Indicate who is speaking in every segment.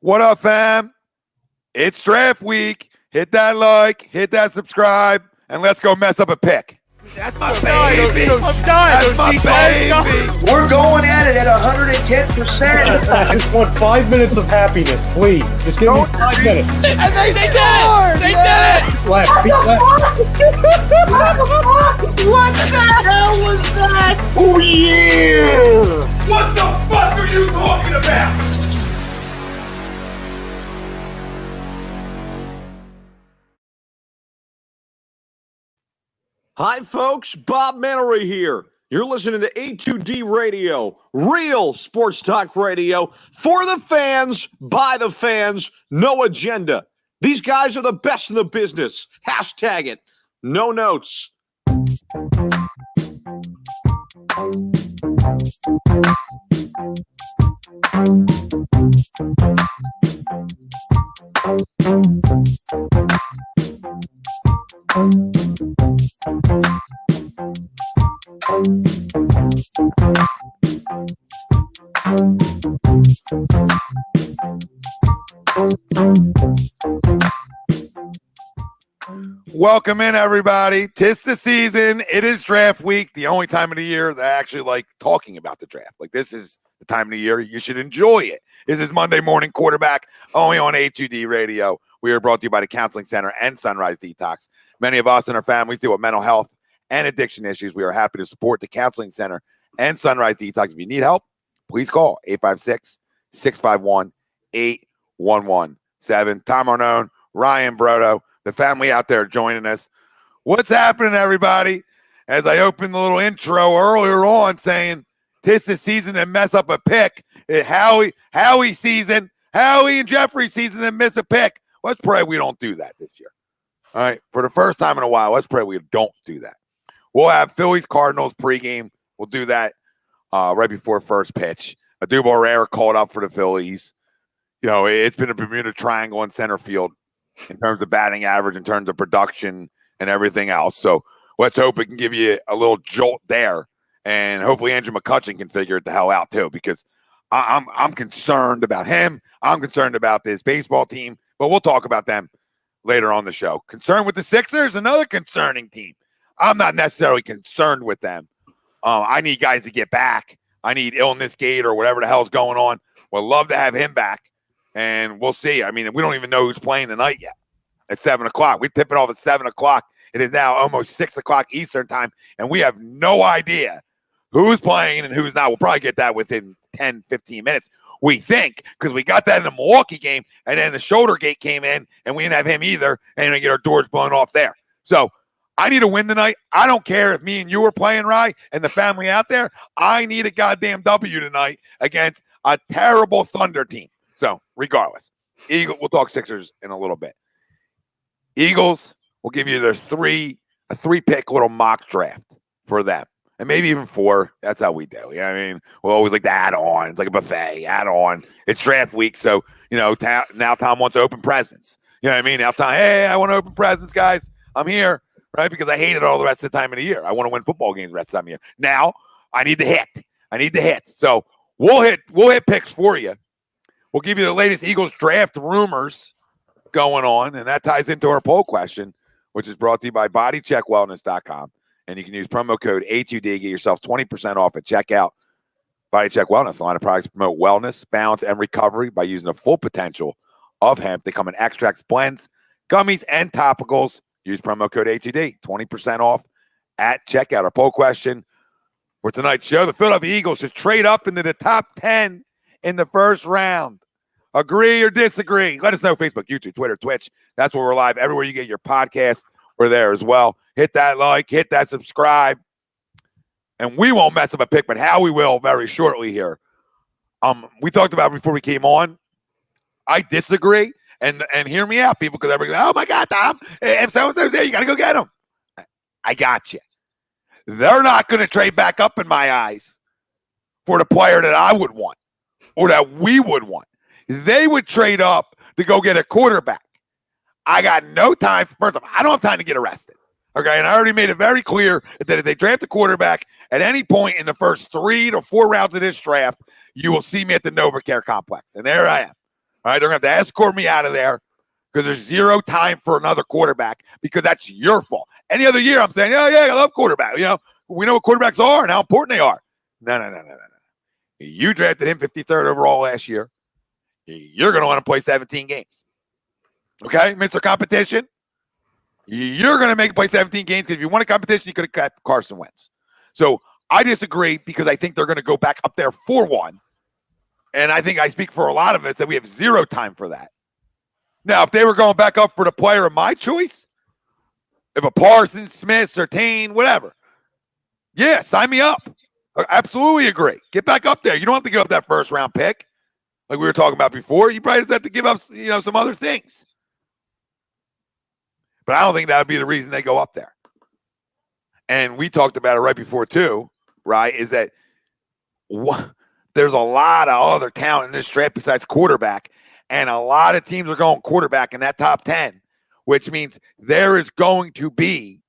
Speaker 1: What up, fam? It's draft week. Hit that like, hit that subscribe, and let's go mess up a pick. That's my baby. That's my baby.
Speaker 2: We're going at it at 110%.
Speaker 3: I just want 5 minutes of happiness, please. Just give me 5 minutes.
Speaker 4: And they scored! They did it!
Speaker 3: Left, feet left.
Speaker 2: What the hell was that?
Speaker 1: Oh, yeah. What the fuck are you talking about?
Speaker 5: Hi, folks. Bob Mannery here. You're listening to A2D Radio, real sports talk radio for the fans, by the fans, no agenda. These guys are the best in the business. Hashtag it. No notes.
Speaker 1: Welcome in, everybody. 'Tis the season. It is draft week, the only time of the year that I actually like talking about the draft. Like, this is the time of the year you should enjoy it. This is Monday Morning Quarterback, only on A2D Radio. We are brought to you by the Counseling Center and Sunrise Detox. Many of us and our families deal with mental health and addiction issues. We are happy to support the Counseling Center and Sunrise Detox. If you need help, please call 856-651-8117. Tom Arnone, Ryan Brodo, the family out there joining us. What's happening, everybody? As I opened the little intro earlier on saying, "'Tis the season to mess up a pick." Howie season, Howie and Jeffrey season and miss a pick. Let's pray we don't do that this year. All right, for the first time in a while, let's pray we don't do that. We'll have Phillies Cardinals pregame. We'll do that right before first pitch. Adubo Herrera called up for the Phillies. You know, it's been a Bermuda Triangle in center field in terms of batting average, in terms of production and everything else. So let's hope it can give you a little jolt there. And hopefully Andrew McCutchen can figure it the hell out too, because I'm concerned about him. I'm concerned about this baseball team, but we'll talk about them later on the show. Concerned with the Sixers, another concerning team. I'm not necessarily concerned with them. I need guys to get back. I need illness gate or whatever the hell's going on. Would love to have him back. And we'll see. I mean, we don't even know who's playing tonight yet at 7 o'clock. We tip it off at 7 o'clock. It is now almost 6 o'clock Eastern time, and we have no idea who's playing and who's not. We'll probably get that within 10, 15 minutes, we think, because we got that in the Milwaukee game, and then the shoulder gate came in, and we didn't have him either, and we get our doors blown off there. So I need a win tonight. I don't care if me and you are playing, Rye, and the family out there. I need a goddamn W tonight against a terrible Thunder team. So, regardless, we'll talk Sixers in a little bit. Eagles will give you a three-pick little mock draft for them, and maybe even 4. That's how we do. You know what I mean? We'll always like to add on. It's like a buffet. Add on. It's draft week, so now Tom wants to open presents. You know what I mean? Now Tom, hey, I want to open presents, guys. I'm here, right? Because I hate it all the rest of the time of the year. I want to win football games the rest of the time of the year. Now I need the hit. So we'll hit picks for you. We'll give you the latest Eagles draft rumors going on, and that ties into our poll question, which is brought to you by BodyCheckWellness.com. And you can use promo code A2D to get yourself 20% off at checkout. BodyCheck Wellness, a line of products promote wellness, balance, and recovery by using the full potential of hemp. They come in extracts, blends, gummies, and topicals. Use promo code A2D, 20% off at checkout. Our poll question for tonight's show: the Philadelphia Eagles should trade up into the top 10 in the first round. Agree or disagree? Let us know. Facebook, YouTube, Twitter, Twitch. That's where we're live. Everywhere you get your podcast, we're there as well. Hit that like, hit that subscribe. And we won't mess up a pick, but Howie will very shortly here. We talked about it before we came on. I disagree. And hear me out, people, because everybody goes, oh, my God, Tom, if so-and-so's there, you got to go get him. I got you. They're not going to trade back up in my eyes for the player that I would want or that we would want. They would trade up to go get a quarterback. I got no time. First of all, I don't have time to get arrested. Okay, and I already made it very clear that if they draft a quarterback at any point in the first 3 to 4 rounds of this draft, you will see me at the NovaCare complex. And there I am. All right, they're going to have to escort me out of there because there's zero time for another quarterback because that's your fault. Any other year, I'm saying, oh, yeah, I love quarterback. We know what quarterbacks are and how important they are. No. You drafted him 53rd overall last year. You're going to want to play 17 games. Okay, Mr. Competition? You're going to make him play 17 games because if you won a competition, you could have kept Carson Wentz. So I disagree because I think they're going to go back up there for one. And I think I speak for a lot of us that we have zero time for that. Now, if they were going back up for the player of my choice, if a Parsons, Smith, Surtain, whatever, yeah, sign me up. I absolutely agree. Get back up there. You don't have to give up that first round pick like we were talking about before. You probably just have to give up, some other things. But I don't think that would be the reason they go up there. And we talked about it right before too, right? Is that there's a lot of other talent in this draft besides quarterback, and a lot of teams are going quarterback in that top 10, which means there is going to be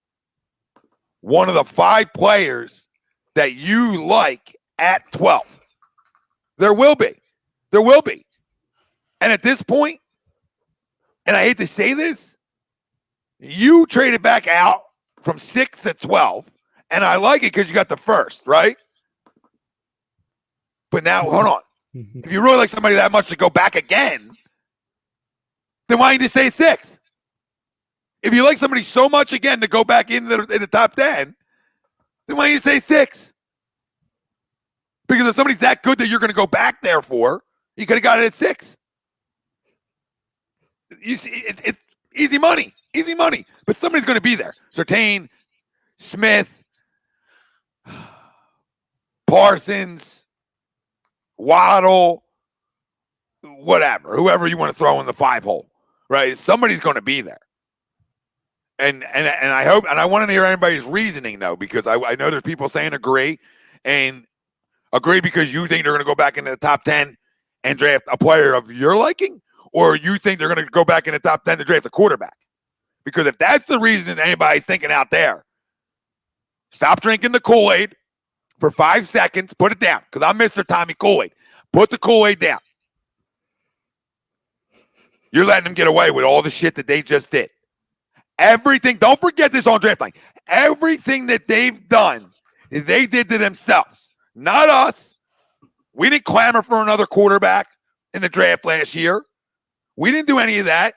Speaker 1: one of the 5 players that you like at 12. There will be. And at this point, and I hate to say this, you traded back out from 6 to 12, and I like it because you got the first, right? But now, hold on. If you really like somebody that much to go back again, then why don't you just stay at 6? If you like somebody so much again to go back in the top 10, then why don't you say 6? Because if somebody's that good that you're going to go back there for, you could have got it at 6. You see, it's easy money. But somebody's going to be there. Surtain, Smith, Parsons, Waddle, whatever, whoever you want to throw in the 5 hole, right? Somebody's going to be there. And I hope, and I want to hear anybody's reasoning though, because I know there's people saying agree because you think they're going to go back into the top 10 and draft a player of your liking, or you think they're going to go back in the top 10 to draft a quarterback. Because if that's the reason anybody's thinking out there, stop drinking the Kool-Aid for 5 seconds. Put it down, because I'm Mr. Tommy Kool-Aid. Put the Kool-Aid down. You're letting them get away with all the shit that they just did. Everything, don't forget this on draft night. Everything that they've done, they did to themselves. Not us. We didn't clamor for another quarterback in the draft last year. We didn't do any of that.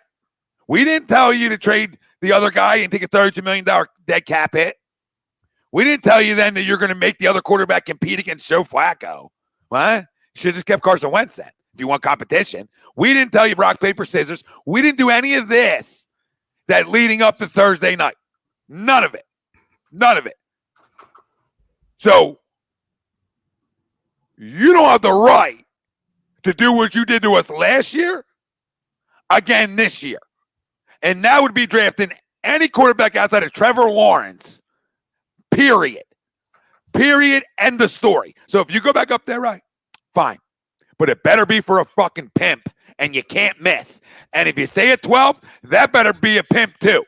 Speaker 1: We didn't tell you to trade the other guy and take a $32 million dead cap hit. We didn't tell you then that you're going to make the other quarterback compete against Joe Flacco. What? Should have just kept Carson Wentz then if you want competition. We didn't tell you rock, paper, scissors. We didn't do any of this that leading up to Thursday night. None of it. So you don't have the right to do what you did to us last year again this year. And that would be drafting any quarterback outside of Trevor Lawrence. Period. End of story. So if you go back up there, right, fine. But it better be for a fucking pimp, and you can't miss. And if you stay at 12, that better be a pimp too.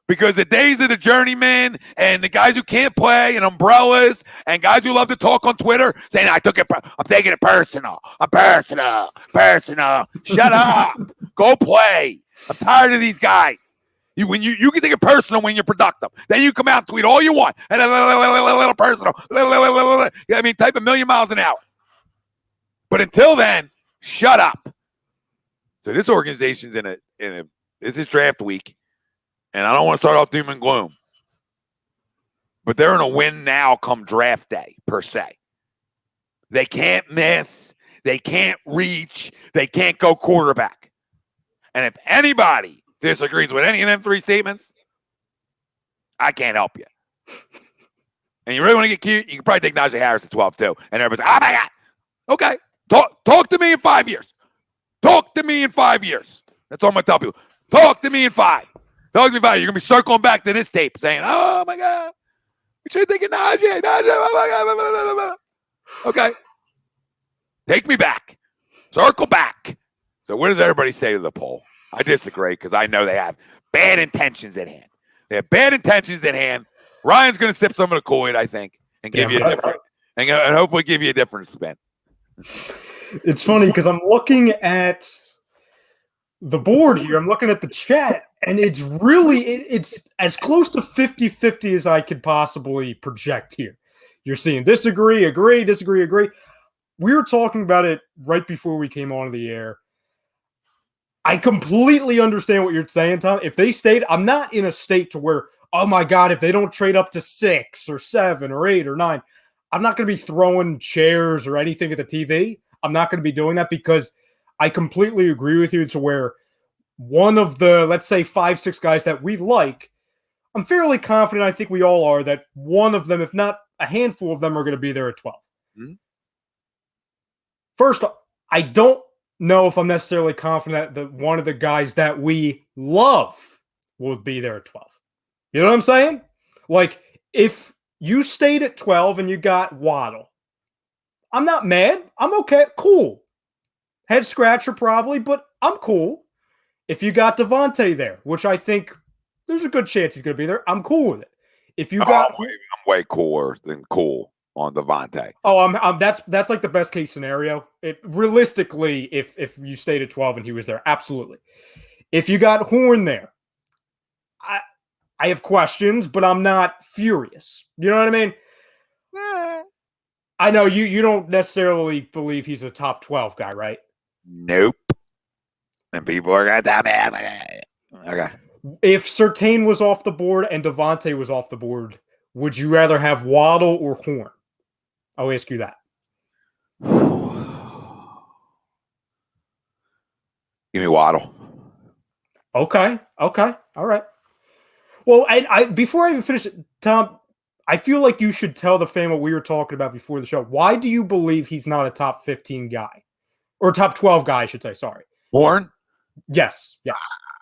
Speaker 1: Because the days of the journeyman and the guys who can't play and umbrellas and guys who love to talk on Twitter saying, I'm taking it personal. I'm personal. Shut up. Go play. I'm tired of these guys. You can take it personal when you're productive. Then you come out and tweet all you want. And a little personal. I mean, type a million miles an hour. But until then, shut up. So this organization's this is draft week. And I don't want to start off doom and gloom. But they're in a win now come draft day, per se. They can't miss. They can't reach. They can't go quarterback. And if anybody disagrees with any of them 3 statements, I can't help you. And you really want to get cute, you can probably take Najee Harris at 12 too. And everybody's like, oh my God. Okay. Talk to me in 5 years. Talk to me in 5 years. That's all I'm going to tell people. Talk to me in 5. Talk to me about it. You're going to be circling back to this tape saying, oh my God. We should think of Najee. Oh my God. Okay. Take me back. Circle back. So what does everybody say to the poll? I disagree because I know they have bad intentions at hand. They have bad intentions at hand. Ryan's going to sip some of the Kool-Aid, I think, and give you a different, and hopefully give you a different spin.
Speaker 3: It's funny because I'm looking at the board here, I'm looking at the chat, and it's really, it's as close to 50-50 as I could possibly project here. You're seeing disagree, agree, disagree, agree. We were talking about it right before we came on the air. I completely understand what you're saying, Tom. If they stayed, I'm not in a state to where, oh my God, if they don't trade up to 6 or 7 or 8 or 9, I'm not going to be throwing chairs or anything at the TV. I'm not going to be doing that because I completely agree with you to where one of the, let's say, 5-6 guys that we like, I'm fairly confident, I think we all are, that one of them, if not a handful of them, are going to be there at 12. Mm-hmm. First, I don't know if I'm necessarily confident that one of the guys that we love will be there at 12. You know what I'm saying? Like, if you stayed at 12 and you got Waddle, I'm not mad. I'm okay. Cool. Head scratcher probably, but I'm cool. If you got DeVonta there, which I think there's a good chance he's going to be there, I'm cool with it. If you got,
Speaker 1: I'm way cooler than cool on DeVonta.
Speaker 3: Oh, that's like the best case scenario. Realistically, if you stayed at 12 and he was there, absolutely. If you got Horn there, I have questions, but I'm not furious. You know what I mean? I know you don't necessarily believe he's a top 12 guy, right?
Speaker 1: Nope. And people are going to tell me. Okay.
Speaker 3: If Surtain was off the board and DeVonta was off the board, would you rather have Waddle or Horn? I'll ask you that.
Speaker 1: Give me Waddle.
Speaker 3: Okay. All right. Well, I before I even finish it, Tom, I feel like you should tell the fan what we were talking about before the show. Why do you believe he's not a top 15 guy? Or top 12 guy, I should say. Sorry.
Speaker 1: Horn?
Speaker 3: Yes.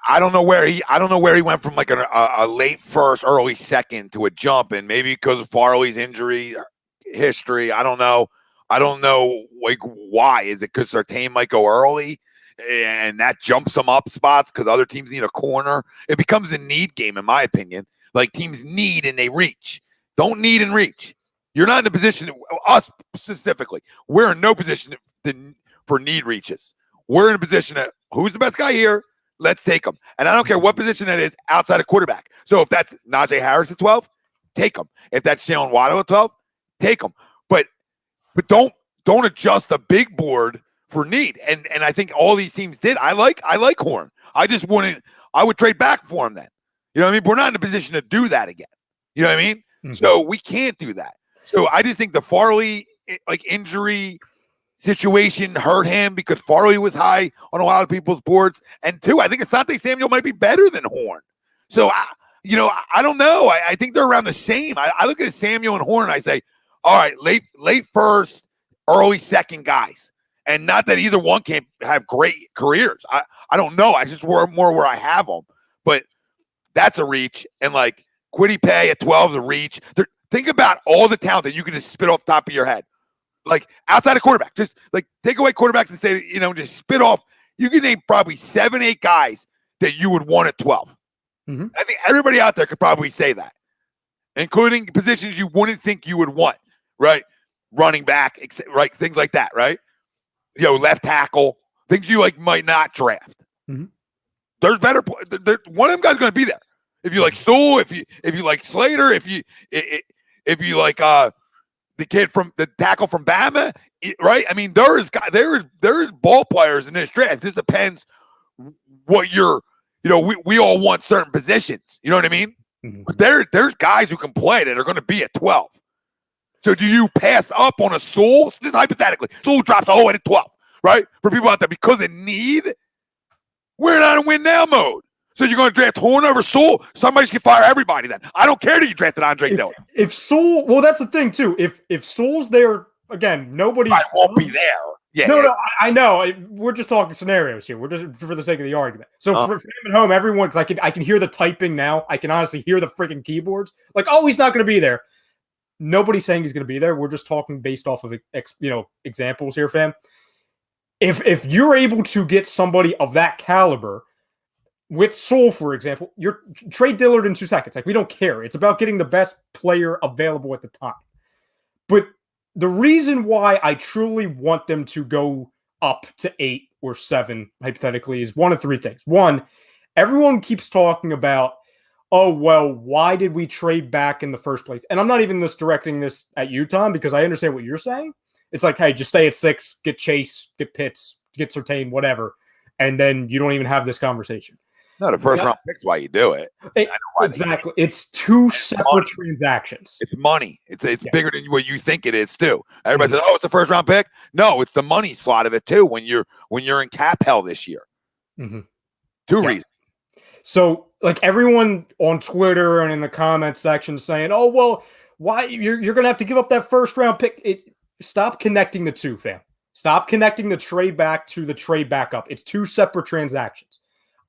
Speaker 1: I don't know where he went from like a late first, early second to a jump, and maybe because of Farley's injury history. I don't know like why. Is it because Surtain might go early and that jumps him up spots because other teams need a corner? It becomes a need game, in my opinion. Like teams need and they reach. Don't need and reach. You're not in a position, us specifically, we're in no position for need reaches. We're in a position that who's the best guy here? Let's take him. And I don't care what position that is outside of quarterback. So if that's Najee Harris at 12, take him. If that's Jaylen Waddle at 12, take him. But don't adjust the big board for need. And I think all these teams did. I like Horn. I would trade back for him then. You know what I mean? We're not in a position to do that again. You know what I mean? Mm-hmm. So we can't do that. So I just think the Farley injury situation hurt him because Farley was high on a lot of people's boards. And two, I think Asante Samuel might be better than Horn. So, I don't know. I think they're around the same. I look at Samuel and Horn and I say, all right, late first, early second guys. And not that either one can't have great careers. I don't know. I just more where I have them. But that's a reach. And like Kwity Paye at 12 is a reach. Think about all the talent that you can just spit off the top of your head. Like outside of quarterback, just like take away quarterback and say, just spit off. You can name probably 7, 8 guys that you would want at 12. Mm-hmm. I think everybody out there could probably say that, including positions you wouldn't think you would want, right? Running back, right? Things like that, right? Left tackle, things you might not draft. Mm-hmm. There's better. One of them guys going to be there. If you like Sewell, if you like Slater, if you like the kid from the tackle from Bama, right? I mean, there's ball players in this draft. It just depends what you're. We all want certain positions. You know what I mean? Mm-hmm. But there's guys who can play that are going to be at 12. So do you pass up on a Sewell? Just hypothetically, Sewell drops at 12, right? For people out there, because of need, we're not in win now mode. So you're going to draft Horn over Sewell? Somebody's going to fire everybody then. I don't care that you drafted Andre Dillon.
Speaker 3: If Sewell, well, that's the thing too. If Sewell's there, again, nobody
Speaker 1: won't be there. Yeah.
Speaker 3: No, I know. We're just talking scenarios here. We're just for the sake of the argument. So for him at home, everyone, because I can hear the typing now. I can honestly hear the freaking keyboards. Like, oh, he's not going to be there. Nobody's saying he's going to be there. We're just talking based off of examples here, fam. If you're able to get somebody of that caliber with Sewell, for example, you're trade Dillard in 2 seconds. Like, we don't care. It's about getting the best player available at the time. But the reason why I truly want them to go up to 8 or 7, hypothetically, is one of three things. One, everyone keeps talking about, oh, well, why did we trade back in the first place? And I'm not even directing this at you, Tom, because I understand what you're saying. It's like, hey, just stay at 6, get Chase, get Pitts, get Surtain, whatever. And then you don't even have this conversation.
Speaker 1: No, the first round pick's why you do it.
Speaker 3: Exactly. It's two separate transactions.
Speaker 1: It's money. It's bigger than what you think it is too. Everybody says, "Oh, it's a first round pick." No, it's the money slot of it too. When you're in cap hell this year, two reasons.
Speaker 3: So, like everyone on Twitter and in the comment section saying, "Oh, well, why you're going to have to give up that first round pick?" Stop connecting the two, fam. Stop connecting the trade back to the trade back up. It's two separate transactions.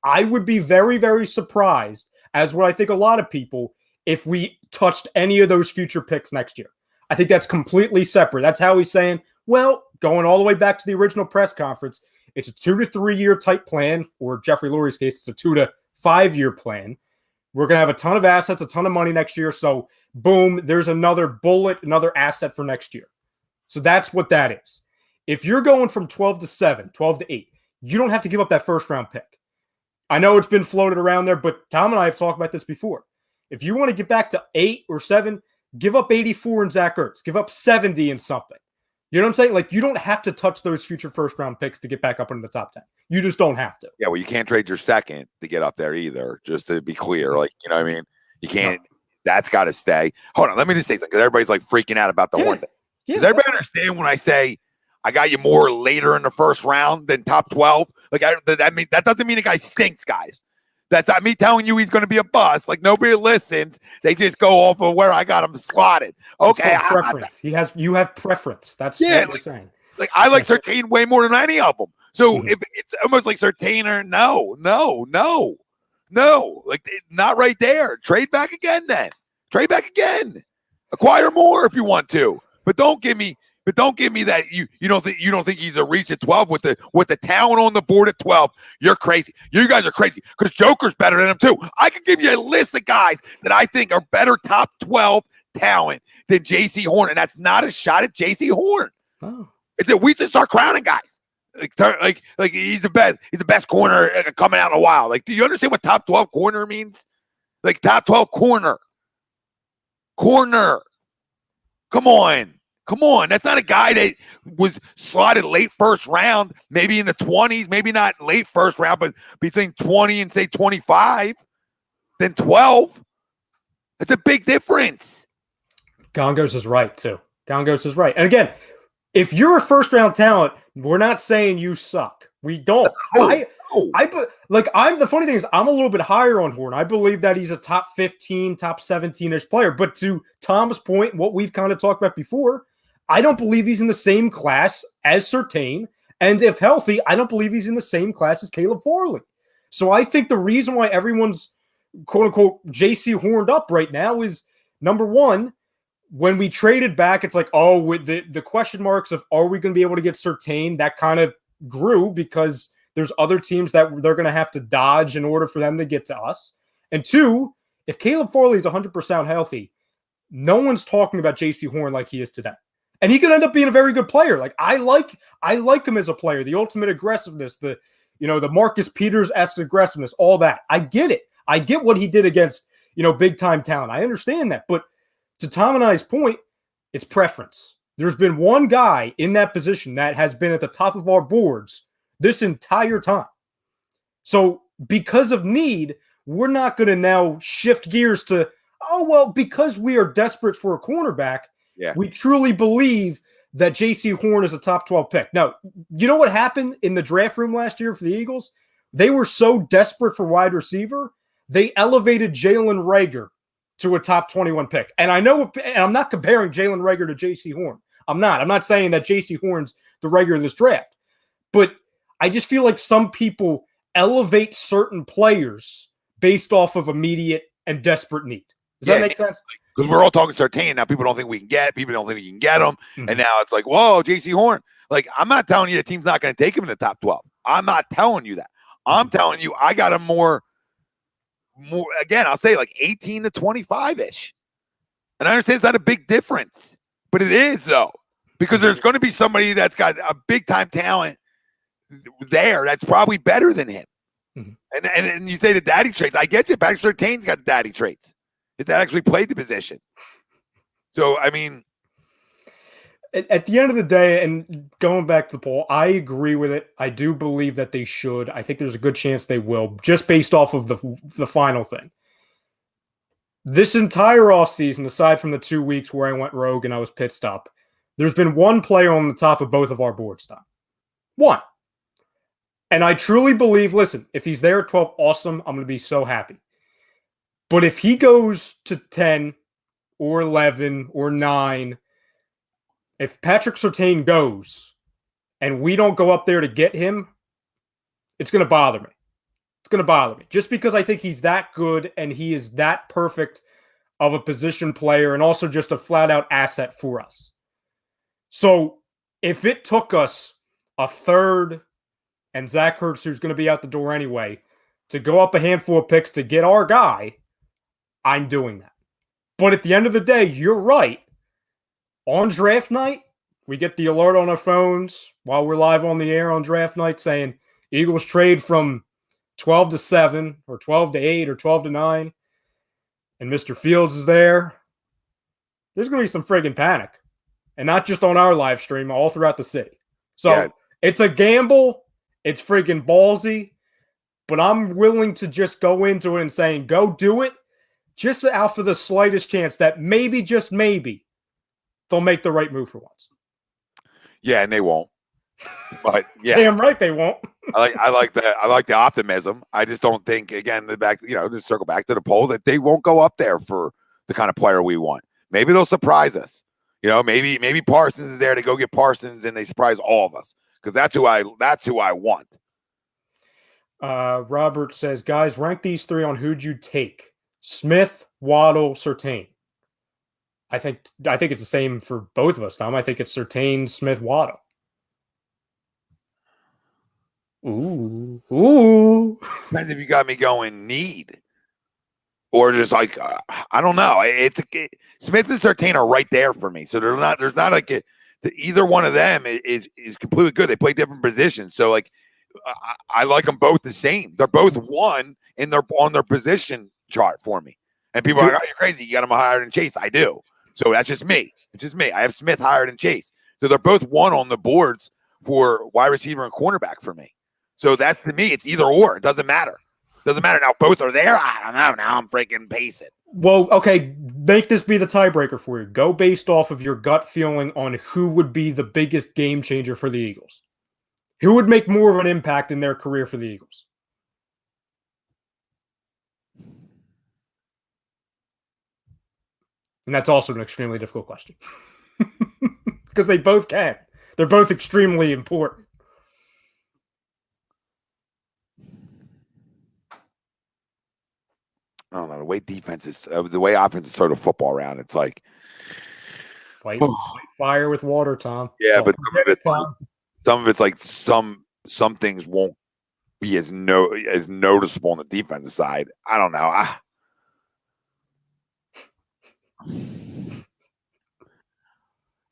Speaker 3: I would be very, very surprised, as what I think a lot of people, if we touched any of those future picks next year. I think that's completely separate. That's how he's saying, well, going all the way back to the original press conference, it's a 2 to 3 year type plan, or Jeffrey Lurie's case, it's a 2 to 5 year plan. We're going to have a ton of assets, a ton of money next year. So boom, there's another bullet, another asset for next year. So that's what that is. If you're going from 12 to 7, 12 to 8, you don't have to give up that first round pick. I know it's been floated around there, but Tom and I have talked about this before. If you want to get back to 8 or 7, give up 84 in Zach Ertz. Give up 70 in something. You know what I'm saying? Like, you don't have to touch those future first-round picks to get back up into the top 10. You just don't have to.
Speaker 1: Yeah, well, you can't trade your second to get up there either, just to be clear. Like, you know what I mean? You can't. No. That's got to stay. Hold on. Let me just say something, because everybody's, like, freaking out about the horn thing. Does everybody understand when I say I got you more later in the first round than top 12? Like, that doesn't mean the guy stinks, guys. That's not me telling you he's going to be a bust. Like, nobody listens. They just go off of where I got him slotted. Okay,
Speaker 3: preference. You have preference. That's what we're saying.
Speaker 1: Like, I like Surtain way more than any of them. So if it's almost like Surtain or no. Like, not right there. Trade back again. Then trade back again. Acquire more if you want to, but don't give me that you don't think he's a reach at 12 with the talent on the board at 12. You're crazy. You guys are crazy because Joker's better than him too. I could give you a list of guys that I think are better top 12 talent than J.C. Horn, and that's not a shot at J.C. Horn.
Speaker 3: Oh.
Speaker 1: It's that we should start crowning guys. Like he's the best. He's the best corner coming out in a while. Like, do you understand what top 12 corner means? Like, top 12 corner. Come on. That's not a guy that was slotted late first round, maybe in the 20s, maybe not late first round, but between 20 and, say, 25, then 12. That's a big difference.
Speaker 3: Gongos is right, too. Gongos is right. And again, if you're a first-round talent, we're not saying you suck. We don't. The funny thing is, I'm a little bit higher on Horn. I believe that he's a top 15, top 17-ish player. But to Tom's point, what we've kind of talked about before, I don't believe he's in the same class as Surtain. And if healthy, I don't believe he's in the same class as Caleb Farley. So I think the reason why everyone's quote-unquote JC horned up right now is, number one, when we traded back, it's like, oh, with the question marks of are we going to be able to get Surtain, that kind of grew because there's other teams that they're going to have to dodge in order for them to get to us. And two, if Caleb Farley is 100% healthy, no one's talking about JC Horn like he is today. And he could end up being a very good player. Like, I like him as a player, the ultimate aggressiveness, the Marcus Peters-esque aggressiveness, all that. I get it. I get what he did against, big-time talent. I understand that. But to Tom and I's point, it's preference. There's been one guy in that position that has been at the top of our boards this entire time. So because of need, we're not going to now shift gears to, because we are desperate for a cornerback, we truly believe that J.C. Horn is a top 12 pick. Now, you know what happened in the draft room last year for the Eagles? They were so desperate for wide receiver, they elevated Jalen Reagor to a top 21 pick. And I know, and I'm not comparing Jalen Reagor to J.C. Horn. I'm not saying that J.C. Horn's the Reagor of this draft. But I just feel like some people elevate certain players based off of immediate and desperate need. Does that make sense?
Speaker 1: Because we're all talking Surtain now. People don't think we can get him. Mm-hmm. And now it's like, whoa, J.C. Horn. Like, I'm not telling you the team's not going to take him in the top 12. I'm not telling you that. I'm telling you I got him more, again, I'll say like 18 to 25-ish. And I understand it's not a big difference. But it is, though. Because there's going to be somebody that's got a big-time talent there that's probably better than him.
Speaker 3: Mm-hmm.
Speaker 1: And you say the daddy traits. I get you. Patrick Surtain's got the daddy traits. His dad actually played the position. So, I mean.
Speaker 3: At the end of the day, and going back to the poll, I agree with it. I do believe that they should. I think there's a good chance they will, just based off of the final thing. This entire offseason, aside from the 2 weeks where I went rogue and I was pissed up, there's been one player on the top of both of our boards, Tom. One. And I truly believe, listen, if he's there at 12, awesome. I'm going to be so happy. But if he goes to 10 or 11 or 9, if Patrick Surtain goes and we don't go up there to get him, it's going to bother me. It's going to bother me. Just because I think he's that good and he is that perfect of a position player and also just a flat-out asset for us. So if it took us a third and Zach Ertz, who's going to be out the door anyway, to go up a handful of picks to get our guy, I'm doing that. But at the end of the day, you're right. On draft night, we get the alert on our phones while we're live on the air on draft night saying Eagles trade from 12 to 7 or 12 to 8 or 12 to 9. And Mr. Fields is there. There's going to be some friggin' panic. And not just on our live stream, all throughout the city. So It's a gamble. It's friggin' ballsy. But I'm willing to just go into it and saying, go do it. Just out for the slightest chance that maybe, just maybe, they'll make the right move for once.
Speaker 1: Yeah, and they won't. But yeah,
Speaker 3: damn right they won't.
Speaker 1: I like the optimism. I just don't think, again, to circle back to the poll, that they won't go up there for the kind of player we want. Maybe they'll surprise us. Maybe Parsons is there to go get Parsons, and they surprise all of us because that's who I want.
Speaker 3: Robert says, guys, rank these three on who'd you take: Smith, Waddle, Surtain. I think it's the same for both of us, Tom. I think it's Surtain, Smith, Waddle. Ooh.
Speaker 1: Depends if you got me going need, or just like I don't know. Smith and Surtain are right there for me, so there's not like either one of them is completely good. They play different positions, so like I like them both the same. They're both one in on their position chart for me. And people are like, "Oh, you're crazy! You got them higher than Chase." I do. So that's just me. It's just me. I have Smith higher than Chase. So they're both one on the boards for wide receiver and cornerback for me. So that's, to me, it's either or. It doesn't matter. Doesn't matter. Now both are there. I don't know. Now I'm freaking pacing.
Speaker 3: Well, okay. Make this be the tiebreaker for you. Go based off of your gut feeling on who would be the biggest game changer for the Eagles. Who would make more of an impact in their career for the Eagles? And that's also an extremely difficult question. Because they both can. They're both extremely important.
Speaker 1: I don't know. The way the way offense is sort of football around, it's like
Speaker 3: fight fire with water, Tom.
Speaker 1: Yeah, but some of it's like some things won't be as noticeable on the defensive side. I don't know.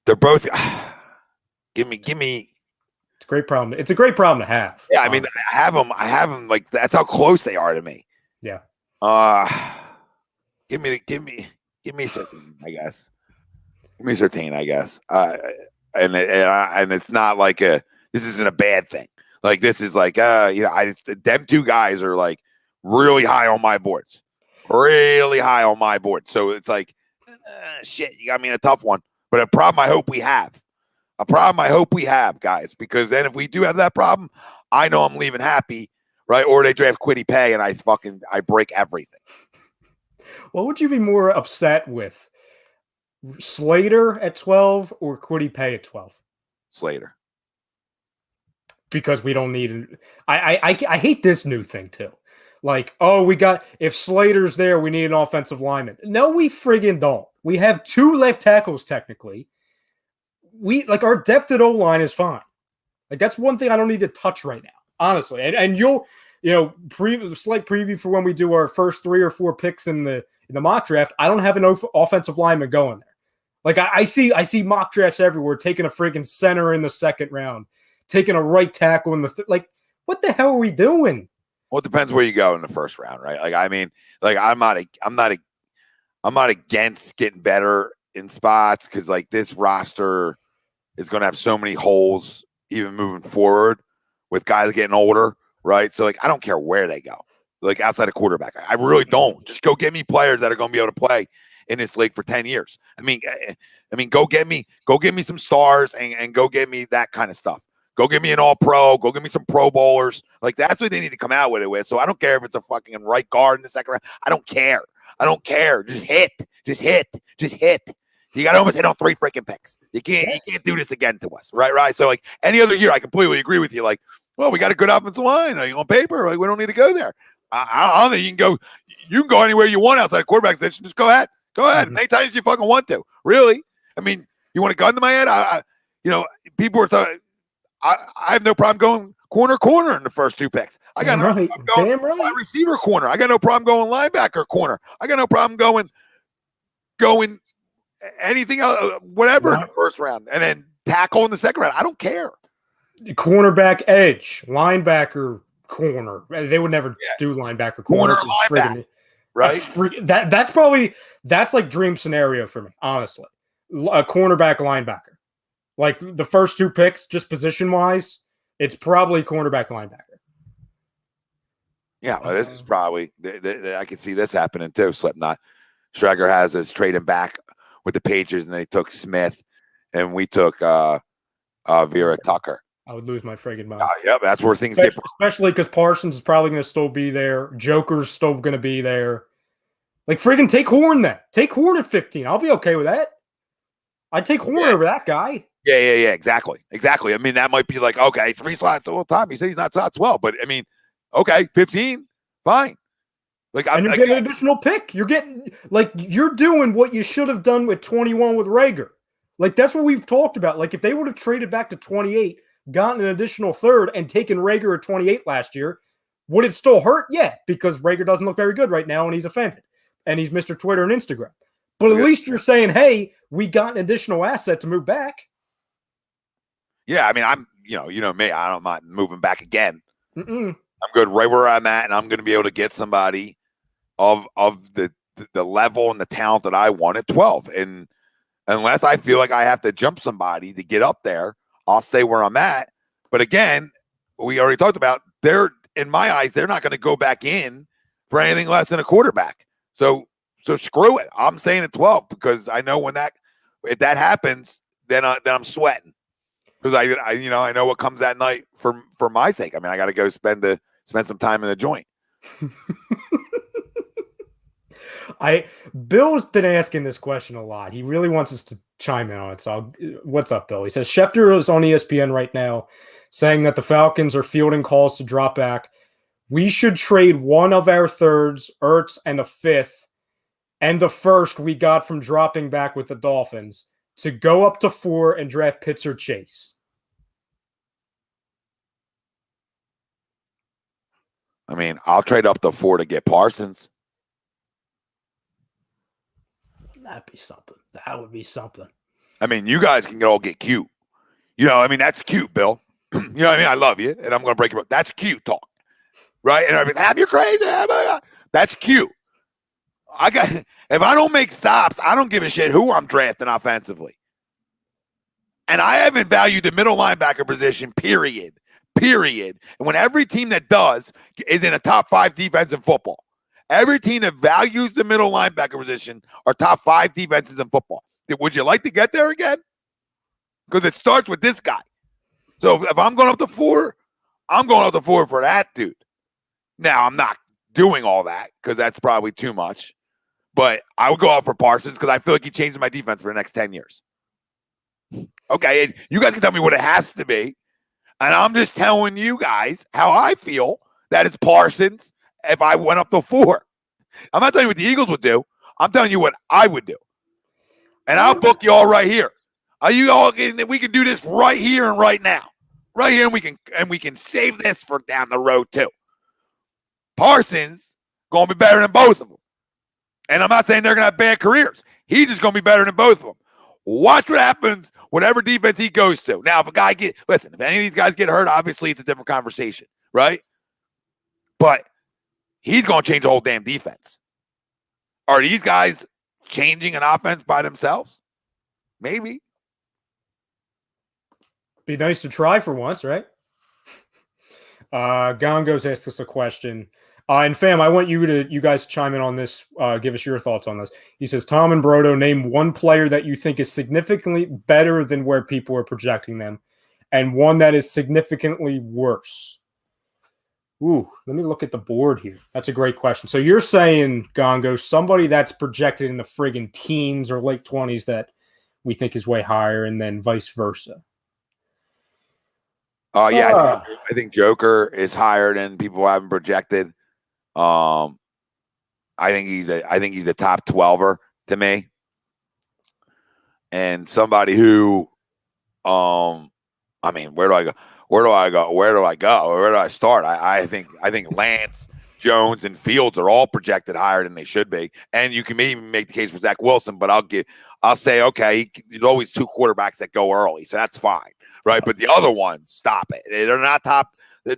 Speaker 1: They're both. Give me.
Speaker 3: It's a great problem. It's a great problem to have.
Speaker 1: Yeah, I mean, I have them. Like that's how close they are to me.
Speaker 3: Yeah.
Speaker 1: Give me Surtain, I guess. Give me Surtain, I guess. And it's not like this isn't a bad thing. Like this is like them two guys are like really high on my boards. Really high on my board. So it's like shit, you got me in a tough one. But a problem I hope we have, guys, because then if we do have that problem, I know I'm leaving happy, right? Or they draft Kwity Paye and I break everything.
Speaker 3: What would you be more upset with? Slater at 12 or Kwity Paye at 12?
Speaker 1: Slater.
Speaker 3: Because we don't need I hate this new thing too. Like, if Slater's there, we need an offensive lineman. No, we friggin' don't. We have 2 left tackles technically. Our depth at O-line is fine. Like, that's one thing I don't need to touch right now, honestly. And you'll, slight preview for when we do our first 3 or 4 picks in the mock draft. I don't have an offensive lineman going there. Like, I see mock drafts everywhere taking a friggin' center in the second round, taking a right tackle in the like. What the hell are we doing?
Speaker 1: Well, it depends where you go in the first round, right? Like, I mean, like I'm not against getting better in spots because like this roster is going to have so many holes even moving forward with guys getting older, right? So like I don't care where they go, like outside of quarterback. I really don't. Just go get me players that are going to be able to play in this league for 10 years. I mean, go get me some stars and go get me that kind of stuff. Go get me an all-pro. Go get me some Pro Bowlers. Like, that's what they need to come out with it with. So I don't care if it's a fucking right guard in the second round. I don't care. Just hit. You got to almost hit on 3 freaking picks. You can't do this again to us, right? So, like, any other year, I completely agree with you. Like, well, we got a good offensive line. Like, on paper, like, we don't need to go there. I don't think you can go anywhere you want outside of quarterback position. Just go ahead. Mm-hmm. Anytime you fucking want to. Really? I mean, you want a gun to my head? People were talking. I have no problem going corner in the first 2 picks. I got no problem going wide receiver corner. I got no problem going linebacker corner. I got no problem going anything else, whatever in the first round, and then tackle in the second round. I don't care.
Speaker 3: Cornerback, edge, linebacker, corner. They would never do linebacker corner.
Speaker 1: Linebacker, right?
Speaker 3: That's like dream scenario for me, honestly. A cornerback, linebacker. Like the first 2 picks, just position-wise, it's probably cornerback, linebacker.
Speaker 1: Yeah, well, this is probably I can see this happening too. Slipknot. Schrager has us trading back with the Patriots, and they took Smith, and we took Vera Tucker.
Speaker 3: I would lose my friggin' mind.
Speaker 1: Yeah, that's where things
Speaker 3: get. Especially because Parsons is probably going to still be there. Joker's still going to be there. Like, friggin' take Horn then. Take Horn at 15. I'll be okay with that. I'd take Horn over that guy.
Speaker 1: Yeah, exactly. I mean, that might be like, okay, 3 slots all the time. He said he's not slots well, but I mean, okay, 15, fine. Like,
Speaker 3: and you're getting an additional pick. You're doing what you should have done with 21 with Rager. Like, that's what we've talked about. Like, if they would have traded back to 28, gotten an additional 3rd, and taken Rager at 28 last year, would it still hurt? Yeah, because Rager doesn't look very good right now, and he's offended. And he's Mr. Twitter and Instagram. But at least you're saying, hey, we got an additional asset to move back.
Speaker 1: Yeah, I mean, I'm, you know me, I don't mind moving back again.
Speaker 3: Mm-mm.
Speaker 1: I'm good right where I'm at, and I'm going to be able to get somebody of the level and the talent that I want at 12. And unless I feel like I have to jump somebody to get up there, I'll stay where I'm at. But again, we already talked about, in my eyes, they're not going to go back in for anything less than a quarterback. So screw it. I'm staying at 12 because I know if that happens, then I'm sweating. Because I know what comes that night for my sake. I mean, I got to go spend some time in the joint.
Speaker 3: Bill's been asking this question a lot. He really wants us to chime in on it. So what's up, Bill? He says Schefter is on ESPN right now saying that the Falcons are fielding calls to drop back. We should trade one of our 3rds, Ertz, and a 5th, and the 1st we got from dropping back with the Dolphins to go up to 4 and draft Pitts or Chase.
Speaker 1: I mean, I'll trade up to 4 to get Parsons.
Speaker 3: That'd be something. That would be something.
Speaker 1: I mean, you guys can all get cute. I mean, that's cute, Bill. You know what I mean? I love you, and I'm going to break your book. That's cute talk. Right? And I mean, you're crazy. That's cute. If I don't make stops, I don't give a shit who I'm drafting offensively. And I haven't valued the middle linebacker position, period. And when every team that does is in a top 5 defense in football, every team that values the middle linebacker position are top 5 defenses in football. Would you like to get there again? Because it starts with this guy. So if I'm going up to 4, I'm going up to 4 for that dude. Now, I'm not doing all that because that's probably too much. But I would go out for Parsons because I feel like he changes my defense for the next 10 years. Okay, and you guys can tell me what it has to be. And I'm just telling you guys how I feel that it's Parsons if I went up to 4. I'm not telling you what the Eagles would do. I'm telling you what I would do. And I'll book you all right here. Are you all? We can do this right here and right now. Right here, and we can save this for down the road too. Parsons going to be better than both of them. And I'm not saying they're going to have bad careers. He's just going to be better than both of them. Watch what happens whatever defense he goes to. Now, if any of these guys get hurt, obviously it's a different conversation, right? But he's going to change the whole damn defense. Are these guys changing an offense by themselves? Maybe.
Speaker 3: Be nice to try for once, right? Gongos asked us a question. And fam, I want you guys to chime in on this. Give us your thoughts on this. He says, Tom and Brodo, name one player that you think is significantly better than where people are projecting them, and one that is significantly worse. Ooh, let me look at the board here. That's a great question. So you're saying, Gongo, somebody that's projected in the friggin' teens or late 20s that we think is way higher, and then vice versa.
Speaker 1: I think Joker is higher than people haven't projected. I think he's a top 12er to me, and somebody who, where do I go? Where do I start? I think Lance, Jones, and Fields are all projected higher than they should be, and you can maybe make the case for Zach Wilson, but I'll say okay, there's always two quarterbacks that go early, so that's fine, right? But the other ones, stop it. They're not top.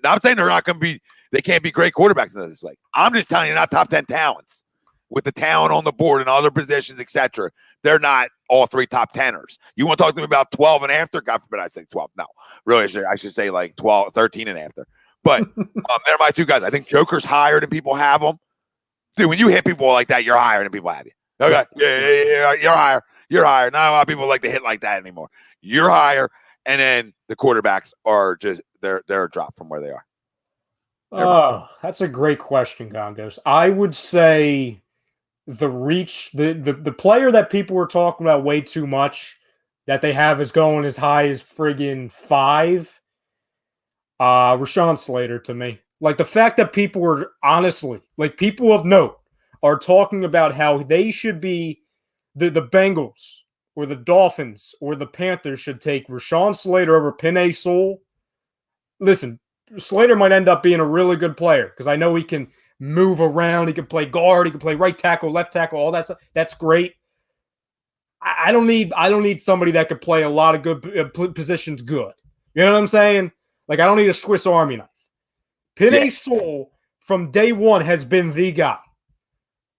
Speaker 1: I'm saying they're not going to be. They can't be great quarterbacks in this league. I'm just telling you, not top 10 talents with the talent on the board and other positions, etc. They're not all three top 10ers. You want to talk to me about 12 and after? God forbid I say 12. No, really, I should say like 12, 13 and after. But they're my two guys. I think Joker's higher than people have them. Dude, when you hit people like that, you're higher than people have you. Okay, yeah, you're higher. You're higher. Not a lot of people like to hit like that anymore. You're higher, and then the quarterbacks are just they're a drop from where they are.
Speaker 3: Oh, that's a great question, Gongos. I would say the reach, the player that people were talking about way too much, that they have is going as high as friggin' 5. Rashawn Slater to me. Like the fact that people were honestly, like people of note, are talking about how they should be the Bengals or the Dolphins or the Panthers should take Rashawn Slater over Penei Sewell. Listen, Slater might end up being a really good player because I know he can move around. He can play guard. He can play right tackle, left tackle, all that stuff. That's great. I don't need somebody that could play a lot of good positions good. You know what I'm saying? Like, I don't need a Swiss Army knife. Penei Sewell from day one has been the guy.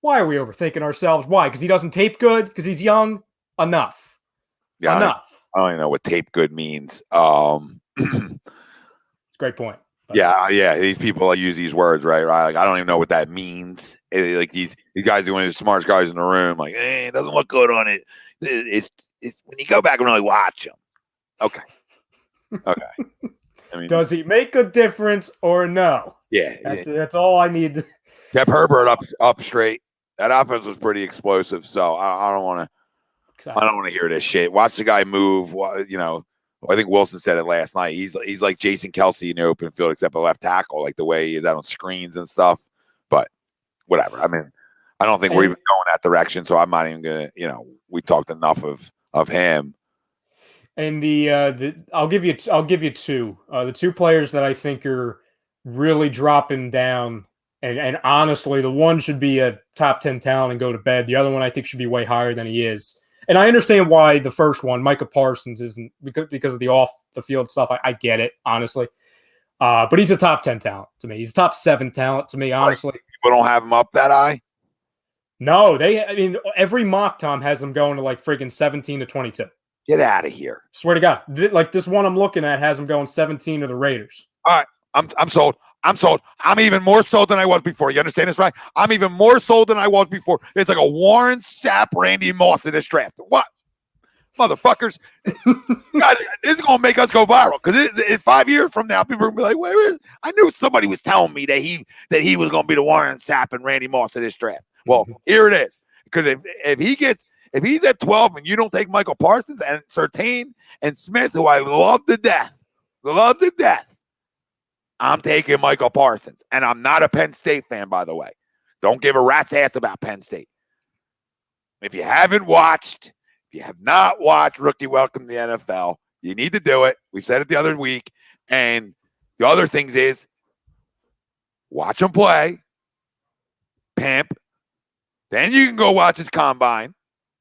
Speaker 3: Why are we overthinking ourselves? Why? Because he doesn't tape good? Because he's young? Enough.
Speaker 1: Yeah,
Speaker 3: Enough.
Speaker 1: I don't even know what tape good means.
Speaker 3: Great point.
Speaker 1: Yeah. These people use these words, right? Like, I don't even know what that means. Like these guys are one of the smartest guys in the room. Like, it doesn't look good on it. It's when you go back and really watch them. Okay. I mean,
Speaker 3: does he make a difference or no?
Speaker 1: Yeah.
Speaker 3: That's all I need.
Speaker 1: Kept Herbert up straight. That offense was pretty explosive. So I don't want to hear this shit. Watch the guy move. I think Wilson said it last night. He's like Jason Kelsey in the open field, except a left tackle, like the way he is out on screens and stuff. But whatever. I mean, I don't think we're even going that direction. So I'm not even gonna. We talked enough of him.
Speaker 3: And I'll give you two. The two players that I think are really dropping down, and honestly, the one should be a top 10 talent and go to bed. The other one I think should be way higher than he is. And I understand why the first one, Micah Parsons, isn't because of the off the field stuff. I get it, honestly. But he's a top 10 talent to me. He's a top 7 talent to me, honestly.
Speaker 1: People don't have him up that high?
Speaker 3: No, every mock Tom has them going to like freaking 17 to 22.
Speaker 1: Get out of here.
Speaker 3: Swear to God. Like this one I'm looking at has them going 17 to the Raiders.
Speaker 1: All right. I'm sold. I'm even more sold than I was before. You understand this, right? I'm even more sold than I was before. It's like a Warren Sapp, Randy Moss in this draft. What? Motherfuckers. God, this is going to make us go viral because 5 years from now, people are going to be like, where is? I knew somebody was telling me that he was going to be the Warren Sapp and Randy Moss in this draft. Well, here it is. Because if he's at 12 and you don't take Michael Parsons and Surtain and Smith, who I love to death, I'm taking Michael Parsons. And I'm not a Penn State fan, by the way. Don't give a rat's ass about Penn State. If you have not watched Rookie Welcome to the NFL, you need to do it. We said it the other week. And the other things is watch him play, pimp. Then you can go watch his combine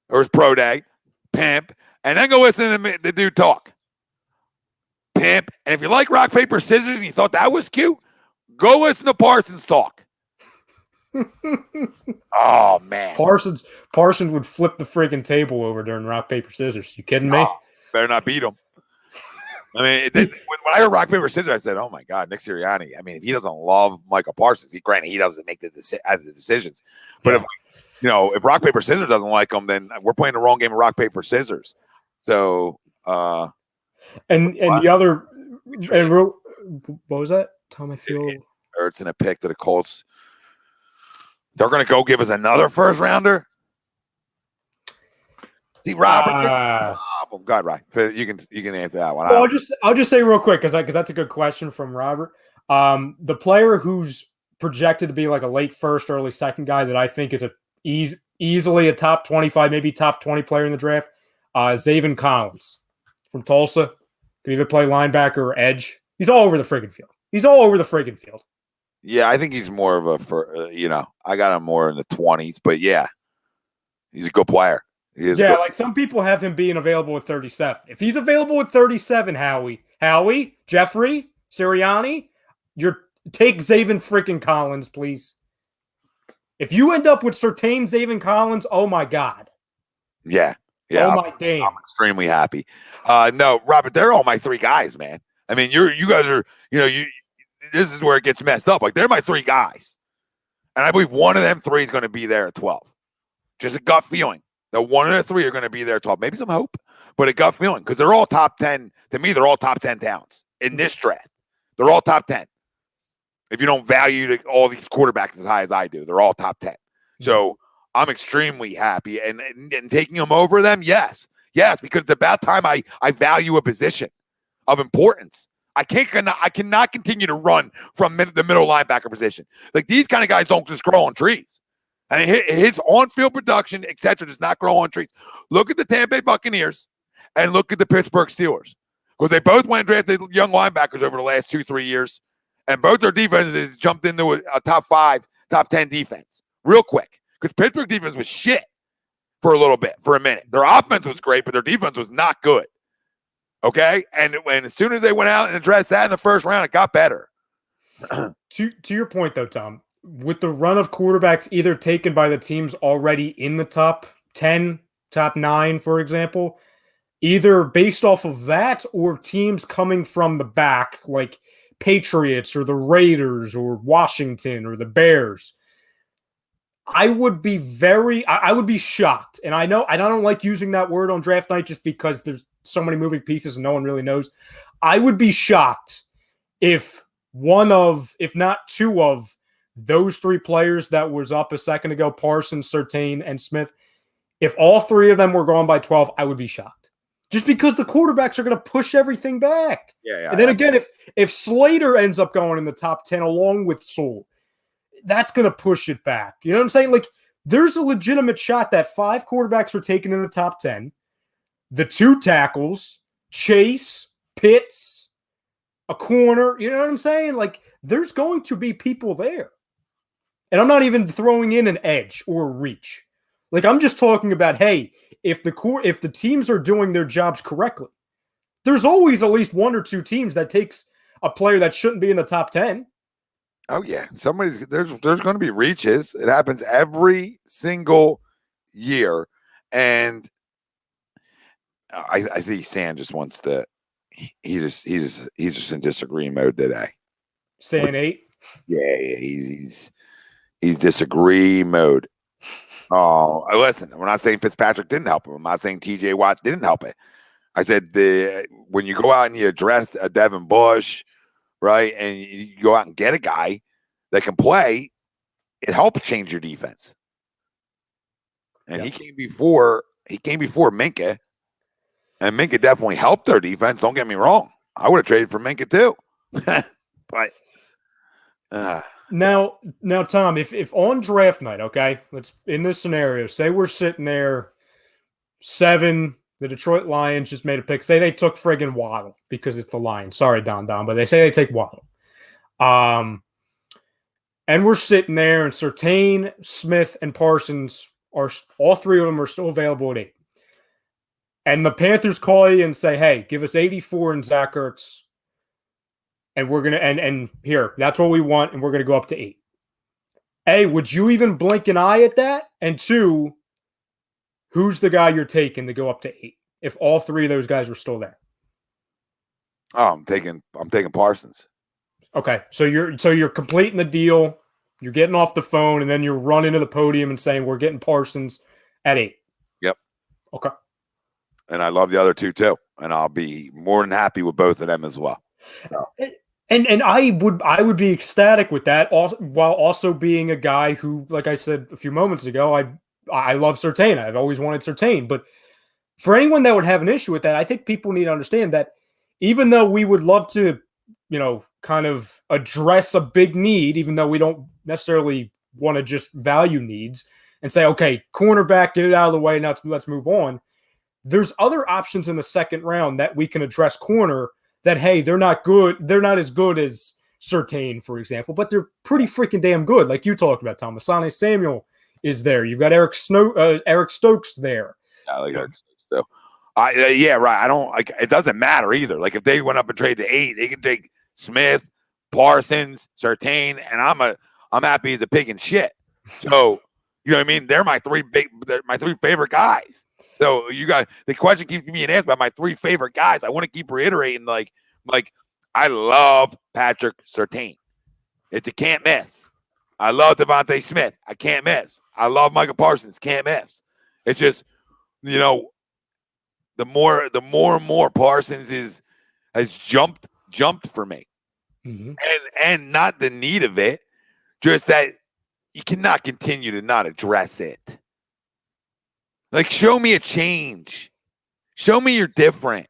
Speaker 1: or his pro day, pimp. and then go listen to the dude talk. Pimp. And if you like rock, paper, scissors and you thought that was cute, go listen to Parsons talk. Oh, man.
Speaker 3: Parsons would flip the freaking table over during rock, paper, scissors. You kidding me?
Speaker 1: Better not beat him. I mean, when I heard rock, paper, scissors, I said, oh, my God, Nick Sirianni. I mean, if he doesn't love Micah Parsons, he doesn't make the decisions. But if rock, paper, scissors doesn't like him, then we're playing the wrong game of rock, paper, scissors. So,
Speaker 3: and the other, what was that? Tom, I feel
Speaker 1: Ertz in a pick to the Colts. They're going to go give us another first rounder. See, Robert. God, right? You can answer that one.
Speaker 3: Well, I'll just say real quick because that's a good question from Robert. The player who's projected to be like a late first, early second guy that I think is easily a top 25, maybe top 20 player in the draft. Zaven Collins from Tulsa. Can either play linebacker or edge. He's all over the friggin' field.
Speaker 1: Yeah, I think he's more of I got him more in the 20s, but yeah, he's a good player.
Speaker 3: Like some people have him being available at 37. If he's available at 37, Howie, Jeffrey, Sirianni, take Zaven freaking Collins, please. If you end up with Surtain Jaylen Collins, oh my God.
Speaker 1: Yeah.
Speaker 3: Oh my damn.
Speaker 1: I'm extremely happy. No, Robert, they're all my three guys, man. I mean, you guys are, this is where it gets messed up. Like, they're my three guys. And I believe one of them three is going to be there at 12. Just a gut feeling that one of the three are going to be there at 12. Maybe some hope, but a gut feeling because they're all top 10. To me, they're all top 10 talents in this draft. They're all top 10. If you don't value all these quarterbacks as high as I do, they're all top 10. So I'm extremely happy. And taking them over them, yes, because it's about time I value a position of importance. I cannot continue to run from the middle linebacker position. Like, these kind of guys don't just grow on trees. I mean, his on-field production, etc., does not grow on trees. Look at the Tampa Bay Buccaneers and look at the Pittsburgh Steelers. Because they both went and drafted young linebackers over the last 2-3 years. And both their defenses jumped into a top 5, top 10 defense real quick. Because Pittsburgh defense was shit for a minute. Their offense was great, but their defense was not good. Okay? And as soon as they went out and addressed that in the first round, it got better.
Speaker 3: To your point, though, Tom, with the run of quarterbacks either taken by the teams already in the top 10, top 9, for example, either based off of that or teams coming from the back, like Patriots or the Raiders or Washington or the Bears, I would be shocked. And I don't like using that word on draft night just because there's so many moving pieces and no one really knows. I would be shocked if not two of those three players that was up a second ago, Parsons, Surtain, and Smith, if all three of them were gone by 12, I would be shocked. Just because the quarterbacks are going to push everything back.
Speaker 1: Yeah.
Speaker 3: And then again, if Slater ends up going in the top 10 along with Sewell, that's going to push it back. You know what I'm saying? Like, there's a legitimate shot that 5 quarterbacks are taken in the top 10. The 2 tackles, Chase, Pitts, a corner. You know what I'm saying? Like, there's going to be people there. And I'm not even throwing in an edge or a reach. Like, I'm just talking about, hey, if the teams are doing their jobs correctly, there's always at least 1 or 2 teams that takes a player that shouldn't be in the top 10.
Speaker 1: Oh yeah, there's going to be reaches. It happens every single year, and I think Sam just wants to. He's just in disagree mode today.
Speaker 3: Saying 8.
Speaker 1: Yeah, he's disagree mode. Oh, listen, we're not saying Fitzpatrick didn't help him. I'm not saying TJ Watt didn't help it. I said when you go out and you address a Devin Bush, right, and you go out and get a guy that can play, it helps change your defense. And he came before Minka, and Minka definitely helped their defense. Don't get me wrong. I would have traded for Minka too. But
Speaker 3: now, Tom, if on draft night, okay, let's in this scenario, say we're sitting there 7. The Detroit Lions just made a pick. Say they took friggin' Waddle because it's the Lions. Sorry, Don, but they say they take Waddle. And we're sitting there, and Surtain, Smith, and Parsons are all 3 of them are still available at 8. and the Panthers call you and say, hey, give us 84 and Zach Ertz, and we're going to, and here, that's what we want, and we're going to go up to 8. A, would you even blink an eye at that? And 2, who's the guy you're taking to go up to 8 if all 3 of those guys were still there?
Speaker 1: Oh, I'm taking Parsons.
Speaker 3: Okay, so you're completing the deal. You're getting off the phone, and then you're running to the podium and saying, we're getting Parsons at 8.
Speaker 1: Yep.
Speaker 3: Okay.
Speaker 1: And I love the other 2 too. And I'll be more than happy with both of them as well.
Speaker 3: And I would be ecstatic with that, while also being a guy who, like I said a few moments ago, I love Surtain. I've always wanted Surtain. But for anyone that would have an issue with that, I think people need to understand that even though we would love to, kind of address a big need, even though we don't necessarily want to just value needs and say, okay, cornerback, get it out of the way, now let's move on. There's other options in the second round that we can address corner that, hey, they're not good. They're not as good as Surtain, for example, but they're pretty freaking damn good. Like you talked about, Tom. Asante Samuel is there. You've got Eric Stokes there.
Speaker 1: I like Eric Stokes too. Yeah, right. I don't like. It doesn't matter either. Like if they went up and traded to 8, they can take Smith, Parsons, Surtain, and I'm happy as a pig in shit. So you know what I mean? They're my 3 favorite guys. So you guys, the question keeps being asked about my 3 favorite guys. I want to keep reiterating, like I love Patrick Surtain. It's a can't miss. I love DeVonta Smith. I can't miss. I love Micah Parsons. Can't miss. It's just, the more and more Parsons has jumped for me, and not the need of it, just that you cannot continue to not address it. Like, show me a change. Show me you're different.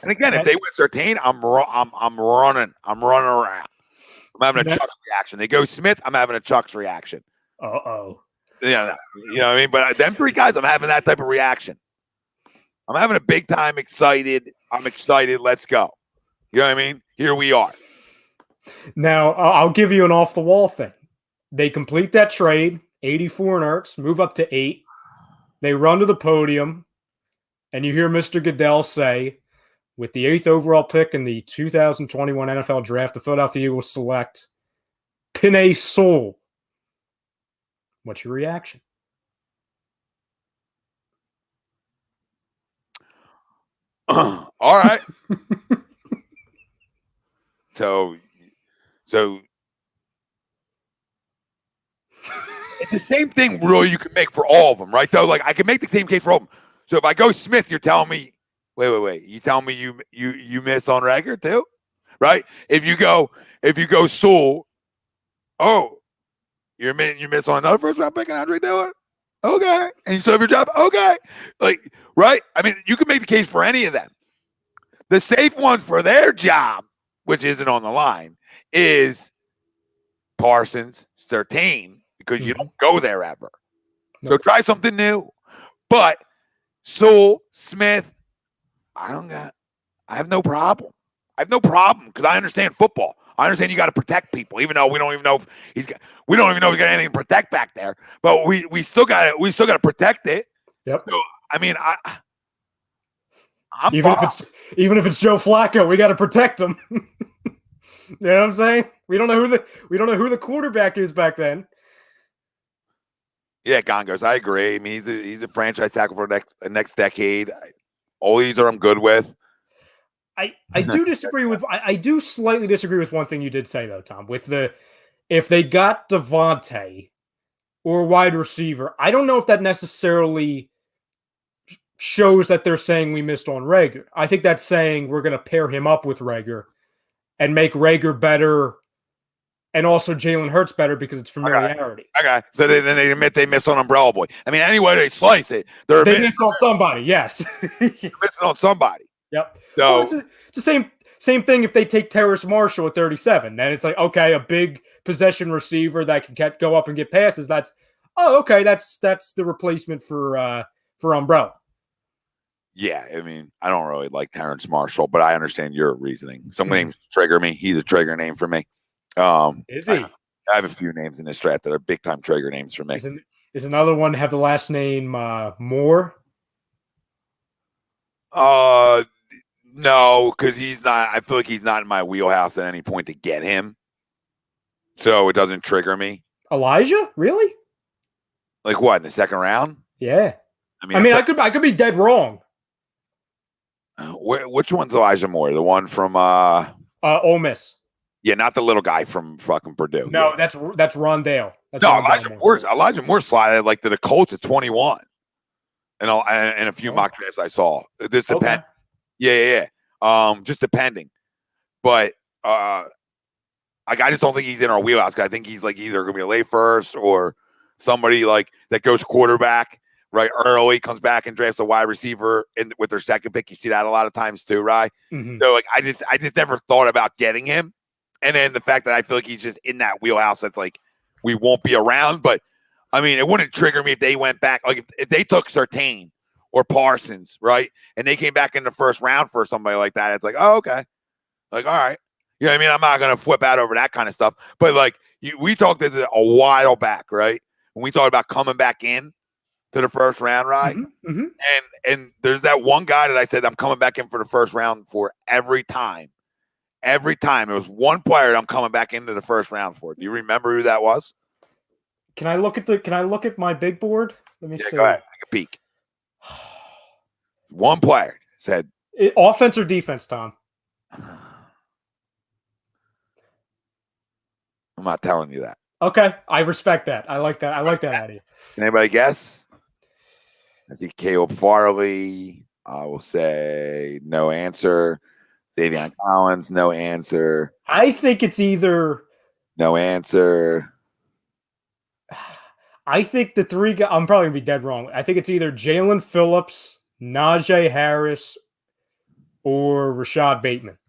Speaker 1: And again, if they went Surtain, I'm running. I'm running around. I'm having a Chuck's reaction. They go Smith, I'm having a Chuck's reaction.
Speaker 3: Uh-oh.
Speaker 1: Yeah, you know what I mean? But them 3 guys, I'm having that type of reaction. I'm having a big time excited. I'm excited. Let's go. You know what I mean? Here we are.
Speaker 3: Now, I'll give you an off-the-wall thing. They complete that trade, 84 and Ertz, move up to 8. They run to the podium, and you hear Mr. Goodell say, with the 8th overall pick in the 2021 NFL Draft, the Philadelphia Eagles select Penei Sewell. What's your reaction?
Speaker 1: All right. So it's the same thing really you can make for all of them, right? Though, like I can make the same case for all of them. So if I go Smith, you're telling me, wait. You telling me you miss on Rager too, right? If you go Sewell, you miss on another first round pick and Andre Dillon, okay, and you still have your job, okay, like right? I mean, you can make the case for any of them. The safe ones for their job, which isn't on the line, is Parsons, Surtain, because you don't go there ever. No. So try something new. But Sewell, Smith, I have no problem. I have no problem because I understand football. I understand you got to protect people, even though we don't even know if he's got anything to protect back there. But we still got to protect it.
Speaker 3: Yep.
Speaker 1: So, I mean, I'm
Speaker 3: even if it's Joe Flacco, we got to protect him. You know what I'm saying? We don't know who the quarterback is back then.
Speaker 1: Yeah, Gongos, I agree. I mean, he's a franchise tackle for the next decade. All these I'm good with.
Speaker 3: I do disagree with. I do slightly disagree with one thing you did say though, Tom. If they got DeVonta or wide receiver, I don't know if that necessarily shows that they're saying we missed on Rager. I think that's saying we're going to pair him up with Rager and make Rager better and also Jalen Hurts better because it's familiarity.
Speaker 1: Okay. So then they admit they missed on Umbrella Boy. I mean, anyway they slice it, they
Speaker 3: missed on somebody, yes.
Speaker 1: They're missing on somebody.
Speaker 3: Yep.
Speaker 1: So
Speaker 3: well, it's the same thing if they take Terrace Marshall at 37. Then it's like, okay, a big possession receiver that can go up and get passes. That's the replacement for Umbrella.
Speaker 1: Yeah, I mean, I don't really like Terrence Marshall, but I understand your reasoning. Some names trigger me. He's a trigger name for me.
Speaker 3: Is he?
Speaker 1: I have a few names in this draft that are big time trigger names for me.
Speaker 3: Is another one have the last name Moore?
Speaker 1: No, because he's not. I feel like he's not in my wheelhouse at any point to get him, so it doesn't trigger me.
Speaker 3: Elijah, really?
Speaker 1: Like what, in the second round?
Speaker 3: Yeah.
Speaker 1: I mean,
Speaker 3: I could be dead wrong.
Speaker 1: Which one's Elijah Moore? The one from
Speaker 3: Ole Miss.
Speaker 1: Yeah, not the little guy from fucking Purdue.
Speaker 3: No,
Speaker 1: yeah.
Speaker 3: that's Rondale. That's
Speaker 1: No,
Speaker 3: Rondale
Speaker 1: Elijah Moore slided like to the Colts at 21, and a few mock drafts I saw. This depend.
Speaker 3: Okay.
Speaker 1: Yeah. Just depending, but I just don't think he's in our wheelhouse. I think he's like either going to be a late first or somebody like that goes quarterback right early, comes back and drafts a wide receiver with their second pick. You see that a lot of times too, right?
Speaker 3: Mm-hmm.
Speaker 1: So like I just never thought about getting him. And then the fact that I feel like he's just in that wheelhouse that's like we won't be around. But, I mean, it wouldn't trigger me if they went back. Like, if they took Surtain or Parsons, right, and they came back in the first round for somebody like that, it's like, oh, okay. Like, all right. You know what I mean? I'm not going to flip out over that kind of stuff. But, like, we talked this a while back, right, when we talked about coming back in to the first round, right?
Speaker 3: Mm-hmm. Mm-hmm.
Speaker 1: And there's that one guy that I said I'm coming back in for the first round for every time. Every time. It was one player I'm coming back into the first round for. Do you remember who that was?
Speaker 3: Can I look at my big board? Let me see.
Speaker 1: Go ahead. Take a peek. One player said
Speaker 3: offense or defense, Tom?
Speaker 1: I'm not telling you that.
Speaker 3: Okay. I respect that. I like that. I like that out of you.
Speaker 1: Can anybody guess? I see Caleb Farley. I will say no answer. Davion Collins, no answer.
Speaker 3: I think it's either.
Speaker 1: No answer.
Speaker 3: I think the three guys. I'm probably gonna be dead wrong. I think it's either Jalen Phillips, Najee Harris, or Rashad Bateman.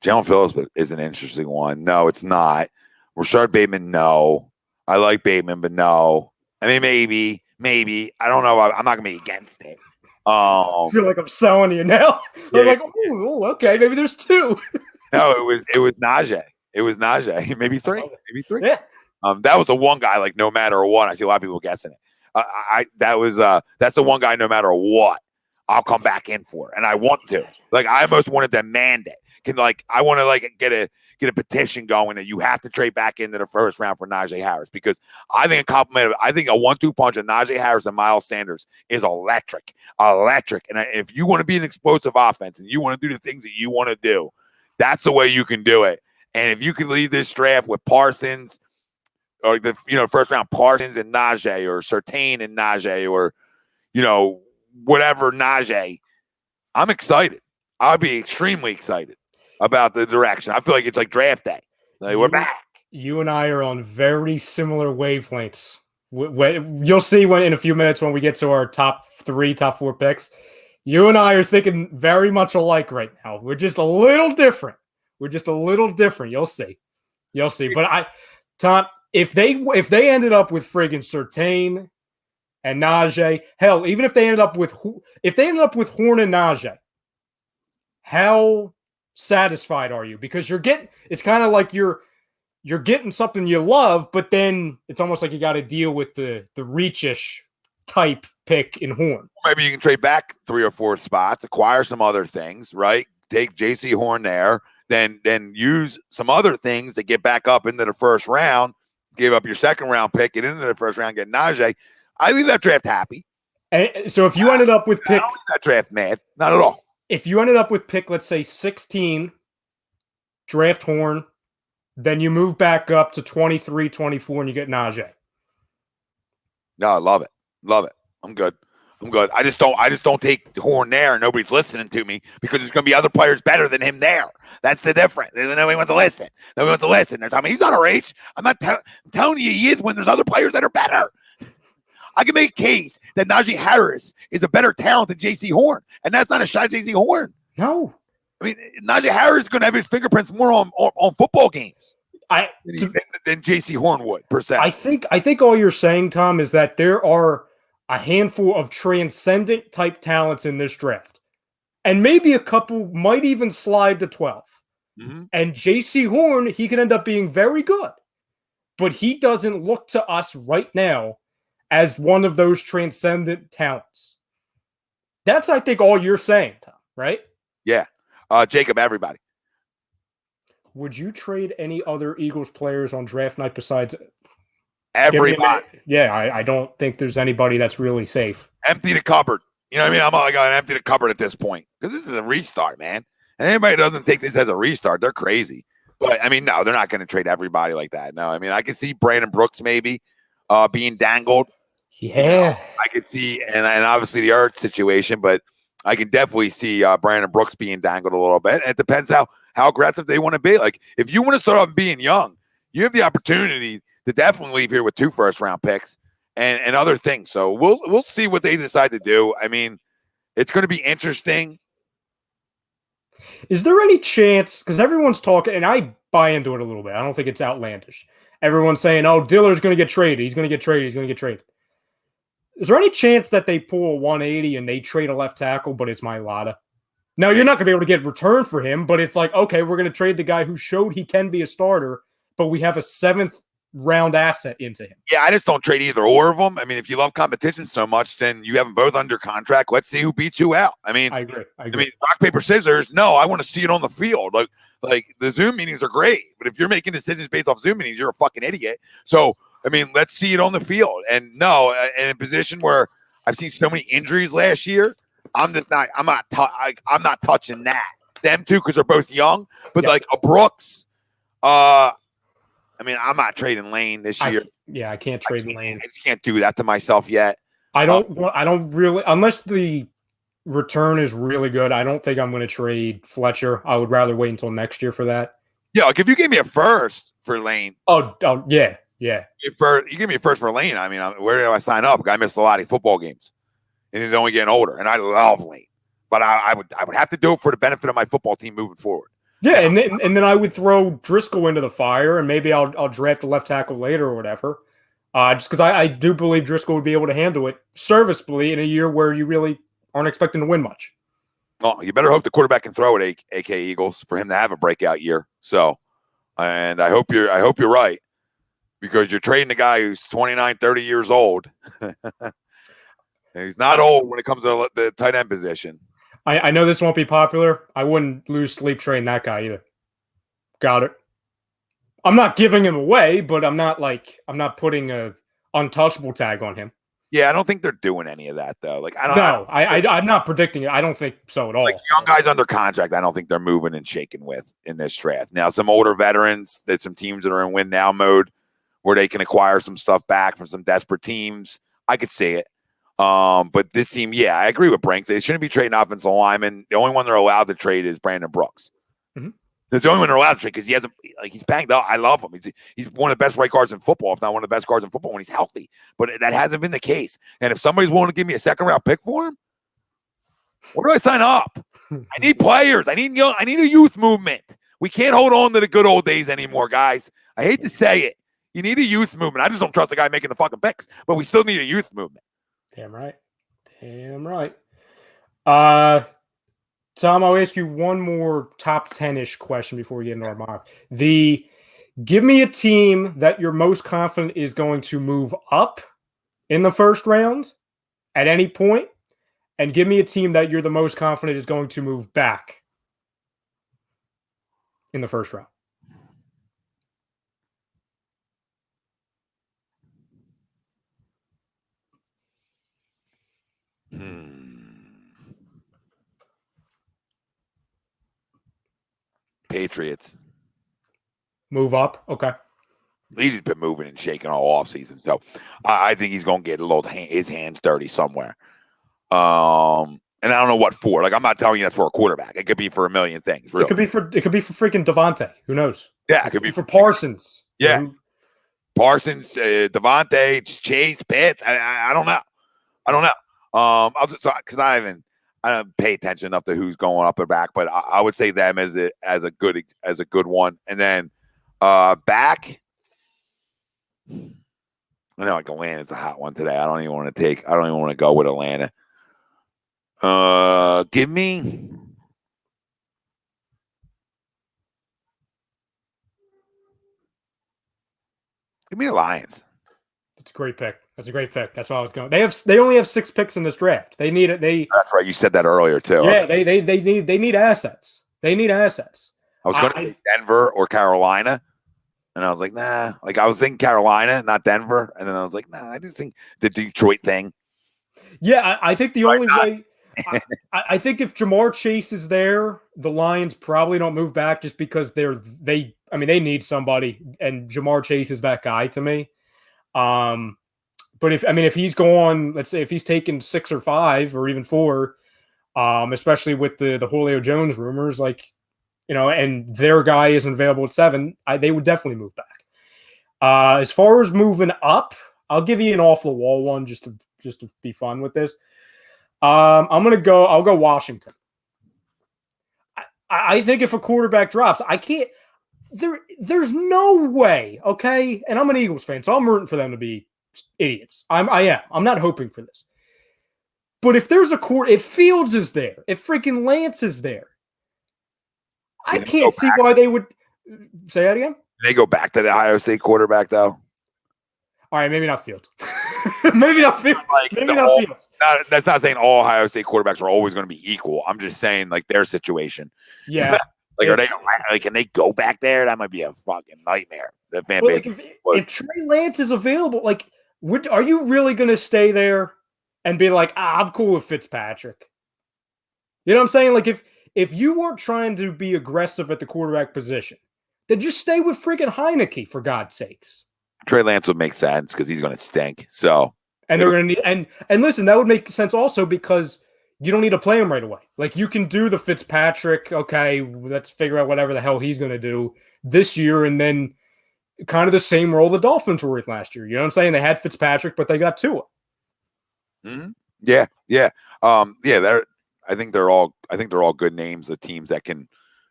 Speaker 1: Jalen Phillips is an interesting one. No, it's not. Rashad Bateman, no. I like Bateman, but no. I mean, maybe. I don't know. I'm not gonna be against it. I
Speaker 3: feel like I'm selling you now.
Speaker 1: Yeah,
Speaker 3: I'm like, oh, okay, maybe there's two.
Speaker 1: No, it was Najee. It was Najee. Maybe three.
Speaker 3: Yeah.
Speaker 1: That was the one guy. Like no matter what, I see a lot of people guessing it. That's the one guy. No matter what, I'll come back in for, and I want to. Like I almost want to demand it. I want to get a petition going that you have to trade back into the first round for Najee Harris because I think a 1-2 punch of Najee Harris and Miles Sanders is electric. And if you want to be an explosive offense and you want to do the things that you want to do, that's the way you can do it. And if you can leave this draft with Parsons or first round Parsons and Najee or Surtain and Najee or whatever Najee, I'm excited. I'll be extremely excited about the direction. I feel like it's like draft day. Like we're back.
Speaker 3: You and I are on very similar wavelengths. You'll see in a few minutes when we get to our top 4 picks. You and I are thinking very much alike right now. We're just a little different. You'll see. But Tom, if they ended up with friggin' Surtain and Najee, hell, even if they ended up with Horn and Najee, how satisfied are you? Because it's kind of like you're getting something you love, but then it's almost like you got to deal with the reach-ish type pick in Horn.
Speaker 1: Maybe you can trade back 3 or 4 spots, acquire some other things, right? Take JC Horn there, then use some other things to get back up into the first round, give up your second round pick, get into the first round, get Najee. I leave that draft happy.
Speaker 3: And so if you ended up with pick,
Speaker 1: I don't leave that draft mad, not at all.
Speaker 3: If you ended up with pick, let's say 16, draft Horn, then you move back up to 23, 24, and you get Najee.
Speaker 1: No, I love it. I'm good. I just don't take Horn there and nobody's listening to me because there's going to be other players better than him there. That's the difference. Nobody wants to listen. They're telling me he's not our age. I'm telling you he is when there's other players that are better. I can make a case that Najee Harris is a better talent than J.C. Horn, and that's not a shot at J.C. Horn.
Speaker 3: No.
Speaker 1: I mean, Najee Harris is going to have his fingerprints more on football games than J.C. Horn would, per se.
Speaker 3: I think all you're saying, Tom, is that there are a handful of transcendent type talents in this draft, and maybe a couple might even slide to 12.
Speaker 1: Mm-hmm.
Speaker 3: And J.C. Horn, he can end up being very good, but he doesn't look to us right now as one of those transcendent talents. That's, I think, all you're saying, Tom, right?
Speaker 1: Yeah. Jacob, everybody.
Speaker 3: Would you trade any other Eagles players on draft night besides
Speaker 1: Everybody.
Speaker 3: Yeah, I don't think there's anybody that's really safe.
Speaker 1: Empty the cupboard. You know what I mean? I'm like, I empty the cupboard at this point because this is a restart, man. And anybody who doesn't take this as a restart, they're crazy. But, I mean, no, they're not going to trade everybody like that. No, I mean, I can see Brandon Brooks maybe being dangled.
Speaker 3: Yeah.
Speaker 1: You know, I could see, and obviously the Ertz situation, but I can definitely see Brandon Brooks being dangled a little bit. And it depends how aggressive they want to be. Like, if you want to start off being young, you have the opportunity to definitely leave here with 2 first-round picks and other things. So we'll see what they decide to do. I mean, it's going to be interesting.
Speaker 3: Is there any chance, because everyone's talking, and I buy into it a little bit. I don't think it's outlandish. Everyone's saying, oh, Diller's going to get traded. He's going to get traded. He's going to get traded. Is there any chance that they pull a 180 and they trade a left tackle, but it's Mailata? Now, you're not going to be able to get return for him, but it's like, okay, we're going to trade the guy who showed he can be a starter, but we have a 7th round asset into him.
Speaker 1: Yeah, I just don't trade either or of them. I mean, if you love competition so much, then you have them both under contract. Let's see who beats who out. I mean,
Speaker 3: I agree.
Speaker 1: I mean, rock, paper, scissors. No, I want to see it on the field. Like the Zoom meetings are great, but if you're making decisions based off Zoom meetings, you're a fucking idiot. So, I mean, let's see it on the field. And no, in a position where I've seen so many injuries last year, I'm not touching that. Them two, because they're both young, but like a Brooks, I mean, I'm not trading Lane this year.
Speaker 3: I can't trade Lane.
Speaker 1: I just can't do that to myself yet.
Speaker 3: I don't really, unless the return is really good, I don't think I'm going to trade Fletcher. I would rather wait until next year for that.
Speaker 1: Yeah, like if you gave me a first for Lane.
Speaker 3: Oh yeah.
Speaker 1: You give me a first for Lane. I mean, where do I sign up? I missed a lot of football games, and he's only getting older. And I love Lane, but I would have to do it for the benefit of my football team moving forward.
Speaker 3: Yeah, and then I would throw Driscoll into the fire, and maybe I'll draft a left tackle later or whatever. Just because I do believe Driscoll would be able to handle it serviceably in a year where you really aren't expecting to win much.
Speaker 1: Well, you better hope the quarterback can throw it, AK Eagles, for him to have a breakout year. So, and I hope you're right, because you're trading a guy who's 29, 30 years old. He's not old when it comes to the tight end position.
Speaker 3: I know this won't be popular. I wouldn't lose sleep trading that guy either. Got it. I'm not giving him away, but I'm not putting a untouchable tag on him.
Speaker 1: Yeah, I don't think they're doing any of that though. Like
Speaker 3: I'm not predicting it. I don't think so at all.
Speaker 1: Like young guys under contract, I don't think they're moving and shaking with in this draft. Now, some older veterans, there's some teams that are in win now mode where they can acquire some stuff back from some desperate teams. I could see it. But this team, yeah, I agree with Branks. They shouldn't be trading offensive linemen. The only one they're allowed to trade is Brandon Brooks.
Speaker 3: Mm-hmm.
Speaker 1: That's the only one they're allowed to trade because he's banged up. I love him. He's one of the best right guards in football, if not one of the best guards in football when he's healthy. But that hasn't been the case. And if somebody's willing to give me a 2nd-round pick for him, where do I sign up? I need players. I need a youth movement. We can't hold on to the good old days anymore, guys. I hate to say it. You need a youth movement. I just don't trust the guy making the fucking picks, but we still need a youth movement.
Speaker 3: Damn right. Tom, I'll ask you one more top 10-ish question before we get into our mock. Give me a team that you're most confident is going to move up in the first round at any point, and give me a team that you're the most confident is going to move back in the first round.
Speaker 1: Patriots.
Speaker 3: Move up? Okay.
Speaker 1: He's been moving and shaking all offseason. So I think he's going to get his hands dirty somewhere. And I don't know what for. Like, I'm not telling you that's for a quarterback. It could be for a million things. Really.
Speaker 3: It could be for freaking DeVonta. Who knows?
Speaker 1: Yeah, it could be
Speaker 3: for Parsons.
Speaker 1: Yeah. Parsons, DeVonta, Chase, Pitts. I don't know. Because I don't pay attention enough to who's going up or back, but I would say them as a good one. And then back, I know like Atlanta's a hot one today. I don't even want to go with Atlanta. Give me the Lions.
Speaker 3: That's a great pick. That's a great pick. That's what I was going. They only have 6 picks in this draft. They need it.
Speaker 1: That's right. You said that earlier too.
Speaker 3: Yeah, they need assets. They need assets.
Speaker 1: I was going to say Denver or Carolina, and I was like, nah. Like I was thinking Carolina, not Denver, and then I was like, nah. I just think the Detroit thing.
Speaker 3: Yeah, I think the only way. I think if Jamar Chase is there, the Lions probably don't move back just because they need somebody, and Jamar Chase is that guy to me. But if he's gone, let's say if he's taken 6 or 5 or even 4, especially with the Julio Jones rumors, like, and their guy isn't available at 7, they would definitely move back. As far as moving up, I'll give you an off the wall one just to be fun with this. I'll go Washington. I think if a quarterback drops, I can't. There's no way. Okay, and I'm an Eagles fan, so I'm rooting for them to be idiots. I am. I'm not hoping for this. But if there's if Fields is there, if freaking Lance is there, I can't see why they would say that again.
Speaker 1: They go back to the Ohio State quarterback though.
Speaker 3: All right, maybe not Fields. maybe not Fields. Maybe not Fields.
Speaker 1: That's not saying all Ohio State quarterbacks are always going to be equal. I'm just saying like their situation.
Speaker 3: Yeah.
Speaker 1: Can they go back there? That might be a fucking nightmare. The fan base.
Speaker 3: If Trey Lance is available, like, are you really going to stay there and be like, I'm cool with Fitzpatrick? You know what I'm saying? Like, if you weren't trying to be aggressive at the quarterback position, then just stay with freaking Heineke, for God's sakes.
Speaker 1: Trey Lance would make sense because he's going to stink. So,
Speaker 3: and they're going to need and listen, that would make sense also because you don't need to play him right away. Like, you can do the Fitzpatrick. Okay, let's figure out whatever the hell he's going to do this year, and then kind of the same role the Dolphins were in last year. You know what I'm saying? They had Fitzpatrick, but they got Tua.
Speaker 1: Mm-hmm. Yeah. I think they're all good names of teams that can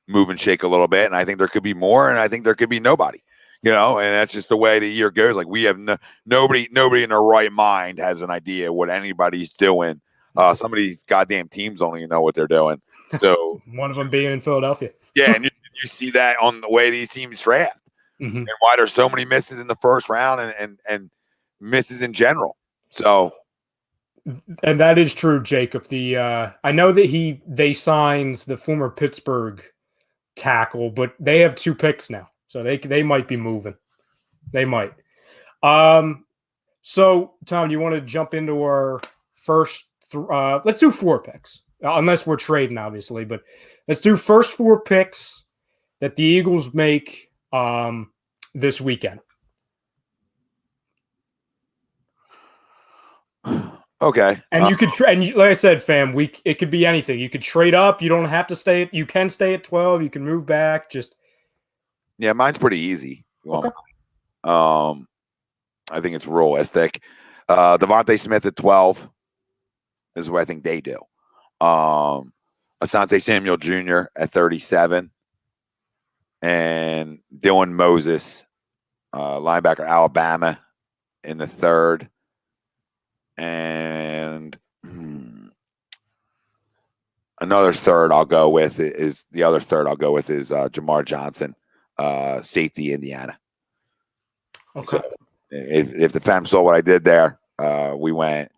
Speaker 1: move and shake a little bit, and I think there could be more, and I think there could be nobody. And that's just the way the year goes. Like, we have nobody in their right mind has an idea what anybody's doing. Some of these goddamn teams don't even know what they're doing. So
Speaker 3: one of them being in Philadelphia.
Speaker 1: Yeah, and you see that on the way these teams draft, and why there's so many misses in the first round and misses in general. So,
Speaker 3: and that is true, Jacob. I know that they signs the former Pittsburgh tackle, but they have 2 picks now. So they might be moving. They might. So, Tom, you want to jump into our first let's do 4 picks, unless we're trading, obviously. But let's do first 4 picks that the Eagles make this weekend.
Speaker 1: Okay.
Speaker 3: And you could trade. Like I said, fam, it could be anything. You could trade up. You don't have to stay. You can stay at 12. You can move back.
Speaker 1: Yeah, mine's pretty easy.
Speaker 3: Okay.
Speaker 1: I think it's realistic. DeVonta Smith at 12 is what I think they do. Asante Samuel Jr. at 37. And Dylan Moses, linebacker, Alabama, in the 3rd. And another 3rd I'll go with is Jamar Johnson, safety, Indiana.
Speaker 3: Okay.
Speaker 1: So if the fam saw what I did there, we went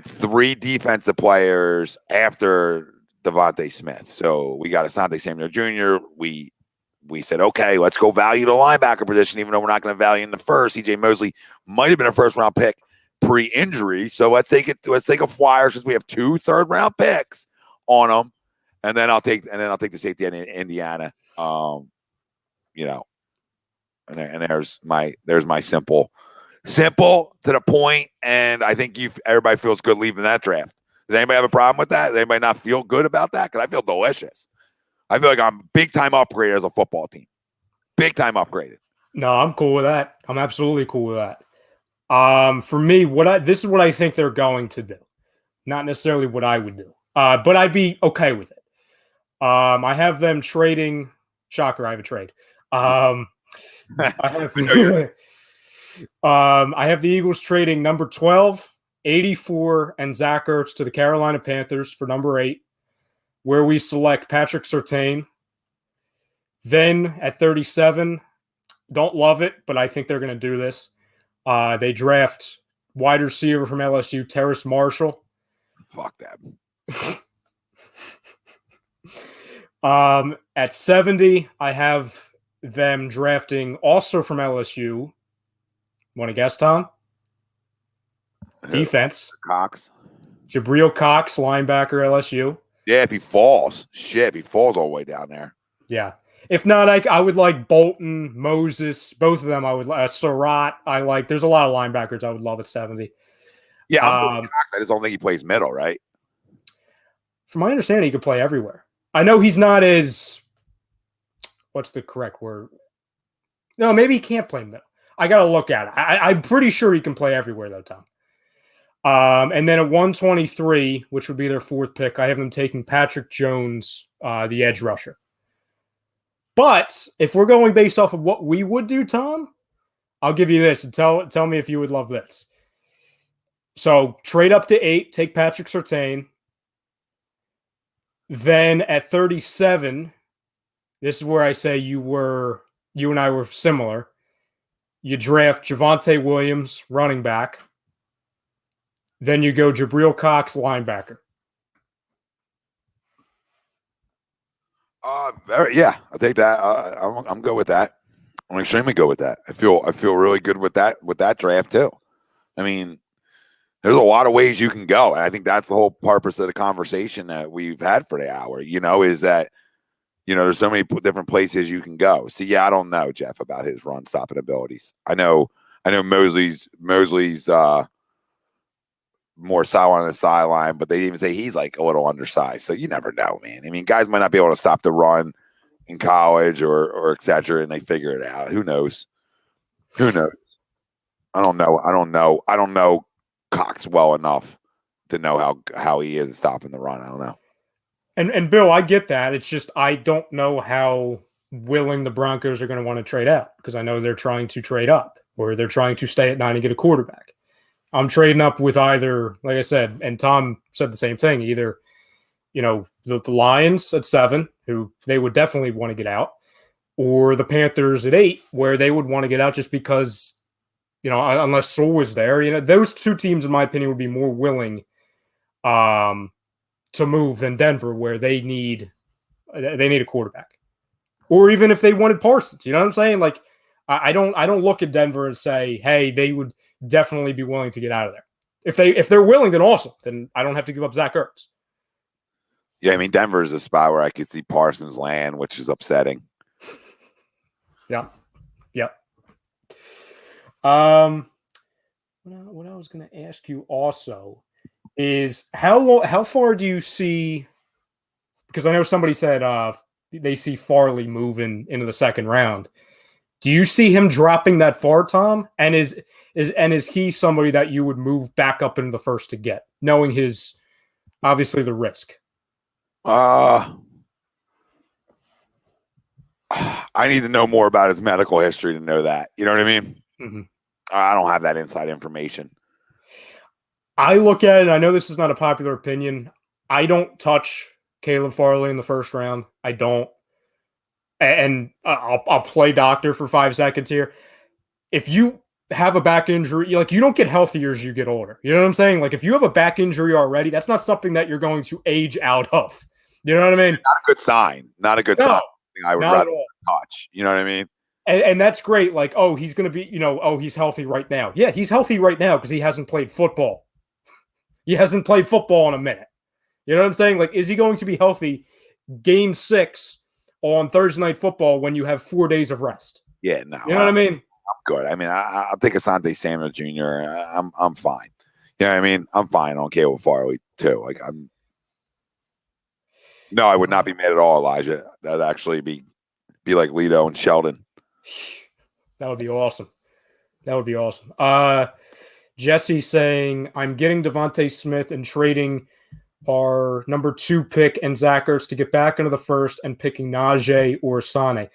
Speaker 1: 3 defensive players after DeVonta Smith. So we got Asante Samuel Jr. We said, okay, let's go value the linebacker position, even though we're not going to value in the first. CJ Mosley might have been a first-round pick pre-injury. So let's take a flyer since we have 2 third-round picks on them, and then I'll take the safety in Indiana. And there's my simple to the point, and I think everybody feels good leaving that draft. Does anybody have a problem with that? Does anybody not feel good about that? Because I feel delicious. I feel like I'm big time upgraded as a football team. Big time upgraded.
Speaker 3: No, I'm cool with that. I'm absolutely cool with that. For me, this is what I think they're going to do. Not necessarily what I would do. But I'd be okay with it. I have them trading. Shocker, I have a trade. I have the Eagles trading number 12, 84, and Zach Ertz to the Carolina Panthers for number 8, where we select Patrick Surtain. Then at 37, don't love it, but I think they're going to do this. They draft wide receiver from LSU, Terrace Marshall.
Speaker 1: Fuck that.
Speaker 3: At 70, I have them drafting also from LSU. Want to guess, Tom? Defense.
Speaker 1: Cox.
Speaker 3: Jabril Cox, linebacker, LSU.
Speaker 1: Yeah, if he falls. Shit, if he falls all the way down there.
Speaker 3: Yeah. If not, I would like Bolton, Moses, both of them. I would Surratt. I like. There's a lot of linebackers I would love at 70.
Speaker 1: Yeah, I'm Cox. I just don't think he plays middle, right?
Speaker 3: From my understanding, he could play everywhere. I know he's not as. What's the correct word? No, maybe he can't play middle. I got to look at it. I'm pretty sure he can play everywhere, though, Tom. And then at 123, which would be their fourth pick, I have them taking Patrick Jones, the edge rusher. But if we're going based off of what we would do, Tom, I'll give you this and tell me if you would love this. So trade up to 8, take Patrick Surtain. Then at 37, this is where I say you and I were similar. You draft Javonte Williams, running back. Then you go Jabril Cox, linebacker.
Speaker 1: Yeah, I'll take that. I'm good with that. I'm extremely good with that. I feel really good with that draft too. I mean, there's a lot of ways you can go, and I think that's the whole purpose of the conversation that we've had for the hour. Is that there's so many different places you can go. See, yeah, I don't know, Jeff, about his run stopping abilities. I know Mosley's more solid on the sideline, but they even say he's like a little undersized. So you never know, man. I mean, guys might not be able to stop the run in college or et cetera, and they figure it out. Who knows? I don't know Cox well enough to know how he is stopping the run. I don't know.
Speaker 3: And Bill, I get that. It's just I don't know how willing the Broncos are going to want to trade out, because I know they're trying to trade up or they're trying to stay at 9 and get a quarterback. I'm trading up with either, like I said, and Tom said the same thing, either, the Lions at 7, who they would definitely want to get out, or the Panthers at 8, where they would want to get out just because, unless Sewell was there, those two teams, in my opinion, would be more willing to move than Denver, where they need a quarterback, or even if they wanted Parsons. You know what I'm saying? Like, I don't look at Denver and say, hey, they would definitely be willing to get out of there. If they're willing, then awesome. Then I don't have to give up Zach Ertz.
Speaker 1: Yeah, I mean, Denver is a spot where I could see Parsons land, which is upsetting.
Speaker 3: Yeah. What I was going to ask you also is how far do you see? Because I know somebody said they see Farley moving into the second round. Do you see him dropping that far, Tom? And is he somebody that you would move back up into the first to get, knowing his obviously the risk?
Speaker 1: I need to know more about his medical history to know that. You know what I mean?
Speaker 3: Mm-hmm.
Speaker 1: I don't have that inside information.
Speaker 3: I look at it, and I know this is not a popular opinion. I don't touch Caleb Farley in the first round. I don't. And I'll play doctor for 5 seconds here. If you have a back injury, you don't get healthier as you get older. You know what I'm saying? Like, if you have a back injury already, that's not something that you're going to age out of. You know what I mean?
Speaker 1: Not a good sign. Not a good sign. I would rather touch. You know what I mean?
Speaker 3: And that's great. Like, oh, he's going to be, he's healthy right now. Yeah, he's healthy right now because he hasn't played football. He hasn't played football in a minute. You know what I'm saying? Like, is he going to be healthy game 6 on Thursday Night Football when you have 4 days of rest?
Speaker 1: Yeah, no.
Speaker 3: You know what I mean?
Speaker 1: I'm good. I mean, I'll take Asante Samuel Jr. I'm fine. You know what I mean? I'm fine on Caleb Farley too. Like, I would not be mad at all, Elijah. That'd actually be like Lito and Sheldon.
Speaker 3: That would be awesome. Jesse saying, I'm getting DeVonta Smith and trading our number 2 pick and Zach Ertz to get back into the first and picking Najee or Sane.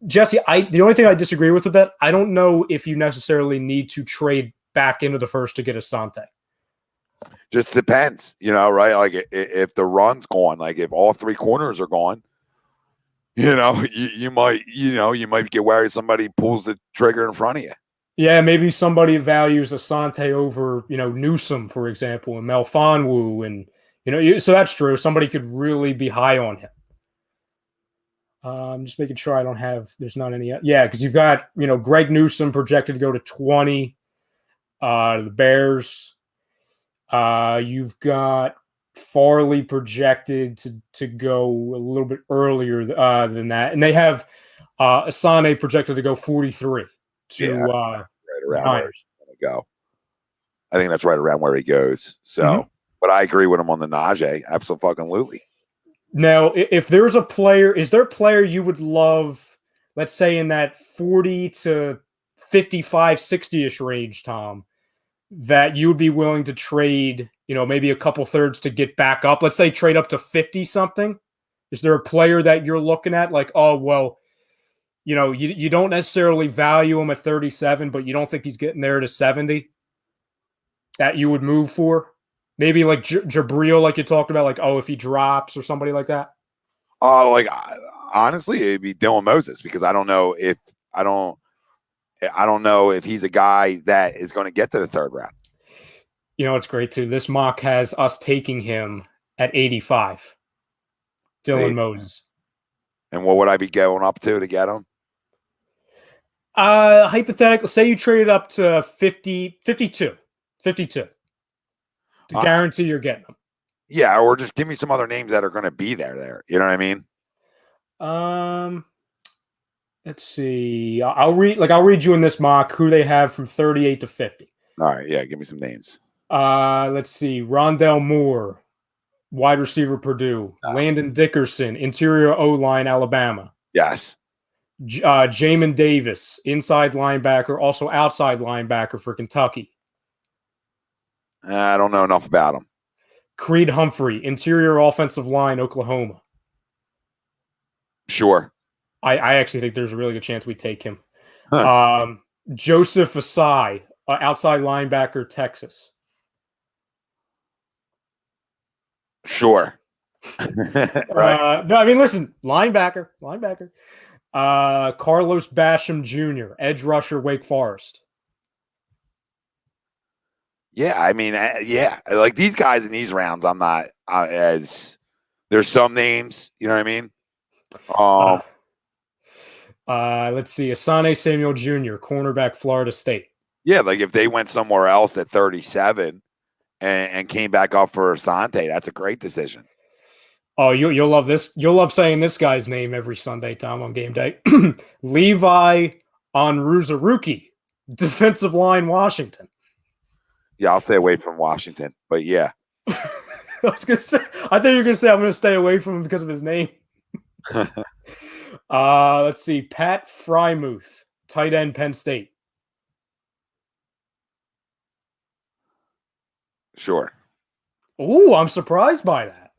Speaker 3: Jesse, the only thing I disagree with that, I don't know if you necessarily need to trade back into the first to get Asante.
Speaker 1: Just depends, right? Like, if the run's gone, like if all 3 corners are gone, you might get worried somebody pulls the trigger in front of you.
Speaker 3: Yeah, maybe somebody values Asante over, Newsom, for example, and Melfonwu, and so that's true. Somebody could really be high on him. I'm just making sure there's not any. Yeah, because you've got, Greg Newsom projected to go to 20. The Bears. You've got Farley projected to go a little bit earlier than that, and they have Asante projected to go 43 to
Speaker 1: right around where
Speaker 3: Niners.
Speaker 1: he's going to go. I think that's right around where he goes. So, but I agree with him on the Najee. Absolutely.
Speaker 3: Now, if there's a player, is there a player you would love, let's say in that 40 to 55, 60-ish range, Tom, that you would be willing to trade, maybe a couple thirds to get back up? Let's say trade up to 50 something. Is there a player that you're looking at like, oh, well, you don't necessarily value him at 37, but you don't think he's getting there to 70 that you would move for? Maybe like Jabril, like you talked about, like, oh, if he drops or somebody like that.
Speaker 1: Honestly, it'd be Dylan Moses, because I don't know if he's a guy that is going to get to the third round.
Speaker 3: It's great too. This mock has us taking him at 85. Dylan Moses. And
Speaker 1: what would I be going up to get him?
Speaker 3: Hypothetical. Say you traded up to 52. To guarantee you're getting them.
Speaker 1: Yeah, or just give me some other names that are going to be there. You know what I mean?
Speaker 3: Let's see. I'll read you in this mock who they have from 38 to 50.
Speaker 1: All right, yeah, give me some names.
Speaker 3: Let's see. Rondell Moore, wide receiver, Purdue. Landon Dickerson, interior O-line, Alabama.
Speaker 1: Yes.
Speaker 3: Jamin Davis, inside linebacker, also outside linebacker for Kentucky.
Speaker 1: I don't know enough about him.
Speaker 3: Creed Humphrey, interior offensive line, Oklahoma.
Speaker 1: Sure.
Speaker 3: I actually think there's a really good chance we take him.
Speaker 1: Huh.
Speaker 3: Joseph Asai, outside linebacker, Texas.
Speaker 1: Sure. Right.
Speaker 3: No, I mean, listen, linebacker. Carlos Basham Jr., edge rusher, Wake Forest.
Speaker 1: Yeah, I mean, like these guys in these rounds, I'm not as. There's some names, you know what I mean.
Speaker 3: Let's see, Asante Samuel Jr., cornerback, Florida State.
Speaker 1: Yeah, like if they went somewhere else at 37 and came back up for Asante, that's a great decision.
Speaker 3: Oh, you'll love this. You'll love saying this guy's name every Sunday, Tom, on game day. Levi Onwuzurike, defensive line, Washington.
Speaker 1: Yeah, I'll stay away from Washington, but yeah.
Speaker 3: I was gonna say, I thought you were gonna say I'm gonna stay away from him because of his name. Let's see, Pat Frymuth, tight end, Penn State.
Speaker 1: Sure.
Speaker 3: Ooh, I'm surprised by that.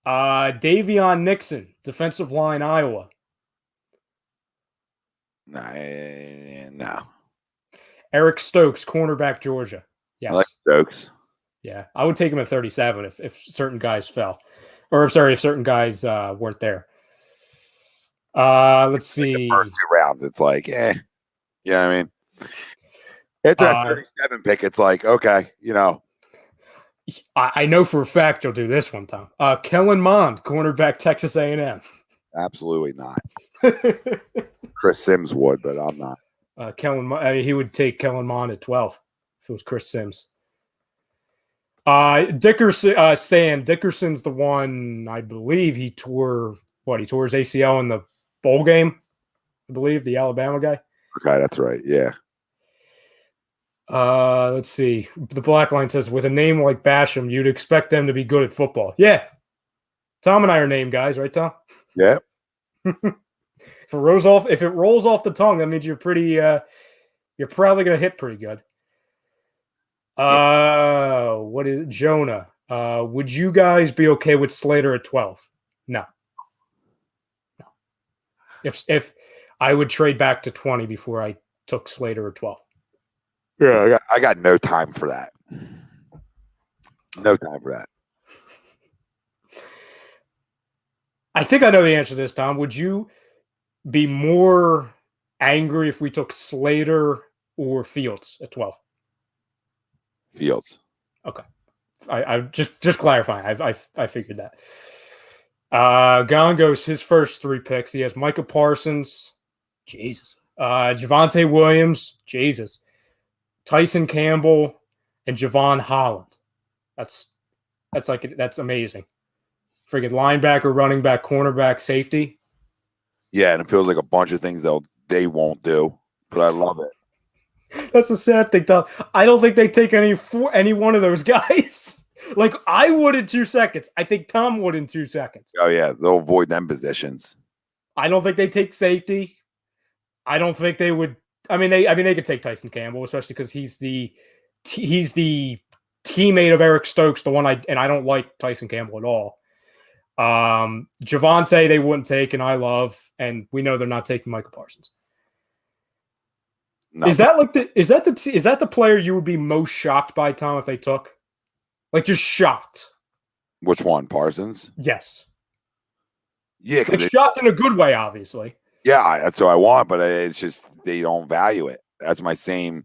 Speaker 3: Davion Nixon, defensive line, Iowa.
Speaker 1: No.
Speaker 3: Eric Stokes, cornerback, Georgia. Yes.
Speaker 1: I like Stokes.
Speaker 3: Yeah, I would take him at 37 if certain guys fell. Or I'm sorry, if certain guys weren't there. Let's see.
Speaker 1: Like the first two rounds, it's like, You know what I mean? After that 37 pick, it's like, okay,
Speaker 3: I know for a fact you'll do this one, Tom. Kellen Mond, cornerback, Texas A&M.
Speaker 1: Absolutely not. Chris Sims would, but I'm not.
Speaker 3: He would take Kellen Mond at 12 if it was Chris Sims. Dickerson's the one, I believe he tore his ACL in the bowl game, I believe, the Alabama guy.
Speaker 1: Okay, that's right, yeah.
Speaker 3: Let's see. The Black Line says, with a name like Basham, you'd expect them to be good at football. Yeah. Tom and I are name guys, right, Tom?
Speaker 1: Yeah.
Speaker 3: If it rolls off the tongue, that means you're you're probably going to hit pretty good. What is it? Jonah? Would you guys be okay with Slater at 12? No. If I would trade back to 20 before I took Slater at 12.
Speaker 1: Yeah, I got no time for that. No time for that.
Speaker 3: I think I know the answer to this, Tom. Would you be more angry if we took Slater or Fields at 12.
Speaker 1: Fields.
Speaker 3: Okay. I just clarifying. I figured that. Gongos, his first 3 picks. He has Micah Parsons. Jesus. Javonte Williams. Jesus. Tyson Campbell and Javon Holland. That's amazing. Friggin' linebacker, running back, cornerback, safety.
Speaker 1: Yeah, and it feels like a bunch of things they won't do, but I love it.
Speaker 3: That's a sad thing, Tom. I don't think they take any one of those guys. Like, I would in 2 seconds. I think Tom would in 2 seconds.
Speaker 1: Oh yeah, they'll avoid them positions.
Speaker 3: I don't think they take safety. I don't think they would. They could take Tyson Campbell, especially because he's the teammate of Eric Stokes, the one I don't like Tyson Campbell at all. Javonte they wouldn't take, and I love, and we know they're not taking Micah Parsons. No. Is that the player you would be most shocked by, Tom, if they took? Like, just shocked.
Speaker 1: Which one, Parsons?
Speaker 3: Yes.
Speaker 1: Yeah,
Speaker 3: like shocked in a good way, obviously.
Speaker 1: Yeah, that's what I want, but it's just they don't value it. That's my same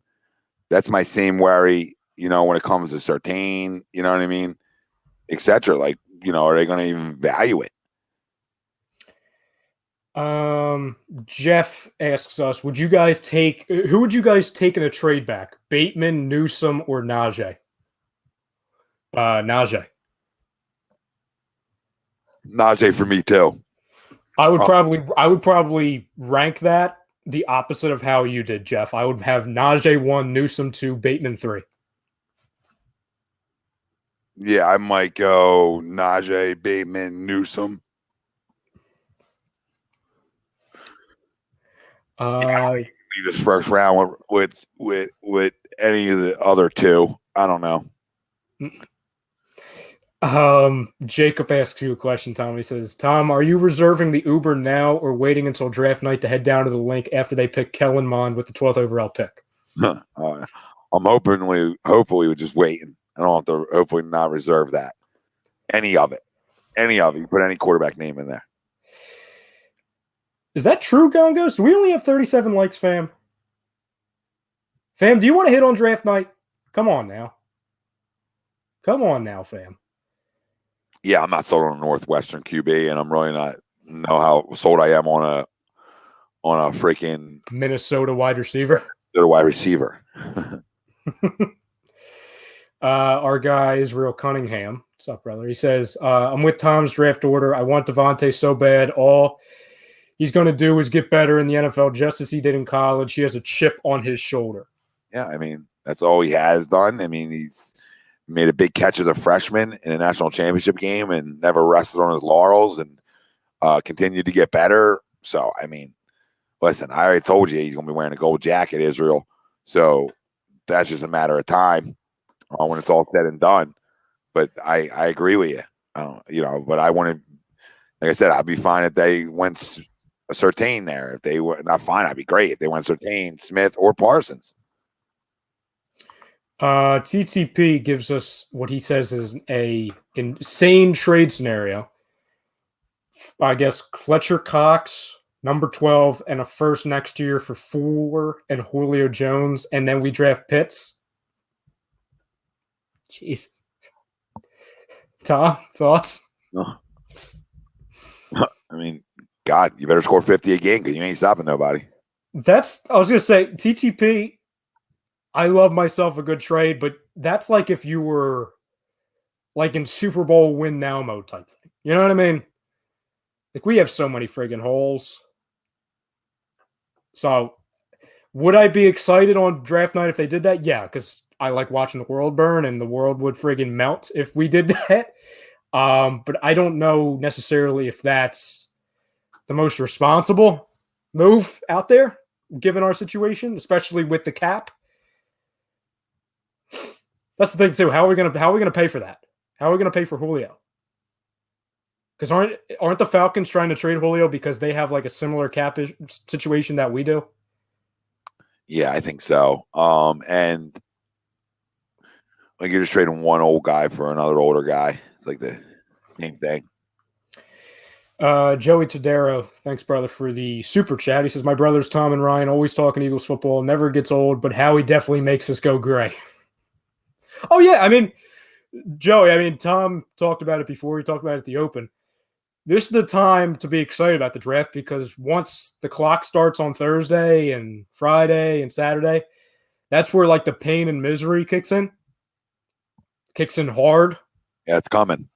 Speaker 1: worry, when it comes to Surtain, you know what I mean? Etc. Like, are they going to even value it?
Speaker 3: Jeff asks us, who would you guys take in a trade back? Bateman, Newsome, or Najee? Najee.
Speaker 1: Najee for me too.
Speaker 3: I would probably rank that the opposite of how you did, Jeff. I would have Najee 1, Newsome 2, Bateman 3.
Speaker 1: Yeah, I might go Najee, Bateman, Newsome. Leave this first round with any of the other 2. I don't know.
Speaker 3: Jacob asks you a question, Tom. He says, Tom, are you reserving the Uber now or waiting until draft night to head down to the link after they pick Kellen Mond with the 12th overall pick?
Speaker 1: I'm hopefully we're just waiting. I don't have to hopefully not reserve that. Any of it. You put any quarterback name in there.
Speaker 3: Is that true, Gongos? Do we only have 37 likes, fam? Fam, do you want to hit on draft night? Come on now, fam.
Speaker 1: Yeah, I'm not sold on a Northwestern QB, and I'm really not know how sold I am on a freaking
Speaker 3: Minnesota wide receiver. Our guy Israel Cunningham. What's up, brother? He says, I'm with Tom's draft order. I want DeVonta so bad. All he's going to do is get better in the NFL just as he did in college. He has a chip on his shoulder.
Speaker 1: Yeah, that's all he has done. He's made a big catch as a freshman in a national championship game and never rested on his laurels and continued to get better. So, listen, I already told you he's going to be wearing a gold jacket, Israel. So that's just a matter of time when it's all said and done. But I agree with you. But I want to, like I said, I'd be fine if they went a Surtain there. If they were not fine, I'd be great if they went Surtain, Smith, or Parsons.
Speaker 3: TTP gives us what he says is a insane trade scenario. I guess Fletcher Cox, number 12, and a first next year for 4 and Julio Jones, and then we draft Pitts. Jeez. Tom, thoughts?
Speaker 1: No. God, you better score 50 again because you ain't stopping nobody.
Speaker 3: I was going to say, TTP, I love myself a good trade, but that's like if you were like in Super Bowl win now mode type thing. You know what I mean? Like, we have so many friggin' holes. So would I be excited on draft night if they did that? Yeah, because I like watching the world burn and the world would friggin' melt if we did that. But I don't know necessarily if that's the most responsible move out there, given our situation, especially with the cap. That's the thing too. How are we gonna pay for that? How are we gonna pay for Julio? Because aren't the Falcons trying to trade Julio because they have like a similar cap situation that we do?
Speaker 1: Yeah, I think so. And like you're just trading one old guy for another older guy. It's like the same thing.
Speaker 3: Joey Tadero, thanks, brother, for the super chat. He says, my brothers Tom and Ryan always talking Eagles football, never gets old, but Howie definitely makes us go gray. Oh, yeah. I mean, Joey, Tom talked about it before. He talked about it at the Open. This is the time to be excited about the draft because once the clock starts on Thursday and Friday and Saturday, that's where like the pain and misery kicks in hard.
Speaker 1: Yeah, it's coming.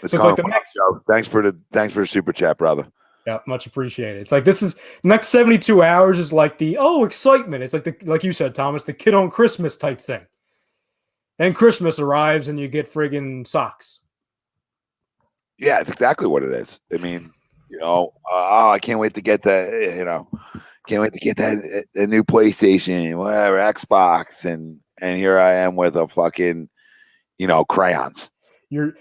Speaker 3: It's like the next.
Speaker 1: Thanks for the super chat, brother.
Speaker 3: Yeah, much appreciated. It's like this is next 72 hours is like the excitement. It's like you said, Thomas, the kid on Christmas type thing. Then Christmas arrives and you get friggin' socks.
Speaker 1: Yeah, it's exactly what it is. I mean, I can't wait to get that. Can't wait to get that the new PlayStation, whatever, Xbox, and here I am with a fucking, crayons.
Speaker 3: You're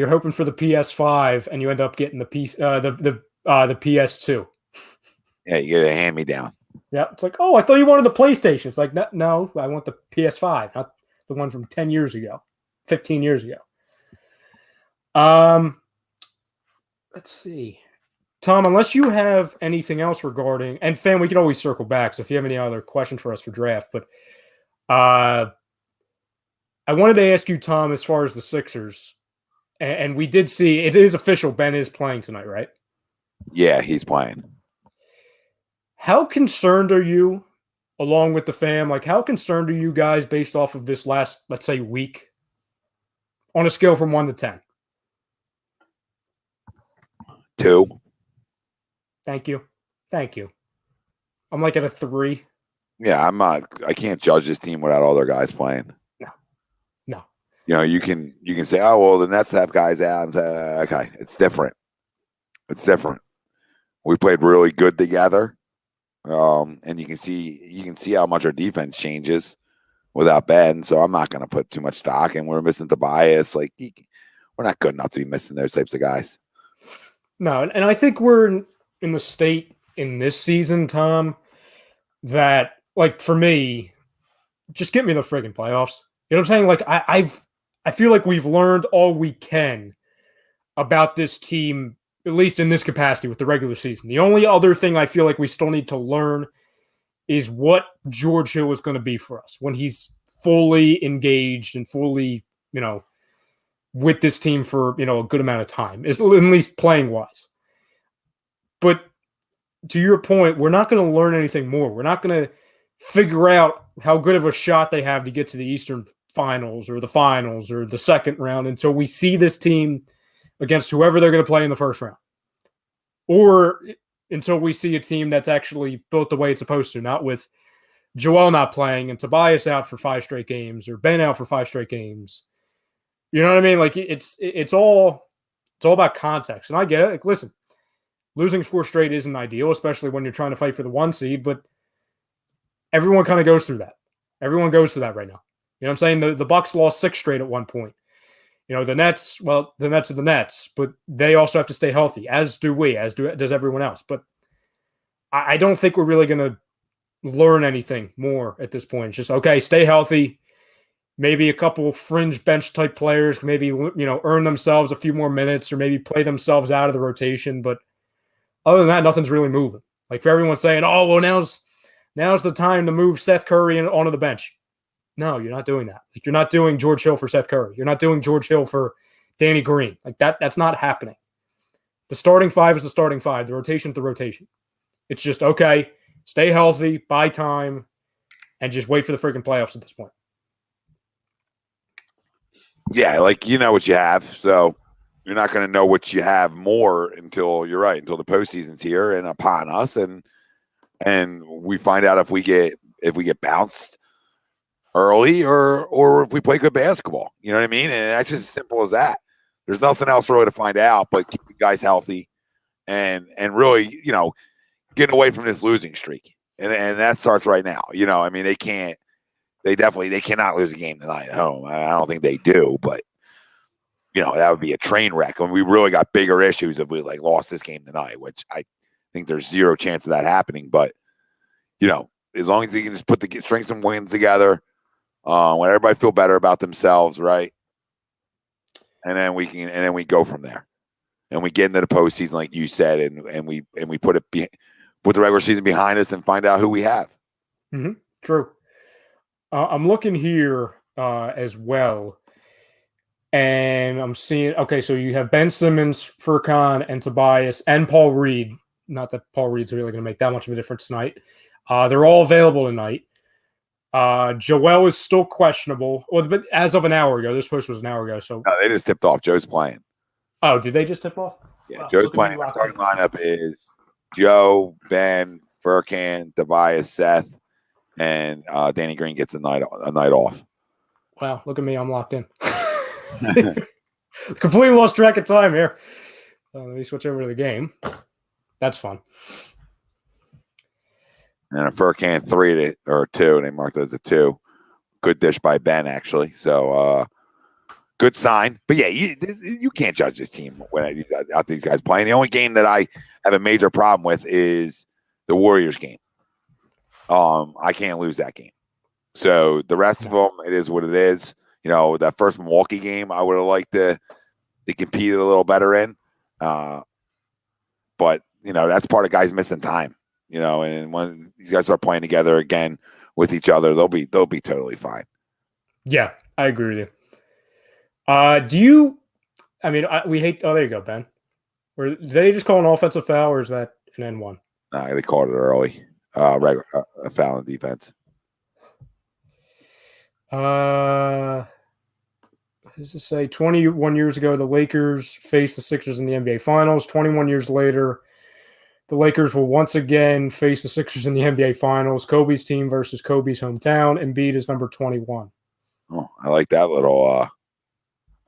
Speaker 3: hoping for the PS5 and you end up getting the PS2.
Speaker 1: Yeah, you get a hand me down.
Speaker 3: Yeah, it's like, I thought you wanted the PlayStation. It's like, no, I want the PS5, not the one from 10 years ago, 15 years ago. Let's see. Tom, unless you have anything else regarding, and fam, we can always circle back. So if you have any other questions for us for draft, but I wanted to ask you, Tom, as far as the Sixers, and we did see it is official. Ben is playing tonight, right?
Speaker 1: Yeah, he's playing.
Speaker 3: How concerned are you, along with the fam? Like, how concerned are you guys based off of this last, let's say, week, on a scale from 1 to 10?
Speaker 1: 2.
Speaker 3: Thank you. I'm like at a 3.
Speaker 1: Yeah, I'm not. I can't judge this team without all their guys playing.
Speaker 3: No.
Speaker 1: You can say, oh well, the Nets have guys out. And say, okay, it's different. We played really good together, and you can see how much our defense changes without Ben. So I'm not going to put too much stock. And we're missing Tobias. Like we're not good enough to be missing those types of guys.
Speaker 3: No, and I think we're in the state in this season, Tom, that like for me, just get me the friggin' playoffs. You know what I'm saying? Like I feel like we've learned all we can about this team, at least in this capacity with the regular season. The only other thing I feel like we still need to learn is what George Hill is going to be for us when he's fully engaged and fully, with this team for, a good amount of time, at least playing wise. But to your point, we're not going to learn anything more. We're not going to figure out how good of a shot they have to get to the Eastern Finals or the second round until we see this team against whoever they're going to play in the first round. Or until we see a team that's actually built the way it's supposed to, not with Joel not playing and Tobias out for 5 straight games or Ben out for 5 straight games. You know what I mean? Like it's all about context. And I get it. Like, listen, losing 4 straight isn't ideal, especially when you're trying to fight for the 1 seed, but everyone kind of goes through that. Everyone goes through that right now. You know what I'm saying? The Bucks lost 6 straight at one point. The Nets are the Nets, but they also have to stay healthy, as do we, does everyone else. But I don't think we're really going to learn anything more at this point. It's just, okay, stay healthy. Maybe a couple fringe bench type players, maybe, earn themselves a few more minutes or maybe play themselves out of the rotation. But other than that, nothing's really moving. Like for everyone saying, oh, well, now's the time to move Seth Curry onto the bench. No, you're not doing that. Like, you're not doing George Hill for Seth Curry. You're not doing George Hill for Danny Green. Like that's not happening. The starting 5 is the starting 5. The rotation is the rotation. It's just, okay, stay healthy, buy time, and just wait for the freaking playoffs at this point.
Speaker 1: Yeah, like what you have. So you're not going to know what you have more until the postseason's here and upon us, and we find out if we get bounced early or if we play good basketball. You know what I mean? And that's just as simple as that. There's nothing else really to find out but keep the guys healthy and really, getting away from this losing streak. And that starts right now. I mean, they cannot lose a game tonight at home. I don't think they do, but that would be a train wreck. And we really got bigger issues if we lost this game tonight, which I think there's 0 chance of that happening. But as long as you can just string some wins together, let everybody feel better about themselves, right? And then we go from there. and we get into the postseason, like you said, and we put the regular season behind us and find out who we have.
Speaker 3: Mm-hmm. True. I'm looking here as well, and I'm seeing. Okay, so you have Ben Simmons, Furkan, and Tobias, and Paul Reed. Not that Paul Reed's really going to make that much of a difference tonight. They're all available tonight. Joel is still questionable. Well, but as of an hour ago, this post was an hour ago. So
Speaker 1: No, they just tipped off. Joe's playing.
Speaker 3: Oh, did they just tip off?
Speaker 1: Yeah,
Speaker 3: Wow,
Speaker 1: Joe's playing. The starting lineup is Joe, Ben, Furkan, Tobias, Seth, and Danny Green gets a night off.
Speaker 3: Wow, look at me. I'm locked in. Completely lost track of time here. Let me switch over to the game. That's fun.
Speaker 1: And a Furkan 3 or 2, and they marked it as a 2. Good dish by Ben, actually. So good sign. But yeah, you can't judge this team when out these guys playing. The only game that I have a major problem with is the Warriors game. I can't lose that game. So the rest of them, it is what it is. You know, that first Milwaukee game, I would have liked to compete a little better in. But you know, that's part of guys missing time. You know, and when these guys start playing together again with each other, they'll be totally fine.
Speaker 3: Yeah, I agree with you. Do you? I mean, we hate. Oh, there you go, Ben. Or did they just call an offensive foul, or is that an N1?
Speaker 1: Nah, they called it early. Regular foul in defense.
Speaker 3: What does it say? 21 years ago, the Lakers faced the Sixers in the NBA Finals. 21 years later, the Lakers will once again face the Sixers in the NBA Finals. Kobe's team versus Kobe's hometown. Embiid is number 21.
Speaker 1: Oh, I like that little. I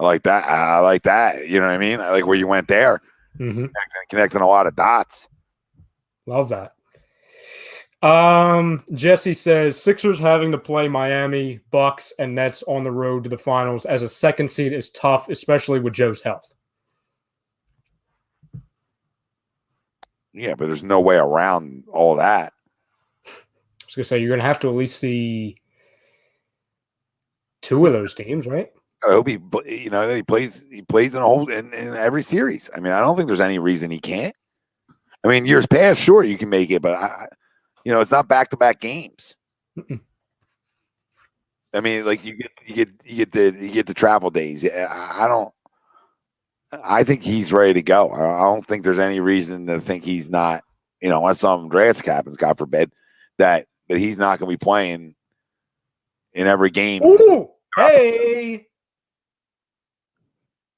Speaker 1: like that. I like that. You know what I mean? I like where you went there.
Speaker 3: Mm-hmm.
Speaker 1: Connecting a lot of dots.
Speaker 3: Love that. Jesse says Sixers having to play Miami, Bucks, and Nets on the road to the finals as a second seed is tough, especially with Joe's health.
Speaker 1: Yeah, but there's no way around all that.
Speaker 3: I was gonna say you're gonna have to at least see 2 of those teams, right?
Speaker 1: I hope he plays in every series. I mean, I don't think there's any reason he can't. I mean, years past, sure, you can make it, but it's not back-to-back games.
Speaker 3: Mm-mm.
Speaker 1: I mean, like you get the travel days. I think he's ready to go. I don't think there's any reason to think he's not. Unless some drafts happens, God forbid, that he's not going to be playing in every game.
Speaker 3: Ooh, hey.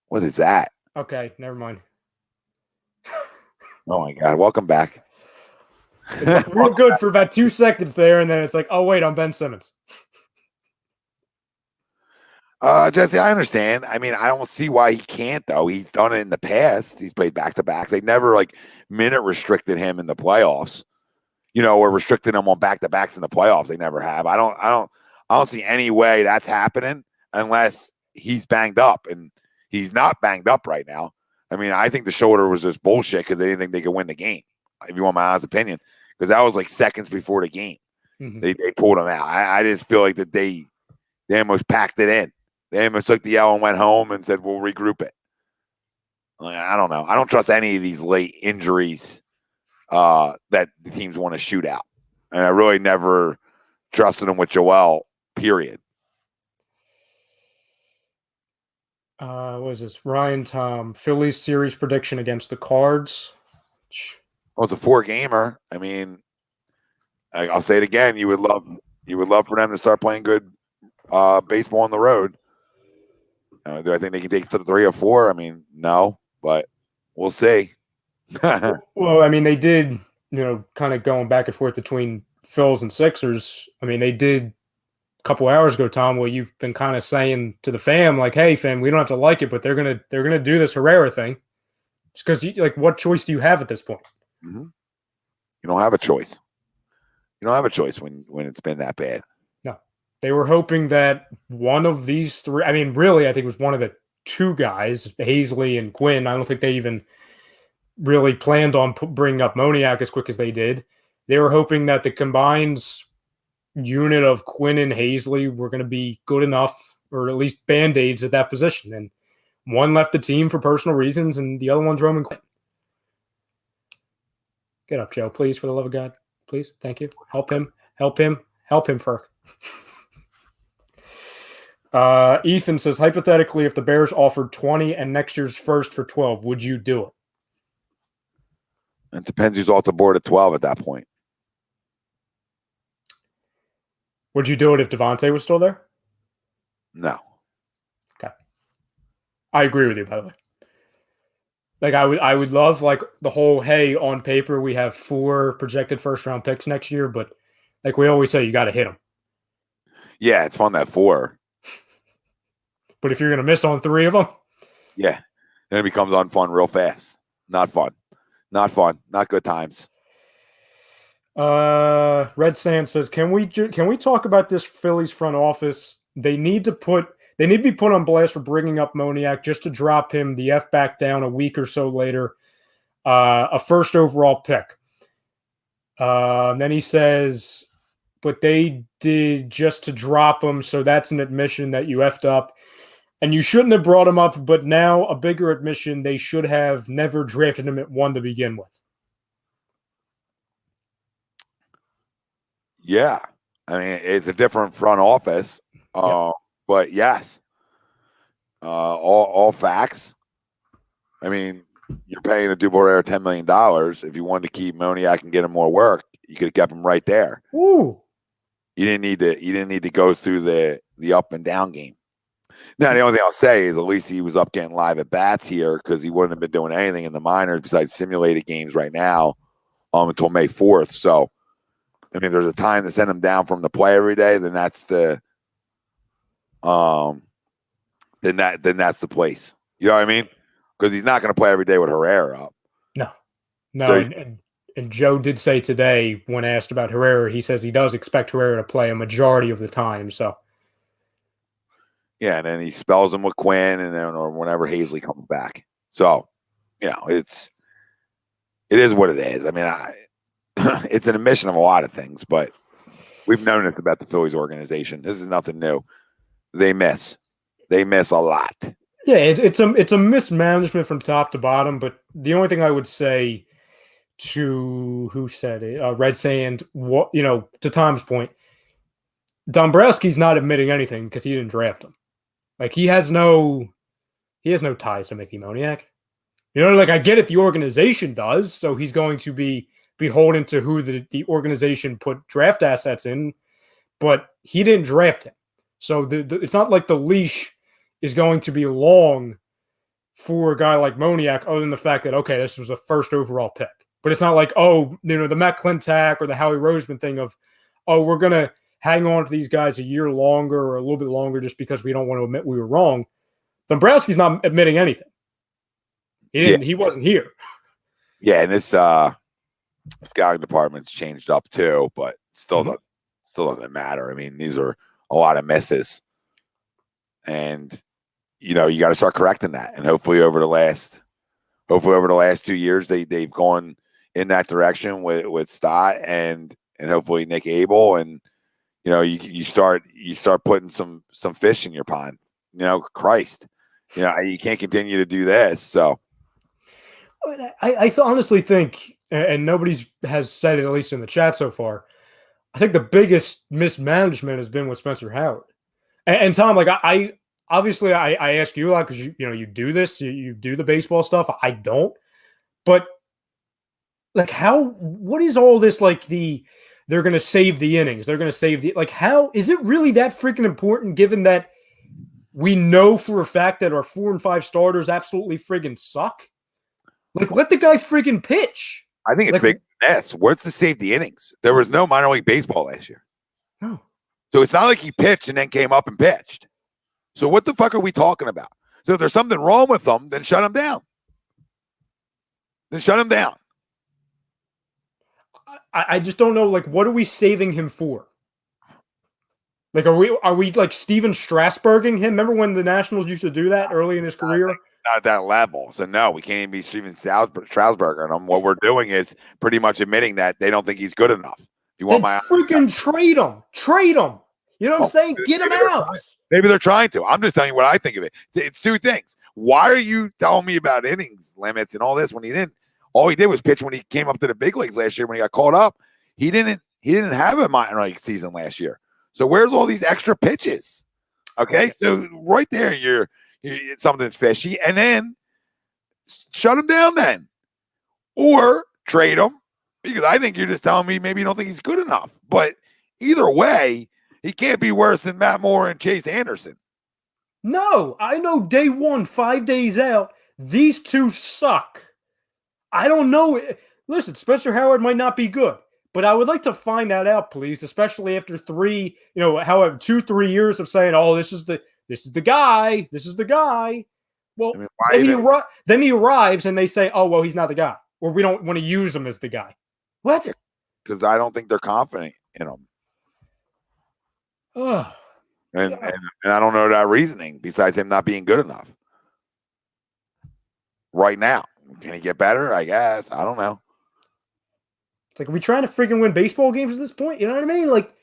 Speaker 1: What is that?
Speaker 3: Okay, never mind.
Speaker 1: Oh my God! Welcome back.
Speaker 3: It's real good for about 2 seconds there, and then it's like, oh wait, I'm Ben Simmons.
Speaker 1: Jesse, I understand. I mean, I don't see why he can't, though. He's done it in the past. He's played back-to-backs. They never, minute restricted him in the playoffs, or restricted him on back-to-backs in the playoffs. They never have. I don't see any way that's happening unless he's banged up, and he's not banged up right now. I mean, I think the shoulder was just bullshit because they didn't think they could win the game, if you want my honest opinion, because that was seconds before the game. Mm-hmm. They pulled him out. I just feel like that they almost packed it in. They almost took the L and went home and said, we'll regroup it. I don't know. I don't trust any of these late injuries that the teams want to shoot out. And I really never trusted them with Joel, period.
Speaker 3: What is this? Ryan Tom, Phillies series prediction against the Cards.
Speaker 1: Well, it's a 4-gamer. I mean, I'll say it again. You would love for them to start playing good baseball on the road. Do I think they can take it to the 3 or 4? I mean, no, but we'll see.
Speaker 3: Well, I mean, they did, kind of going back and forth between Phils and Sixers. I mean, they did a couple hours ago, Tom, where you've been kind of saying to the fam, hey, fam, we don't have to like it, but they're gonna do this Herrera thing. Just because, what choice do you have at this point?
Speaker 1: Mm-hmm. You don't have a choice. You don't have a choice when it's been that bad.
Speaker 3: They were hoping that one of these 3, I mean, really, I think it was one of the 2 guys, Hazley and Quinn. I don't think they even really planned on bringing up Moniak as quick as they did. They were hoping that the combined unit of Quinn and Hazley were going to be good enough, or at least Band-Aids at that position. And One left the team for personal reasons, and the other one's Roman Clayton. Get up, Joe, please, for the love of God. Please, thank you. Help him, Ferk. Ethan says, hypothetically, if the Bears offered 20 and next year's first for 12, would you do it?
Speaker 1: It depends who's off the board at 12 at that point.
Speaker 3: Would you do it if DeVonta was still there?
Speaker 1: No.
Speaker 3: Okay. I agree with you, by the way. Like I would love like the whole, hey, on paper we have 4 projected first round picks next year, but like we always say, you got to hit them.
Speaker 1: Yeah, it's fun that 4.
Speaker 3: But if you're going to miss on 3 of them,
Speaker 1: yeah, then it becomes unfun real fast. Not fun. Not fun. Not good times.
Speaker 3: Red Sand says, can we talk about this Phillies front office? They need to be put on blast for bringing up Moniak just to drop him the F back down a week or so later. A first overall pick. Then he says, but they did just to drop him, so that's an admission that you effed up. And you shouldn't have brought him up, but now a bigger admission, they should have never drafted him at 1 to begin with.
Speaker 1: Yeah. I mean, it's a different front office. But yes. All facts. I mean, you're paying a Dubois $10 million. If you wanted to keep Moniak and get him more work, you could have kept him right there.
Speaker 3: Ooh.
Speaker 1: You didn't need to go through the up and down game. Now, the only thing I'll say is at least he was up getting live at bats here because he wouldn't have been doing anything in the minors besides simulated games right now until May 4th. So, I mean, there's a time to send him down from the play every day. Then that's the then that's the place. You know what I mean? Because he's not going to play every day with Herrera up.
Speaker 3: No.
Speaker 1: So,
Speaker 3: and Joe did say today when asked about Herrera, he says he does expect Herrera to play a majority of the time. So.
Speaker 1: Yeah, and then he spells him with Quinn, and then or whenever Hazley comes back. So, you know, it is what it is. I mean, it's an admission of a lot of things, but we've known this about the Phillies organization. This is nothing new. They miss a lot.
Speaker 3: Yeah, it's a mismanagement from top to bottom. But the only thing I would say to who said it, Red Sand, to Tom's point, Dombrowski's not admitting anything because he didn't draft him. Like he has no ties to Mickey Moniak. Like I get it, the organization does, so he's going to be beholden to who the organization put draft assets in, but he didn't draft him. So it's not like the leash is going to be long for a guy like Moniak, other than the fact that, okay, this was a first overall pick. But it's not like, the Matt Klentak or the Howie Roseman thing of, we're going to hang on to these guys a year longer or a little bit longer just because we don't want to admit we were wrong. Dombrowski's not admitting anything. He wasn't here.
Speaker 1: Yeah, and this scouting department's changed up too, but still doesn't matter. I mean, these are a lot of misses. And you got to start correcting that. And hopefully over the last 2 years they've gone in that direction with Stott and hopefully Nick Abel, and you start putting some fish in your pond. Christ, you can't continue to do this. So
Speaker 3: I honestly think, and nobody has said it, at least in the chat so far, I think the biggest mismanagement has been with Spencer Howard. And Tom, like I obviously ask you a lot because you do this, you do the baseball stuff. I don't, but like what is all this like they're going to save the innings. They're going to save how is it really that freaking important given that we know for a fact that our 4 and 5 starters absolutely friggin' suck? Like, let the guy freaking pitch.
Speaker 1: I think it's big mess. What's to save the innings? There was no minor league baseball last year.
Speaker 3: No.
Speaker 1: So it's not like he pitched and then came up and pitched. So what the fuck are we talking about? So if there's something wrong with them, then shut him down.
Speaker 3: I just don't know, like, what are we saving him for? Like, are we like Steven Strasburging him? Remember when the Nationals used to do that early in his career?
Speaker 1: Not at that level. So no, we can't even be Steven Strasburger on him. What we're doing is pretty much admitting that they don't think he's good enough. If you want my
Speaker 3: freaking trade him. You know what I'm saying? Get him out.
Speaker 1: Maybe they're trying to. I'm just telling you what I think of it. It's 2 things. Why are you telling me about innings limits and all this when he didn't? All he did was pitch when he came up to the big leagues last year when he got called up. He didn't have a minor league season last year. So where's all these extra pitches? Okay, so right there, you're something's fishy, and then shut him down then, or trade him, because I think you're just telling me maybe you don't think he's good enough. But either way, he can't be worse than Matt Moore and Chase Anderson.
Speaker 3: No, I know day one, 5 days out, these two suck. I don't know. Listen, Spencer Howard might not be good, but I would like to find that out, please, especially after 2-3 years of saying, oh, this is the guy. This is the guy. Well, I mean, then he arrives and they say, oh, well, he's not the guy, or we don't want to use him as the guy. What?
Speaker 1: Because I don't think they're confident in him. And I don't know that reasoning besides him not being good enough right now. Can he get better? I guess. I don't know.
Speaker 3: It's like, are we trying to freaking win baseball games at this point? You know what I mean? Like,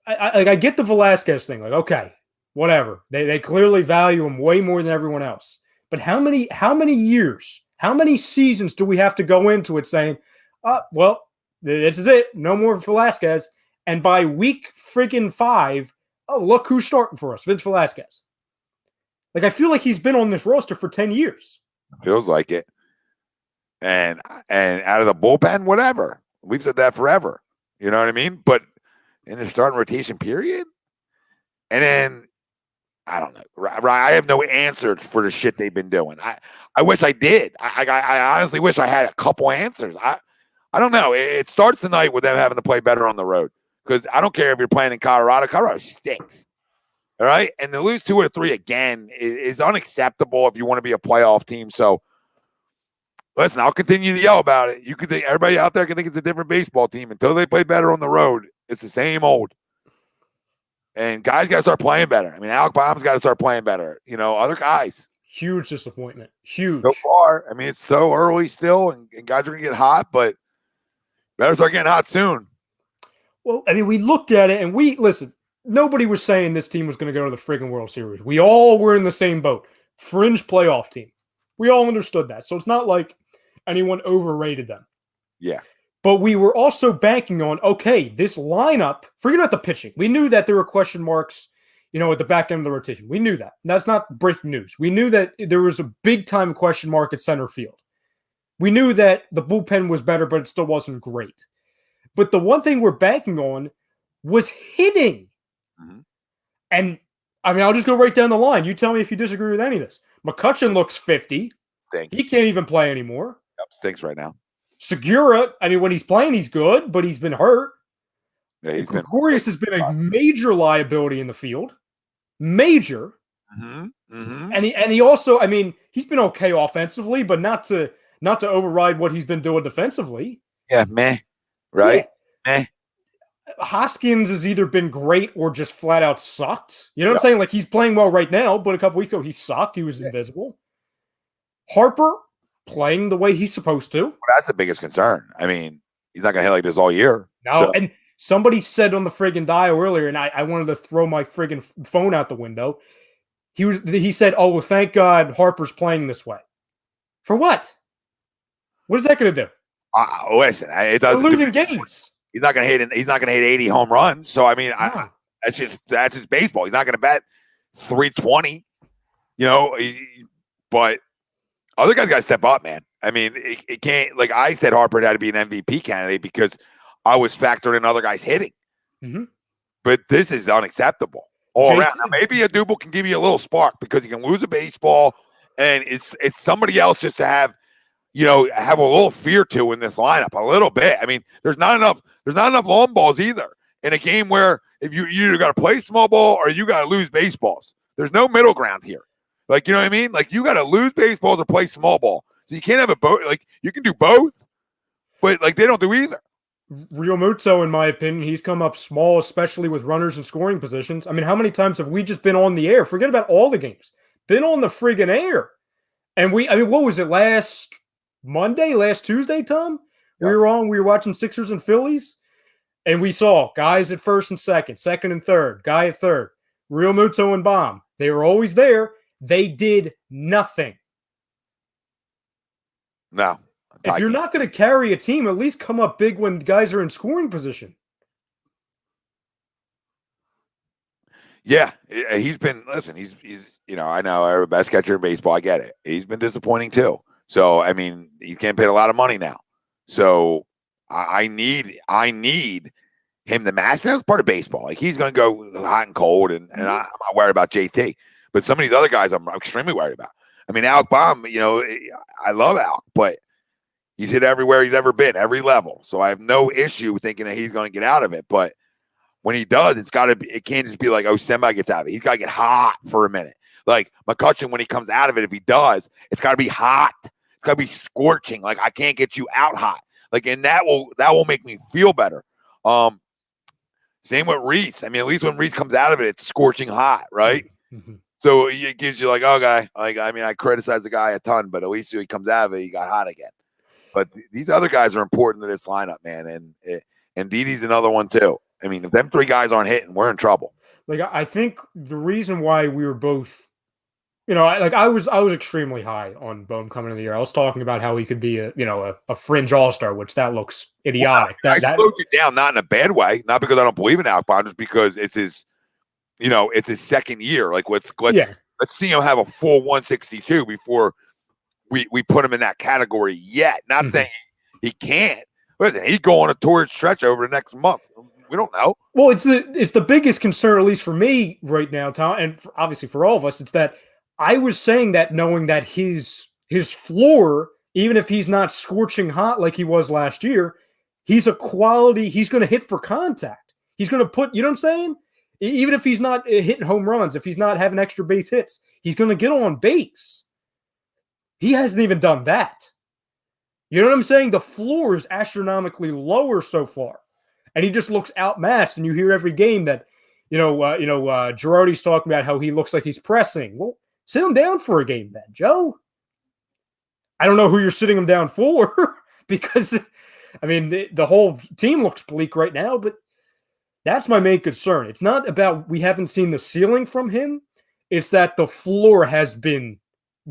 Speaker 3: I get the Velasquez thing. Like, okay, whatever. They clearly value him way more than everyone else. But how many years, how many seasons do we have to go into it saying, well, this is it. No more Velasquez. And by week freaking 5, oh, look who's starting for us, Vince Velasquez. Like, I feel like he's been on this roster for 10 years.
Speaker 1: Feels like it. And out of the bullpen, whatever. We've said that forever. You know what I mean? But in the starting rotation period, and then I don't know. I have no answers for the shit they've been doing. I wish I did. I honestly wish I had a couple answers. I don't know. It starts tonight with them having to play better on the road. Because I don't care if you're playing in Colorado. Colorado stinks. All right? And to lose 2 or 3 again is unacceptable if you want to be a playoff team. So, listen, I'll continue to yell about it. You could think everybody out there can think it's a different baseball team until they play better on the road. It's the same old. And guys got to start playing better. I mean, Alec Bohm's got to start playing better. You know, other guys.
Speaker 3: Huge disappointment. Huge.
Speaker 1: So far. I mean, it's so early still, and guys are going to get hot, but better start getting hot soon.
Speaker 3: Well, I mean, we looked at it, and listen, nobody was saying this team was going to go to the friggin' World Series. We all were in the same boat. Fringe playoff team. We all understood that. So it's not like anyone overrated them.
Speaker 1: Yeah.
Speaker 3: But we were also banking on, okay, this lineup, forget about the pitching. We knew that there were question marks, at the back end of the rotation. We knew that. And that's not breaking news. We knew that there was a big-time question mark at center field. We knew that the bullpen was better, but it still wasn't great. But the one thing we're banking on was hitting. Mm-hmm. And, I mean, I'll just go right down the line. You tell me if you disagree with any of this. McCutchen looks 50.
Speaker 1: Stinks.
Speaker 3: He can't even play anymore.
Speaker 1: Yep, stinks right now.
Speaker 3: Segura, I mean, when he's playing, he's good, but he's been hurt.
Speaker 1: Yeah,
Speaker 3: Gregorius has been a major liability in the field. Major.
Speaker 1: Mm-hmm. Mm-hmm.
Speaker 3: And he also, I mean, he's been okay offensively, but not to override what he's been doing defensively.
Speaker 1: Yeah, meh. Right?
Speaker 3: Yeah. Hoskins has either been great or just flat out sucked. You know what I'm saying? Like, he's playing well right now, but a couple weeks ago he sucked. He was invisible. Harper playing the way he's supposed to.
Speaker 1: Well, that's the biggest concern. I mean, he's not going to hit like this all year.
Speaker 3: No, so. And somebody said on the friggin' dial earlier, and I wanted to throw my friggin' phone out the window. He said, oh, well, thank God Harper's playing this way. For what? What is that going to do?
Speaker 1: Listen, it doesn't.
Speaker 3: We're losing games.
Speaker 1: He's not going to hit. He's not going to hit 80 home runs. So I mean, that's just baseball. He's not going to bat 320. But other guys got to step up, man. I mean, it can't. Like I said, Harper had to be an MVP candidate because I was factoring in other guys hitting. Mm-hmm. But this is unacceptable all around. Now, maybe a double can give you a little spark because you can lose a baseball, and it's somebody else just to have. Have a little fear to in this lineup, a little bit. I mean, there's not enough long balls either in a game where if you either got to play small ball or you got to lose baseballs. There's no middle ground here. Like, you know what I mean? Like, you got to lose baseballs or play small ball. So you can't have a both. Like, you can do both, but like they don't do either.
Speaker 3: Real Muto, in my opinion, he's come up small, especially with runners in scoring positions. I mean, how many times have we just been on the air? Forget about all the games. Been on the friggin' air. And what was it last Tuesday, Tom? Yep. We were watching Sixers and Phillies, and we saw guys at first and second and third, guy at third, Real Muto and Bomb. They were always there, They did nothing.
Speaker 1: No.
Speaker 3: If you're not going to carry a team, at least come up big when guys are in scoring position.
Speaker 1: Yeah, he's been. Listen, he's. I know our best catcher in baseball. I get it. He's been disappointing too. So I mean, he's getting paid a lot of money now. So I need him to match. That's part of baseball. Like he's going to go hot and cold, and I'm not worried about JT. But some of these other guys, I'm extremely worried about. I mean, Alec Baum. I love Alec, but he's hit everywhere he's ever been, every level. So I have no issue thinking that he's going to get out of it, but. When he does, it can't just be like, oh, somebody gets out of it. He's got to get hot for a minute. Like McCutchen, when he comes out of it, if he does, it's got to be hot. It's got to be scorching. Like I can't get you out hot. Like, and that will make me feel better. Same with Reese. I mean, at least when Reese comes out of it, it's scorching hot, right? Mm-hmm. So it gives you like, okay, like I mean, I criticize the guy a ton, but at least when he comes out of it, he got hot again. But these other guys are important to this lineup, man, and Didi's another one too. I mean, if them three guys aren't hitting, we're in trouble. Like,
Speaker 3: I think the reason why we were both, I was extremely high on Bohm coming in the year. I was talking about how he could be a fringe all-star, which that looks idiotic.
Speaker 1: Well, I slowed you down, not in a bad way, not because I don't believe in Alec Baum, just because it's his, it's his second year. Like, let's see him have a full 162 before we put him in that category yet. Not saying he can't. Listen, he's going a torrid stretch over the next month. We don't know.
Speaker 3: Well, it's the biggest concern, at least for me right now, Tom, and obviously for all of us. It's that I was saying that knowing that his floor, even if he's not scorching hot like he was last year, he's a quality. He's going to hit for contact. He's going to put. You know what I'm saying? Even if he's not hitting home runs, if he's not having extra base hits, he's going to get on base. He hasn't even done that. You know what I'm saying? The floor is astronomically lower so far. And he just looks outmatched, and you hear every game that, Girardi's talking about how he looks like he's pressing. Well, sit him down for a game then, Joe. I don't know who you're sitting him down for because, I mean, the whole team looks bleak right now, but that's my main concern. It's not about we haven't seen the ceiling from him. It's that the floor has been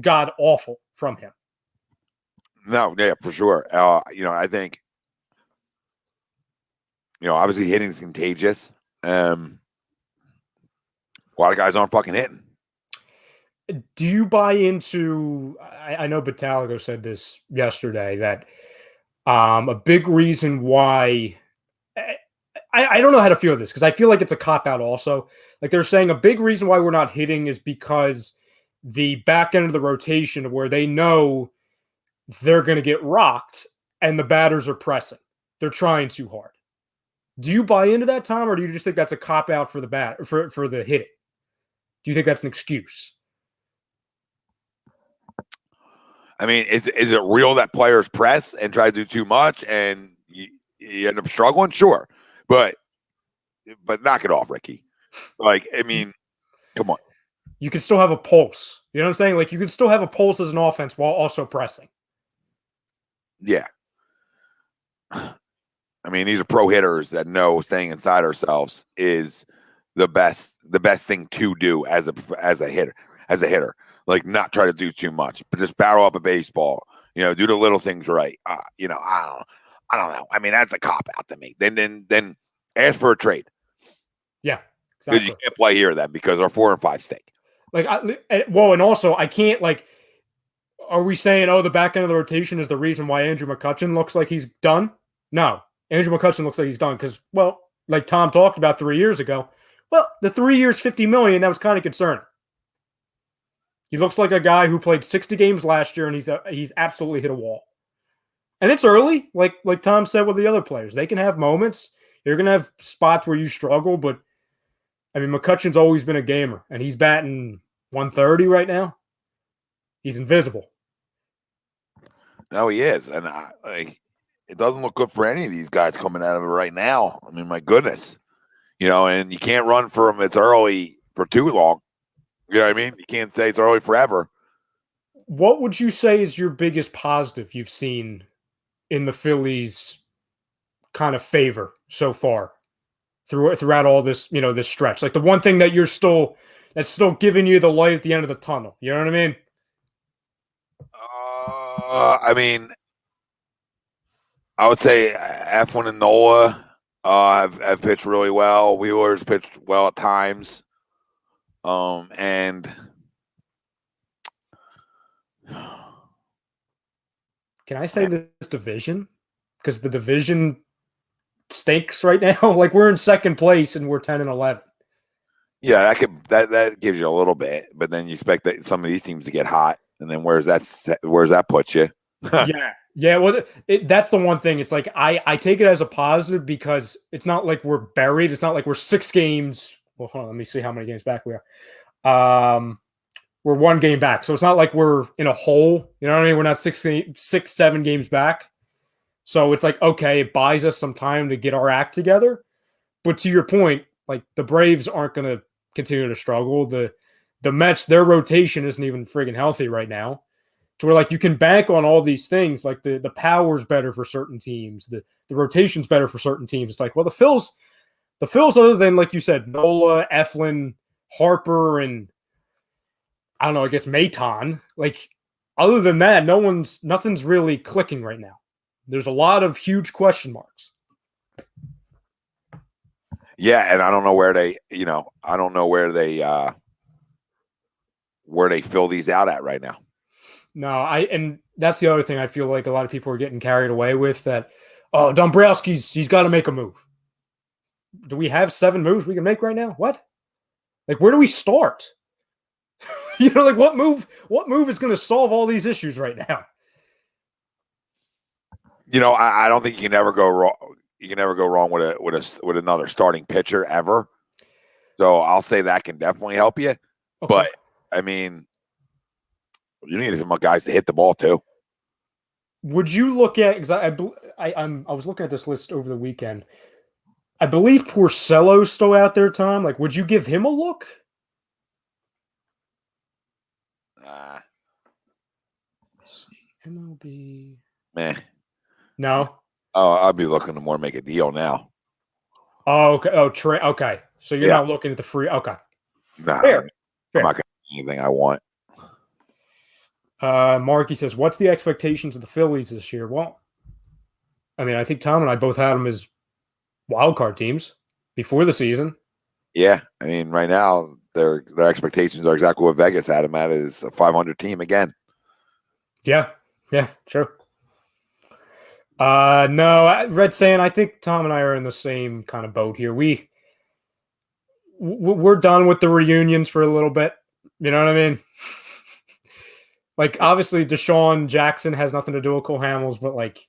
Speaker 3: god-awful from him.
Speaker 1: No, yeah, for sure. I think, obviously hitting is contagious. A lot of guys aren't fucking hitting.
Speaker 3: Do you buy into, I know Bataligo said this yesterday, that a big reason why, I don't know how to feel this, because I feel like it's a cop-out also. Like they're saying a big reason why we're not hitting is because the back end of the rotation where they know they're going to get rocked and the batters are pressing. They're trying too hard. Do you buy into that, Tom, or do you just think that's a cop-out for the for the hitting? Do you think that's an excuse?
Speaker 1: I mean, is it real that players press and try to do too much and you end up struggling? Sure. But knock it off, Ricky. Like, I mean, come on.
Speaker 3: You can still have a pulse. You know what I'm saying? Like, you can still have a pulse as an offense while also pressing.
Speaker 1: Yeah. I mean, these are pro hitters that know staying inside ourselves is the best thing to do as a hitter. Like, not try to do too much, but just barrel up a baseball. Do the little things right. I don't know. I mean, that's a cop out to me. Then ask for a trade.
Speaker 3: Yeah,
Speaker 1: exactly. Because you can't play here then because our 4 and 5 stink.
Speaker 3: Like, and also I can't like. Are we saying, the back end of the rotation is the reason why Andrew McCutchen looks like he's done? No. Andrew McCutchen looks like he's done because, well, like Tom talked about 3 years ago, the 3 years, $50 million, that was kind of concerning. He looks like a guy who played 60 games last year, and he's absolutely hit a wall. And it's early, like Tom said with the other players. They can have moments. You're going to have spots where you struggle, but, I mean, McCutchen's always been a gamer, and he's batting 130 right now. He's invisible.
Speaker 1: No, he is. And it doesn't look good for any of these guys coming out of it right now. I mean, my goodness. And you can't run for them. It's early for too long. You know what I mean? You can't say it's early forever.
Speaker 3: What would you say is your biggest positive you've seen in the Phillies kind of favor so far throughout all this, this stretch? Like the one thing that you're still that's still giving you the light at the end of the tunnel. You know what I mean?
Speaker 1: I mean, I would say Eflin and Nola have pitched really well. Wheeler's pitched well at times. And
Speaker 3: can I say this division? Because the division stinks right now. Like, we're in second place and we're 10-11.
Speaker 1: yeah, that gives you a little bit, but then you expect that some of these teams to get hot, and then where's that put you?
Speaker 3: Yeah. Well, that's the one thing. It's like I take it as a positive because it's not like we're buried. It's not like we're 6 games. Well, hold on, let me see how many games back we are. We're 1 game back, so it's not like we're in a hole. You know what I mean? We're not 7 games back. So it's like, okay, it buys us some time to get our act together. But to your point, like, the Braves aren't going to continue to struggle. The Mets, their rotation isn't even friggin' healthy right now. So we're like, you can bank on all these things. Like, the power's better for certain teams. The rotation's better for certain teams. It's like, well, the Phils, other than, like you said, Nola, Eflin, Harper, and I don't know, I guess Maton, like, other than that, nothing's really clicking right now. There's a lot of huge question marks.
Speaker 1: Yeah, and I don't know where they fill these out at right now.
Speaker 3: No, and that's the other thing I feel like a lot of people are getting carried away with, that, oh, Dombrowski's, he's got to make a move. Do we have 7 moves we can make right now? What? Like, where do we start? Like, what move is going to solve all these issues right now?
Speaker 1: I don't think you can ever go wrong. You can never go wrong with another starting pitcher ever. So I'll say that can definitely help you. Okay. But I mean, you need some guys to hit the ball too.
Speaker 3: Would you look at? Because I was looking at this list over the weekend. I believe Porcello's still out there, Tom. Like, would you give him a look? MLB.
Speaker 1: Meh.
Speaker 3: No.
Speaker 1: Oh, I'll be looking to more make a deal now.
Speaker 3: Oh, okay. Oh, okay. So you're not looking at the free. Okay.
Speaker 1: Nah, fair. I'm not going to do anything I want.
Speaker 3: Marky says, "What's the expectations of the Phillies this year?" Well, I mean, I think Tom and I both had them as wild card teams before the season.
Speaker 1: Yeah, I mean, right now their expectations are exactly what Vegas had them at, is a 500 team again.
Speaker 3: Yeah, sure. No, Red saying, I think Tom and I are in the same kind of boat here. We're done with the reunions for a little bit. You know what I mean? Like, obviously, Deshaun Jackson has nothing to do with Cole Hamels, but, like,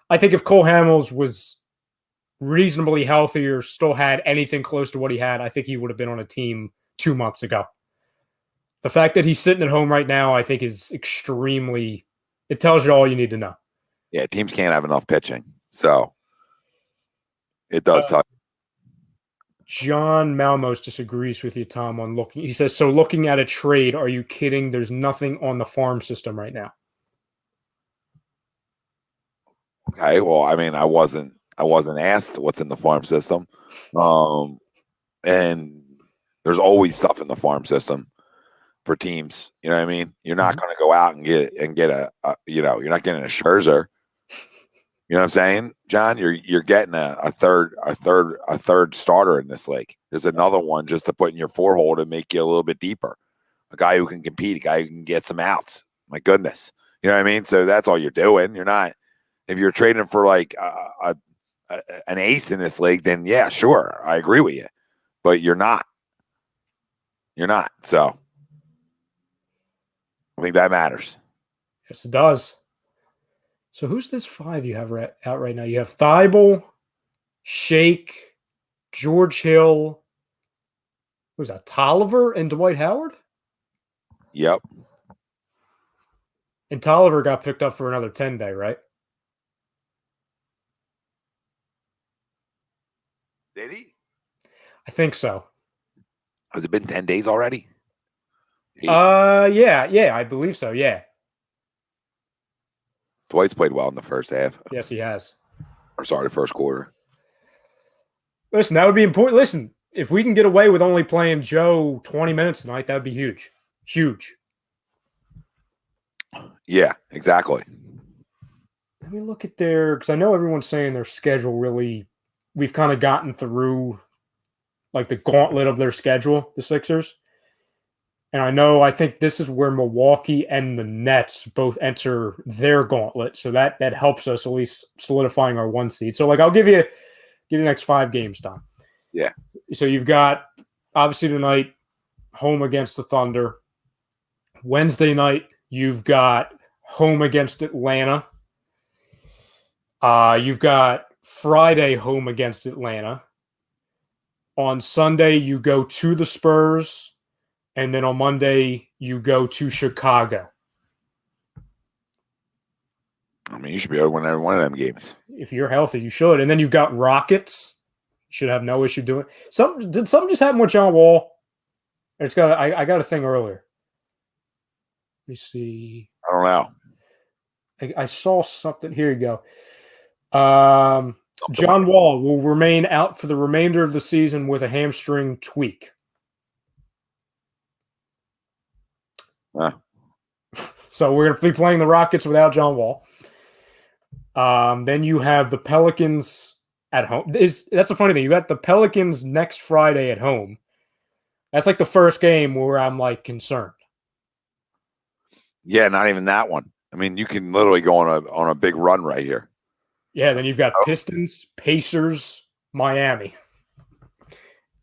Speaker 3: I think if Cole Hamels was reasonably healthy or still had anything close to what he had, I think he would have been on a team 2 months ago. The fact that he's sitting at home right now, I think, is extremely – it tells you all you need to know.
Speaker 1: Yeah, teams can't have enough pitching, so it does tell you.
Speaker 3: John Malmos disagrees with you, Tom, on looking. He says, so looking at a trade, are you kidding? There's nothing on the farm system right now.
Speaker 1: Okay, well, I mean, I wasn't asked what's in the farm system. And there's always stuff in the farm system for teams. You know what I mean? You're not going to go out and get a you're not getting a Scherzer. You know what I'm saying, John? You're getting a third starter in this league. There's another one just to put in your 4-hole to make you a little bit deeper. A guy who can compete, a guy who can get some outs. My goodness, you know what I mean? So that's all you're doing. You're not, if you're trading for like an ace in this league, then yeah, sure, I agree with you. But you're not. You're not. So I think that matters.
Speaker 3: Yes, it does. So who's this 5 you have out right now? You have Thibault, Shake, George Hill. Who's that? Tolliver and Dwight Howard?
Speaker 1: Yep.
Speaker 3: And Tolliver got picked up for another 10-day, right?
Speaker 1: Did he?
Speaker 3: I think so.
Speaker 1: Has it been 10 days already? Jeez.
Speaker 3: Yeah, I believe so, yeah.
Speaker 1: Dwight's played well in the first half.
Speaker 3: Yes, he has.
Speaker 1: Or sorry, the first quarter.
Speaker 3: Listen, that would be important. Listen, if we can get away with only playing Joe 20 minutes tonight, that would be huge. Huge.
Speaker 1: Yeah, exactly.
Speaker 3: Let me look at because I know everyone's saying their schedule really, we've kind of gotten through like the gauntlet of their schedule, the Sixers. And I think this is where Milwaukee and the Nets both enter their gauntlet. So that helps us at least solidifying our 1 seed. So like I'll give you the next 5 games, Tom.
Speaker 1: Yeah.
Speaker 3: So you've got obviously tonight home against the Thunder. Wednesday night, you've got home against Atlanta. You've got Friday home against Atlanta. On Sunday, you go to the Spurs. And then on Monday, you go to Chicago.
Speaker 1: I mean, you should be able to win every one of them games.
Speaker 3: If you're healthy, you should. And then you've got Rockets. You should have no issue doing it. Did something just happen with John Wall? I got a thing earlier. Let me see.
Speaker 1: I don't know.
Speaker 3: I saw something. Here you go. John Wall will remain out for the remainder of the season with a hamstring tweak. So we're going to be playing the Rockets without John Wall. Then you have the Pelicans at home. That's the funny thing. You got the Pelicans next Friday at home. That's like the first game where I'm like concerned.
Speaker 1: Yeah, not even that one. I mean, you can literally go on a big run right here.
Speaker 3: Yeah, then you've got Pistons, Pacers, Miami.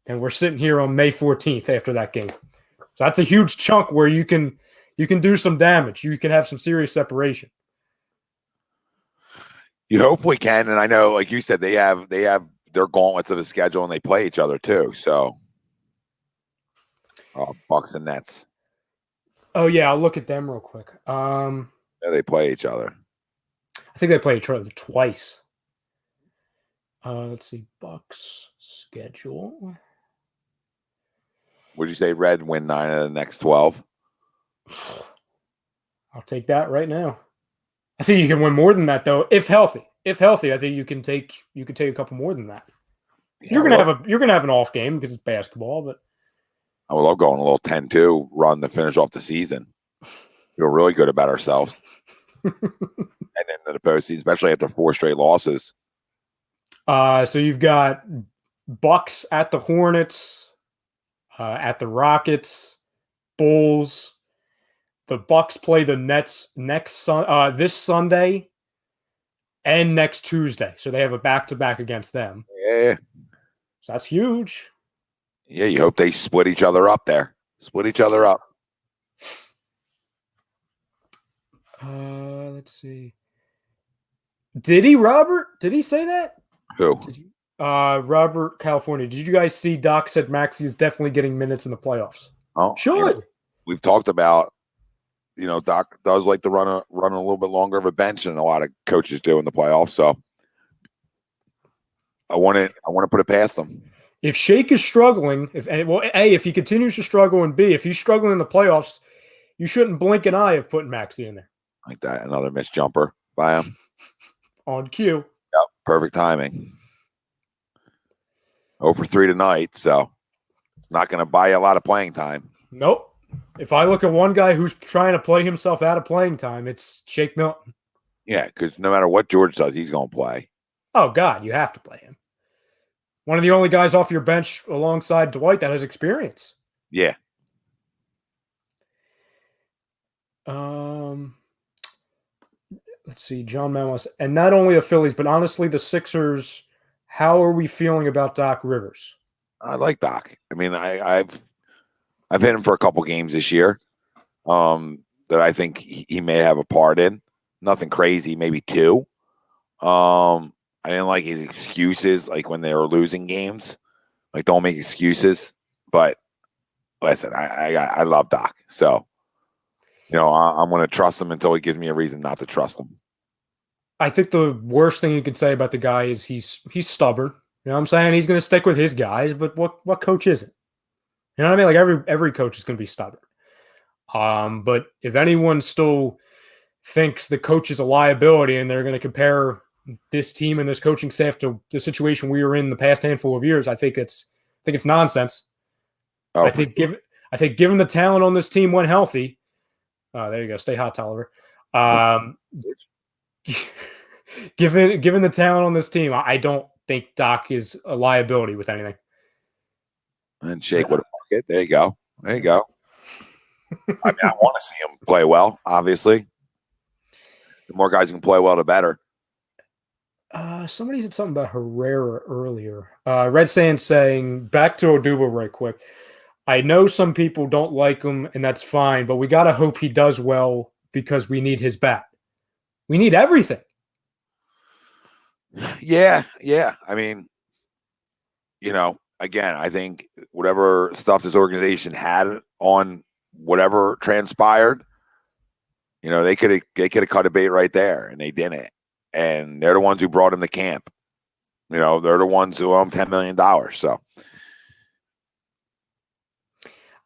Speaker 3: And we're sitting here on May 14th after that game. So that's a huge chunk where you can do some damage. You can have some serious separation.
Speaker 1: You hopefully can, and I know, like you said, they have their gauntlets of a schedule, and they play each other too. So, Bucks and Nets.
Speaker 3: Oh yeah, I'll look at them real quick.
Speaker 1: Yeah, they play each other.
Speaker 3: I think they play each other twice. Let's see, Bucks schedule.
Speaker 1: Would you say Red win 9 of the next 12?
Speaker 3: I'll take that right now. I think you can win more than that, though, if healthy. If healthy, I think you can take a couple more than that.
Speaker 1: Yeah,
Speaker 3: you're gonna have an off game because it's basketball, but
Speaker 1: I would love going a little 10-2 run to finish off the season. Feel really good about ourselves. And then the postseason, especially after 4 straight losses.
Speaker 3: So you've got Bucks at the Hornets, at the Rockets, Bulls. The Bucks play the Nets this Sunday and next Tuesday. So they have a back-to-back against them.
Speaker 1: Yeah.
Speaker 3: So that's huge.
Speaker 1: Yeah, you hope they split each other up there. Split each other up.
Speaker 3: Let's see. Did he say that?
Speaker 1: Who?
Speaker 3: Robert California. Did you guys see Doc said Maxey is definitely getting minutes in the playoffs?
Speaker 1: Oh,
Speaker 3: should.
Speaker 1: We've talked about, Doc does like to run a little bit longer of a bench than a lot of coaches do in the playoffs. So I want to put it past him.
Speaker 3: If Shake is struggling, if he continues to struggle, and B, if he's struggling in the playoffs, you shouldn't blink an eye of putting Maxey in there.
Speaker 1: Like that, another missed jumper by him.
Speaker 3: On cue.
Speaker 1: Yep, perfect timing. 0 for 3 tonight, so it's not going to buy you a lot of playing time.
Speaker 3: Nope. If I look at one guy who's trying to play himself out of playing time, it's Shake Milton.
Speaker 1: Yeah, because no matter what George does, he's going to play.
Speaker 3: Oh, God, you have to play him. One of the only guys off your bench alongside Dwight that has experience.
Speaker 1: Yeah.
Speaker 3: Let's see, John Mamos. And not only the Phillies, but honestly, the Sixers, how are we feeling about Doc Rivers?
Speaker 1: I like Doc. I mean, I've hit him for a couple games this year that I think he may have a part in. Nothing crazy, maybe 2. I didn't like his excuses, like when they were losing games. Like, don't make excuses. But listen, I love Doc. So, I'm going to trust him until he gives me a reason not to trust him.
Speaker 3: I think the worst thing you can say about the guy is he's stubborn. You know what I'm saying? He's going to stick with his guys, but what coach isn't? You know what I mean? Like every coach is going to be stubborn. But if anyone still thinks the coach is a liability and they're going to compare this team and this coaching staff to the situation we were in the past handful of years, I think it's think it's nonsense.
Speaker 1: Oh,
Speaker 3: I think given the talent on this team when healthy, there you go. Stay hot, Tolliver. Given the talent on this team, I don't think Doc is a liability with anything.
Speaker 1: And shake with a bucket. There you go. There you go. I mean, I want to see him play well, obviously. The more guys can play well, the better.
Speaker 3: Somebody said something about Herrera earlier. Red Sand saying, back to Odubel right quick. I know some people don't like him, and that's fine, but we got to hope he does well because we need his bat. We need everything.
Speaker 1: Yeah. I mean, again, I think whatever stuff this organization had on whatever transpired, they could have cut a bait right there, and they didn't. And they're the ones who brought him to camp. They're the ones who owe him $10 million. So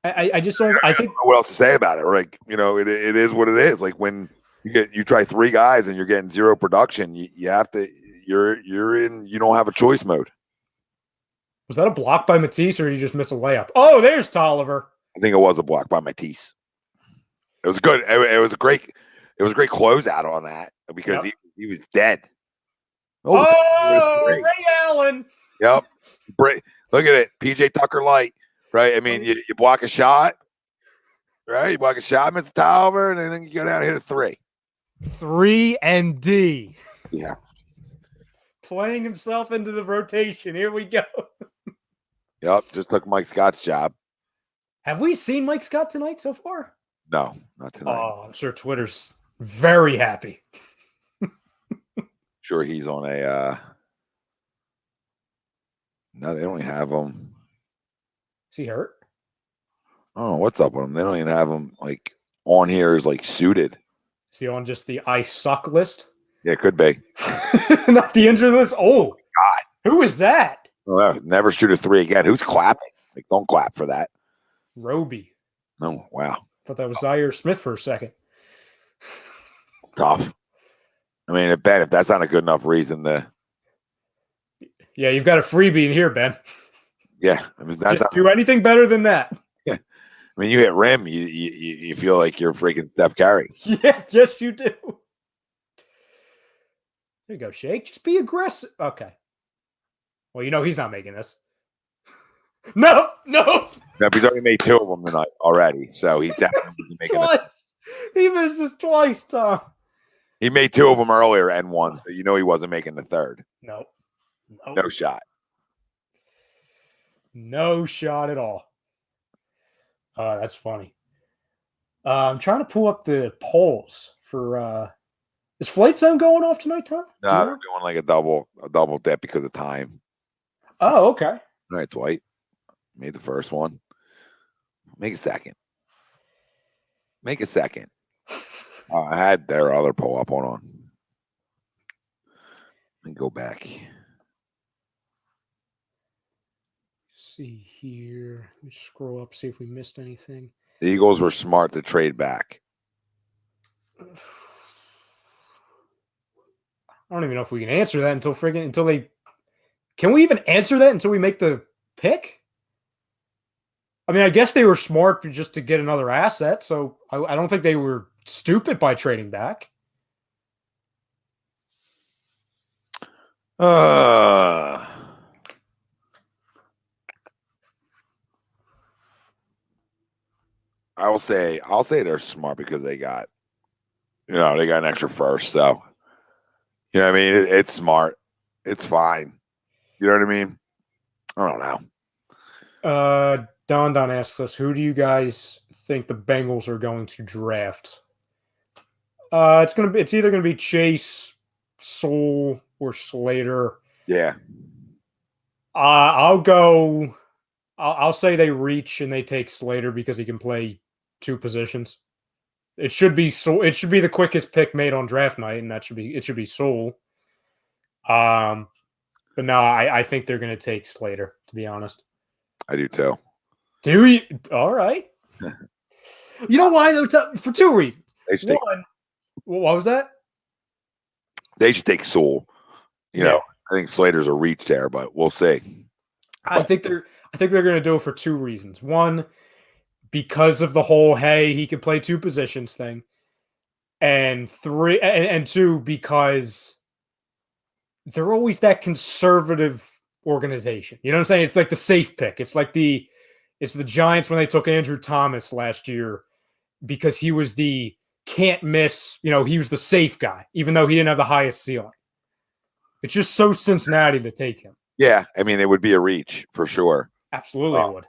Speaker 3: I just don't. I think
Speaker 1: know what else to say about it. Like, it is what it is. Like when you try 3 guys and you're getting 0 production, you have to. You're in. You don't have a choice mode.
Speaker 3: Was that a block by Matisse, or did you just miss a layup? Oh, there's Tolliver.
Speaker 1: I think it was a block by Matisse. It was good. It was a great. It was a great closeout on that because he was dead.
Speaker 3: Oh, Ray Allen.
Speaker 1: Yep. Look at it. PJ Tucker light. Right. I mean, you block a shot. Right. You block a shot, Mr. Tolliver, and then you go down and hit a 3.
Speaker 3: 3 and D.
Speaker 1: Yeah.
Speaker 3: Playing himself into the rotation. Here we go.
Speaker 1: Yep. Just took Mike Scott's job.
Speaker 3: Have we seen Mike Scott tonight so far?
Speaker 1: No, not tonight.
Speaker 3: Oh, I'm sure Twitter's very happy.
Speaker 1: Sure, he's on a. No, they don't even have him.
Speaker 3: Is he hurt?
Speaker 1: Oh, what's up with him? They don't even have him like on here as like suited.
Speaker 3: Is he on just the I suck list?
Speaker 1: Yeah, it could be.
Speaker 3: Not the injured list. Oh
Speaker 1: God,
Speaker 3: who is that?
Speaker 1: Well, never shoot a 3 again. Who's clapping? Like, don't clap for that.
Speaker 3: Roby.
Speaker 1: No, wow.
Speaker 3: Thought that was Zaire Smith for a second.
Speaker 1: It's tough. I mean, Ben, if that's not a good enough reason to.
Speaker 3: Yeah, you've got a freebie in here, Ben.
Speaker 1: Yeah, I mean, that's
Speaker 3: Just do anything better than that.
Speaker 1: Yeah, I mean, you hit rim, you feel like you're freaking Steph Curry.
Speaker 3: Yes, you do. There you go, Shake. Just be aggressive. Okay. Well, he's not making this. No.
Speaker 1: No, he's already made 2 of them tonight already, so he's definitely making it.
Speaker 3: He misses twice, Tom.
Speaker 1: He made 2 of them earlier and 1, so he wasn't making the 3rd.
Speaker 3: No
Speaker 1: shot.
Speaker 3: No shot at all. That's funny. I'm trying to pull up the polls for. Is Flight Zone going off tonight, Tom?
Speaker 1: No, they're doing like a double dip because of time.
Speaker 3: Oh, okay.
Speaker 1: All right, Dwight. Made the first one. Make a second. I had their other poll up. Hold on. Let me go back.
Speaker 3: See here. Let me scroll up, see if we missed anything.
Speaker 1: The Eagles were smart to trade back.
Speaker 3: I don't even know if we can answer that until they. Can we even answer that until we make the pick? I mean, I guess they were smart just to get another asset, so I don't think they were stupid by trading back.
Speaker 1: I'll say they're smart because they got an extra first. So, what I mean? It's smart. It's fine. You know what I mean? I don't know.
Speaker 3: Don asks us, who do you guys think the Bengals are going to draft? It's either gonna be Chase, Soul, or Slater.
Speaker 1: Yeah.
Speaker 3: I'll say they reach and they take Slater because he can play 2 positions. It should be the quickest pick made on draft night, and it should be Soul. But no, I think they're gonna take Slater, to be honest.
Speaker 1: I do too.
Speaker 3: Do you? All right. You know why though? For 2 reasons. One, what was that?
Speaker 1: They should take Soul. I think Slater's a reach there, but we'll see.
Speaker 3: I think they're going to do it for two reasons. One, because of the whole hey, he can play two positions thing, and two, because they're always that conservative organization. You know what I'm saying? It's like the safe pick. It's the Giants when they took Andrew Thomas last year because he was the can't miss. He was the safe guy, even though he didn't have the highest ceiling. It's just so Cincinnati to take him. Yeah,
Speaker 1: I mean, it would be a reach for sure.
Speaker 3: Absolutely, it would.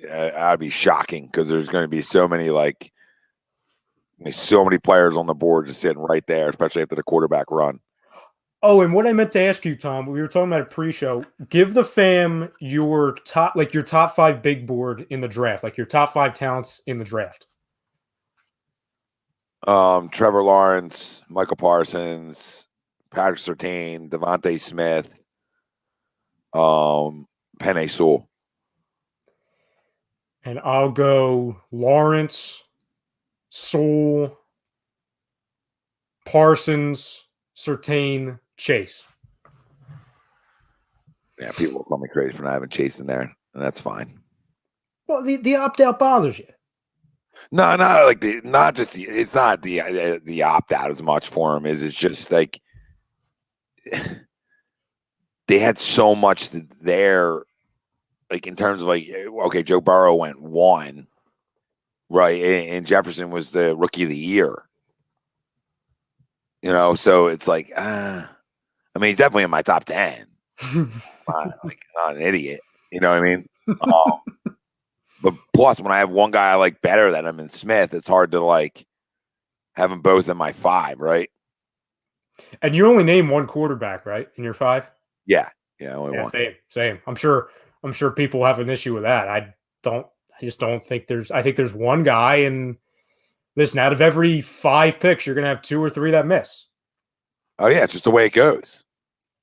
Speaker 1: That'd be shocking because there's going to be so many players on the board just sitting right there, especially after the quarterback run.
Speaker 3: Oh, and what I meant to ask you, Tom, we were talking about a pre-show. Give the fam your top 5 big board in the draft, like your top 5 talents in the draft.
Speaker 1: Trevor Lawrence, Micah Parsons, Patrick Surtain, DeVonta Smith, Penei Sewell.
Speaker 3: And I'll go Lawrence, Sewell, Parsons, Surtain, Chase.
Speaker 1: Yeah, people will call me crazy for not having Chase in there, and that's fine.
Speaker 3: Well, the opt-out bothers you.
Speaker 1: No, it's not the opt-out as much for him as it's just like they had so much there, like in terms of okay, Joe Burrow went 1, right, and Jefferson was the rookie of the year. So it's like, I mean, he's definitely in my top 10. Not an idiot, you know what I mean? But plus, when I have one guy I like better than him in Smith, it's hard to have them both in my 5, right?
Speaker 3: And you only name one quarterback, right, in your 5?
Speaker 1: Yeah, only one.
Speaker 3: Same. I'm sure people have an issue with that. I just don't think there's. I think there's one guy, and listen, out of every 5 picks, you're gonna have 2 or 3 that miss.
Speaker 1: Oh yeah, it's just the way it goes.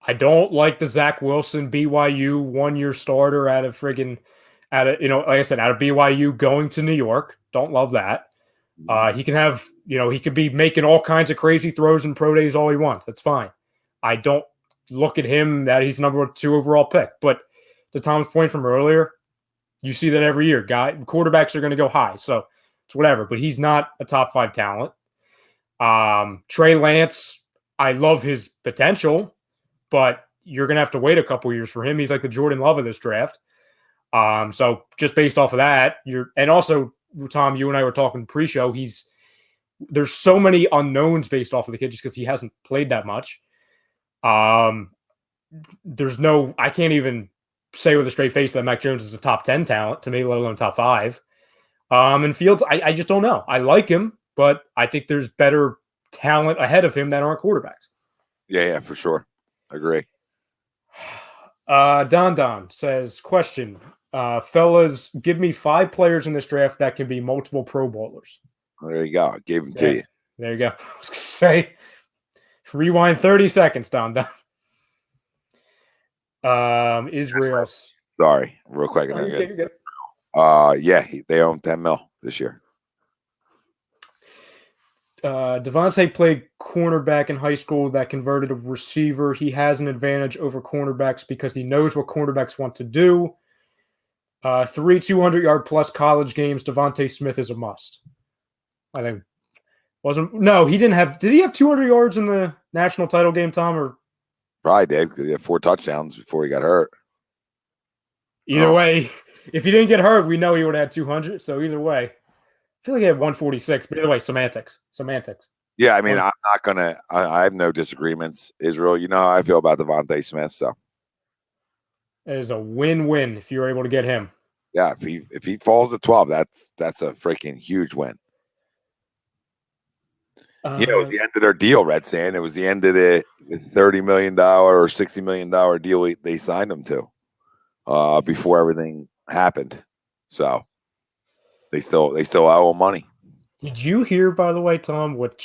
Speaker 3: I don't like the Zach Wilson BYU 1-year starter out of like I said, out of BYU going to New York. Don't love that. He can have, he could be making all kinds of crazy throws and pro days all he wants. That's fine. I don't look at him that he's number 2 overall pick. But to Tom's point from earlier, you see that every year. Quarterbacks are going to go high, so it's whatever. But he's not a top 5 talent. Trey Lance, I love his potential, but you're going to have to wait a couple years for him. He's like the Jordan Love of this draft. So just based off of that, and also Tom, you and I were talking pre-show. There's so many unknowns based off of the kid just because he hasn't played that much. I can't even say with a straight face that Mac Jones is a top 10 talent to me, let alone top 5. And Fields, I just don't know. I like him, but I think there's better talent ahead of him that aren't quarterbacks.
Speaker 1: Yeah, for sure. Agree.
Speaker 3: Don says, question. Fellas, give me 5 players in this draft that can be multiple Pro Bowlers.
Speaker 1: There you go. I gave them to you.
Speaker 3: There you go. I was going to say, rewind 30 seconds, Don. Israel.
Speaker 1: Sorry, real quick.
Speaker 3: You're good.
Speaker 1: They own $10 million this year.
Speaker 3: DeVonta played cornerback in high school that converted a receiver. He has an advantage over cornerbacks because he knows what cornerbacks want to do. 3 200-yard plus college games. DeVonta Smith is a must. I think he didn't have. Did he have 200 yards in the national title game, Tom? Or
Speaker 1: probably did because he had 4 touchdowns before he got hurt.
Speaker 3: Either way, if he didn't get hurt, we know he would have had 200. So either way. I feel like he had 146, but either way, semantics.
Speaker 1: Yeah, I mean, I'm not gonna. I have no disagreements. Israel, you know how I feel about DeVonta Smith. So
Speaker 3: it is a win-win if you're able to get him.
Speaker 1: Yeah, if he falls at 12, that's a freaking huge win. It was the end of their deal, Red Sand. It was the end of the $30 million or $60 million deal they signed him to before everything happened. So. They still owe him money.
Speaker 3: Did you hear, by the way, Tom, what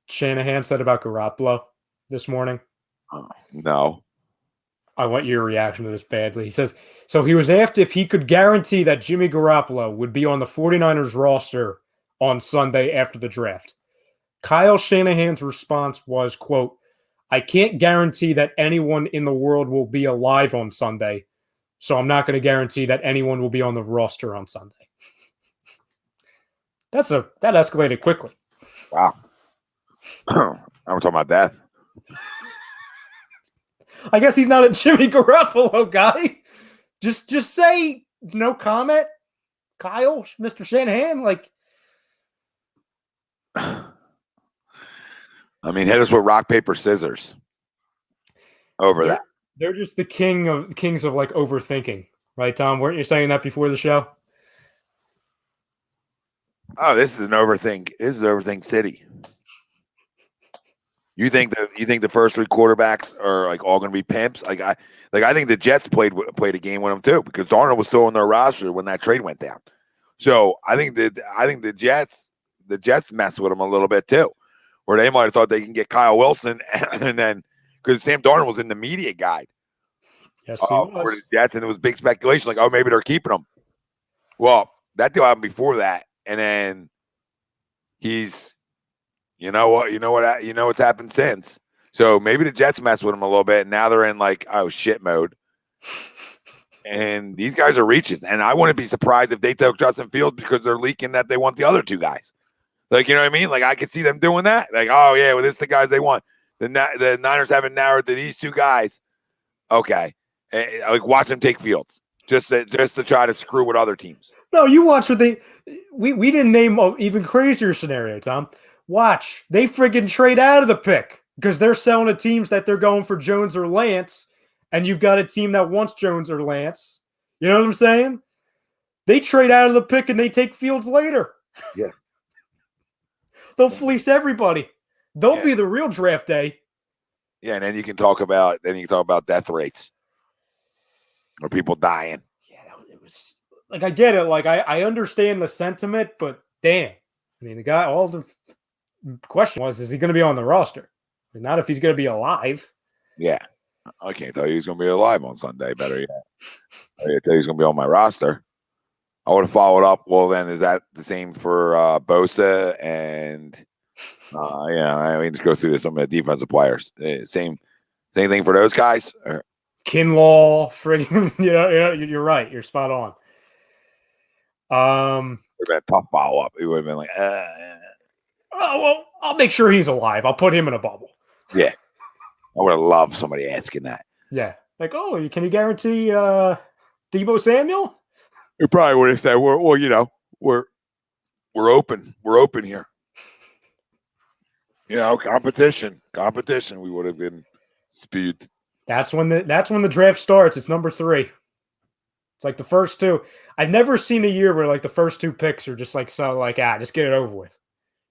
Speaker 3: Shanahan said about Garoppolo this morning?
Speaker 1: No.
Speaker 3: I want your reaction to this badly. He says, so he was asked if he could guarantee that Jimmy Garoppolo would be on the 49ers roster on Sunday after the draft. Kyle Shanahan's response was, quote, I can't guarantee that anyone in the world will be alive on Sunday, so I'm not going to guarantee that anyone will be on the roster on Sunday. That escalated quickly.
Speaker 1: Wow. I'm talking about death.
Speaker 3: I guess he's not a Jimmy Garoppolo guy. Just say no comment, Kyle, Mr. Shanahan. Like,
Speaker 1: I mean, hit us with rock, paper, scissors. Over that.
Speaker 3: They're just the kings of like overthinking, right, Tom? Weren't you saying that before the show?
Speaker 1: Oh, this is an overthink. This is overthink city. You think the first three quarterbacks are like all going to be pimps? I think the Jets played a game with them too because Darnold was still on their roster when that trade went down. So I think the Jets messed with them a little bit too, where they might have thought they can get Kyle Wilson and then because Sam Darnold was in the media guide.
Speaker 3: Yes, he was.
Speaker 1: For the Jets, and there was big speculation like, oh, maybe they're keeping him. Well, that deal happened before that, and then he's. You know what's happened since. So maybe the Jets mess with him a little bit. And now they're in like, oh shit mode. And these guys are reaches. And I wouldn't be surprised if they took Justin Fields because they're leaking that they want the other two guys. Like, you know what I mean? Like I could see them doing that. Like, oh yeah, well, this is the guys they want. The Niners haven't narrowed to these two guys. Okay. Like watch them take Fields. Just to try to screw with other teams.
Speaker 3: No, you watch what we didn't name an even crazier scenario, Tom. Watch, they friggin' trade out of the pick because they're selling to teams that they're going for Jones or Lance, and you've got a team that wants Jones or Lance. You know what I'm saying? They trade out of the pick and they take Fields later.
Speaker 1: Yeah.
Speaker 3: They'll fleece everybody. They'll be the real draft day.
Speaker 1: Yeah, and then you can talk about death rates or people dying.
Speaker 3: Yeah, it was like I get it. Like I understand the sentiment, but damn. I mean, the guy, all the question was, is he going to be on the roster? And not if he's going to be alive.
Speaker 1: Yeah. I can't tell you he's going to be alive on Sunday. Better yet. I can't tell you he's going to be on my roster. I would have followed up. Well, then is that the same for Bosa and I mean, just go through some of the defensive players. Same thing for those guys?
Speaker 3: Kinlaw, friggin', you're right. You're spot on.
Speaker 1: It would have been a tough follow-up. It would have been like,
Speaker 3: oh, well, I'll make sure he's alive. I'll put him in a bubble.
Speaker 1: Yeah. I would have loved somebody asking that.
Speaker 3: Yeah. Like, oh, can you guarantee Deebo Samuel?
Speaker 1: You probably would have said, we're open. We're open here. Competition. We would have been spewed.
Speaker 3: That's when the draft starts. It's number 3. It's like the first two. I've never seen a year where like the first 2 picks are just like just get it over with.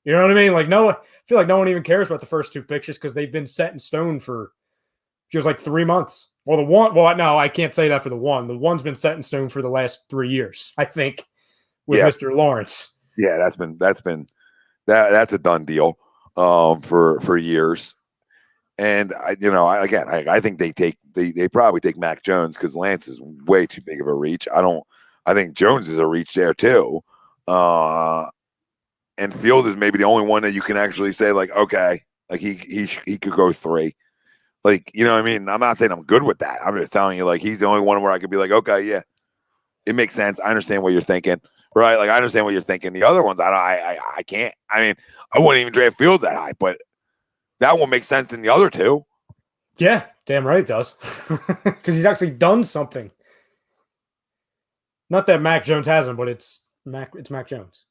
Speaker 3: You know what I mean? Like I feel like no one even cares about the first 2 picks just because they've been set in stone for feels like 3 months. Well, no, I can't say that for the one. The one's been set in stone for the last 3 years, I think, with Mr. Lawrence.
Speaker 1: Yeah, that's a done deal for years. And I think they probably take Mac Jones because Lance is way too big of a reach. I think Jones is a reach there too. And Fields is maybe the only one that you can actually say like, okay, like he could go 3. Like, you know what I mean? I'm not saying I'm good with that. I'm just telling you, like, he's the only one where I could be like, okay, yeah, it makes sense. I understand what you're thinking, right? Like, I understand what you're thinking. The other ones, I can't. I mean, I wouldn't even draft Fields that high, but that one makes sense in the other 2.
Speaker 3: Yeah, damn right it does. Because he's actually done something. Not that Mac Jones hasn't, but it's Mac Jones.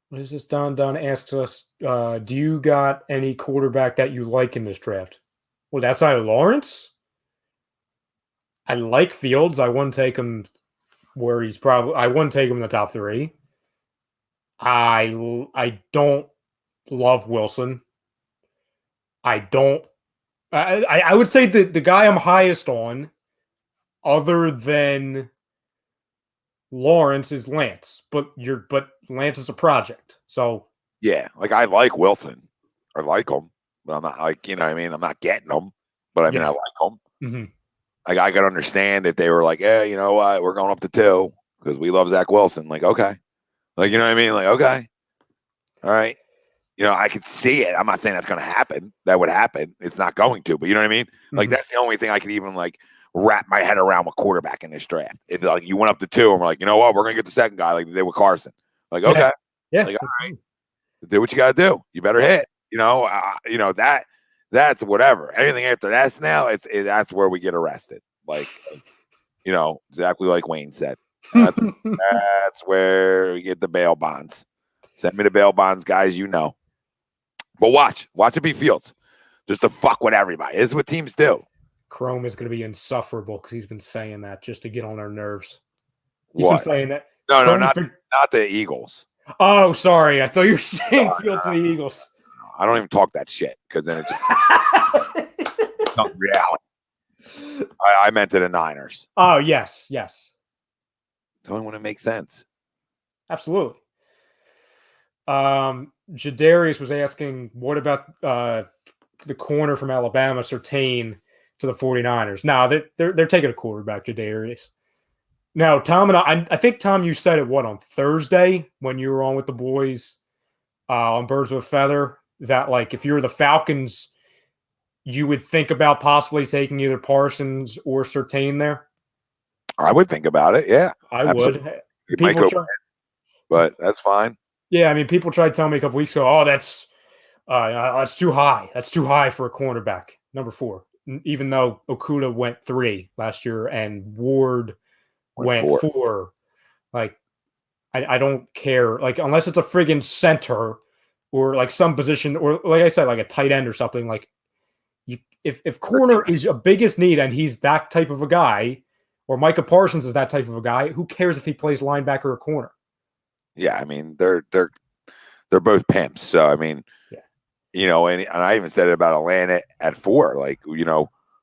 Speaker 3: What is this? Don asks us, do you got any quarterback that you like in this draft? Well, that's not Lawrence. I like Fields. I wouldn't take him where he's I wouldn't take him in the top 3. I don't love Wilson. I would say that the guy I'm highest on, other than Lawrence, is Lance, but Lance is a project. So
Speaker 1: yeah, like I like Wilson. I like him, but I'm not like, you know what I mean? I'm not getting him, but I mean, I like him.
Speaker 3: Mm-hmm.
Speaker 1: Like I could understand if they were like, yeah, you know what? We're going up to 2 because we love Zach Wilson. Like, okay. Like, you know what I mean? Like, okay. All right. I could see it. I'm not saying that's going to happen. That would happen. It's not going to, but you know what I mean? Like, that's the only thing I can even, like, wrap my head around with quarterback in this draft. If, like, you went up to 2 and we're like, you know what? We're going to get the second guy like they did with Carson. Like, okay.
Speaker 3: Yeah.
Speaker 1: Like, all right. Do what you got to do. You better hit. That's whatever. Anything after that's now, that's where we get arrested. Like, exactly like Wayne said. That's where we get the bail bonds. Send me the bail bonds, guys. But watch it be Fields, just to fuck with everybody. This is what teams do.
Speaker 3: Chrome is going to be insufferable because he's been saying that just to get on our nerves.
Speaker 1: He's
Speaker 3: been saying that.
Speaker 1: No, not the Eagles.
Speaker 3: Oh, sorry. I thought you were saying Fields and the Eagles.
Speaker 1: I don't even talk that shit because then it's not reality. I meant to the Niners.
Speaker 3: Oh, yes.
Speaker 1: It's only when it makes sense.
Speaker 3: Absolutely. Jadarius was asking, what about the corner from Alabama, Surtain, to the 49ers? Now, they're taking a quarterback, Jadarius. Now, Tom and I think, Tom, you said it, on Thursday when you were on with the boys on Birds with a Feather, that, like, if you're the Falcons, you would think about possibly taking either Parsons or Surtain there?
Speaker 1: I would think about it, yeah.
Speaker 3: I would.
Speaker 1: It might go, but that's fine.
Speaker 3: Yeah, I mean, people tried to tell me a couple weeks ago, oh, that's too high. That's too high for a cornerback, number 4. Even though Okuda went 3 last year and Ward went 4. Like, I don't care. Like, unless it's a friggin' center or like some position, or like I said, like a tight end or something. Like, if corner is a biggest need and he's that type of a guy, or Micah Parsons is that type of a guy, who cares if he plays linebacker or corner?
Speaker 1: Yeah, I mean, they're both pimps. So, I mean, and I even said it about Atlanta at 4. Like,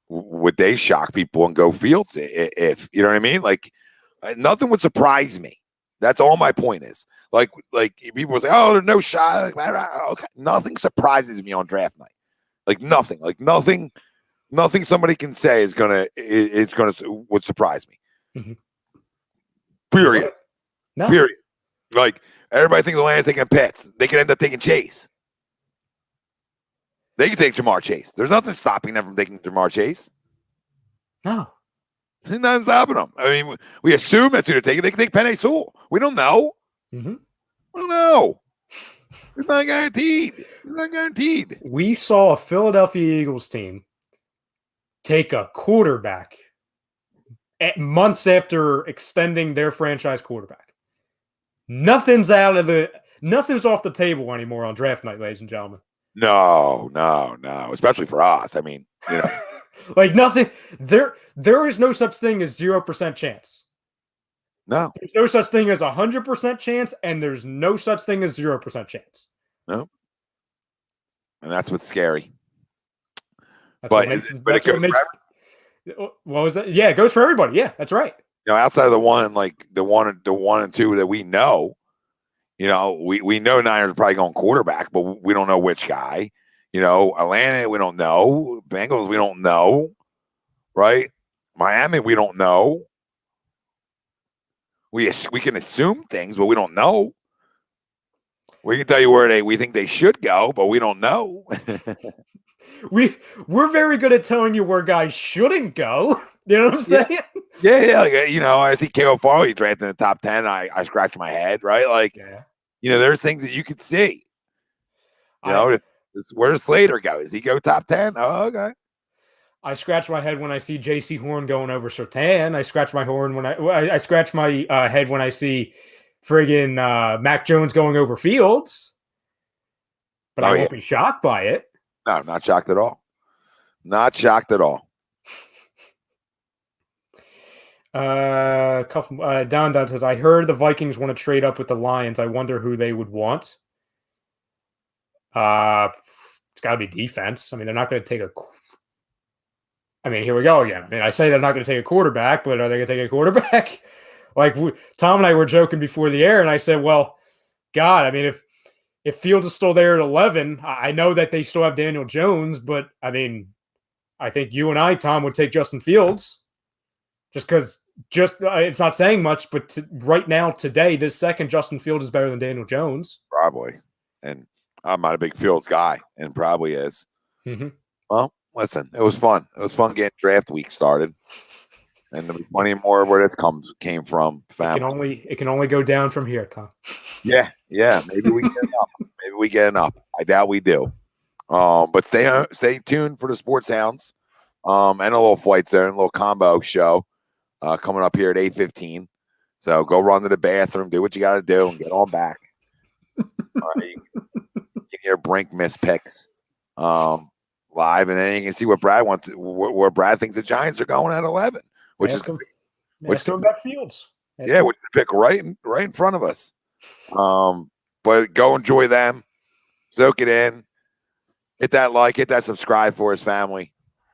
Speaker 1: would they shock people and go Fields if you know what I mean? Like, nothing would surprise me. That's all my point is. Like people say, oh, there's no shot. Like, okay, nothing surprises me on draft night. Like nothing. Like nothing somebody can say would surprise me.
Speaker 3: Mm-hmm.
Speaker 1: Period.
Speaker 3: No.
Speaker 1: Period. Like, everybody thinks Atlanta's taking Pitts. They could end up taking Chase. They can take Jamar Chase. There's nothing stopping them from taking Jamar Chase.
Speaker 3: No.
Speaker 1: There's nothing stopping them. I mean, we assume that's who they're taking. They can take Penei Sewell. We don't know.
Speaker 3: Mm-hmm.
Speaker 1: We don't know. It's not guaranteed.
Speaker 3: We saw a Philadelphia Eagles team take a quarterback months after extending their franchise quarterback. Nothing's off the table anymore on draft night, ladies and gentlemen.
Speaker 1: No. Especially for us. I mean,
Speaker 3: like nothing. There is no such thing as 0% chance.
Speaker 1: No.
Speaker 3: There's no such thing as 100% chance, and there's no such thing as 0% chance.
Speaker 1: No. And that's what's scary.
Speaker 3: What was that? Yeah, it goes for everybody. Yeah, that's right.
Speaker 1: Outside of the one and 2 that we know, we know Niners are probably going quarterback, but we don't know which guy. Atlanta, we don't know. Bengals, we don't know. Right? Miami, we don't know. We can assume things, but we don't know. We can tell you where we think they should go, but we don't know.
Speaker 3: We're very good at telling you where guys shouldn't go. You know what I'm saying?
Speaker 1: Yeah. Like, I see K.O. Farley drafted in the top 10. I scratch my head, right? Like, there's things that you could see. Where does Slater go? Does he go top 10? Oh, okay.
Speaker 3: I scratch my head when I see J.C. Horn going over Surtain. I scratch my head when I see friggin' Mac Jones going over Fields. But I won't be shocked by it.
Speaker 1: No, not shocked at all. Not shocked at all.
Speaker 3: Don says, I heard the Vikings want to trade up with the Lions. I wonder who they would want. It's got to be defense. I mean, they're not going to take here we go again. I mean, I say they're not going to take a quarterback, but are they going to take a quarterback? Like, Tom and I were joking before the air, and I said, well, God, I mean, if Fields is still there at 11, I know that they still have Daniel Jones, but, I mean, I think you and I, Tom, would take Justin Fields just because it's not saying much, but right now, today, this second, Justin Fields is better than Daniel Jones.
Speaker 1: Probably. And I'm not a big Fields guy, and probably is.
Speaker 3: Mm-hmm.
Speaker 1: Well, listen, it was fun. It was fun getting draft week started, and there'll be plenty more where this came from.
Speaker 3: It can only go down from here, Tom.
Speaker 1: Yeah. Maybe we get enough. Maybe we get enough. I doubt we do. But stay tuned for the Sports Hounds, and a little Flight Zone, a little combo show, coming up here at 8:15. So go run to the bathroom, do what you got to do, and get on back. All right, you can hear Brink miss picks live, and then you can see what Brad wants, where Brad thinks the Giants are going at 11, which is
Speaker 3: about Fields.
Speaker 1: which is the pick right in front of us. But go enjoy them, soak it in, hit that like, hit that subscribe for his family,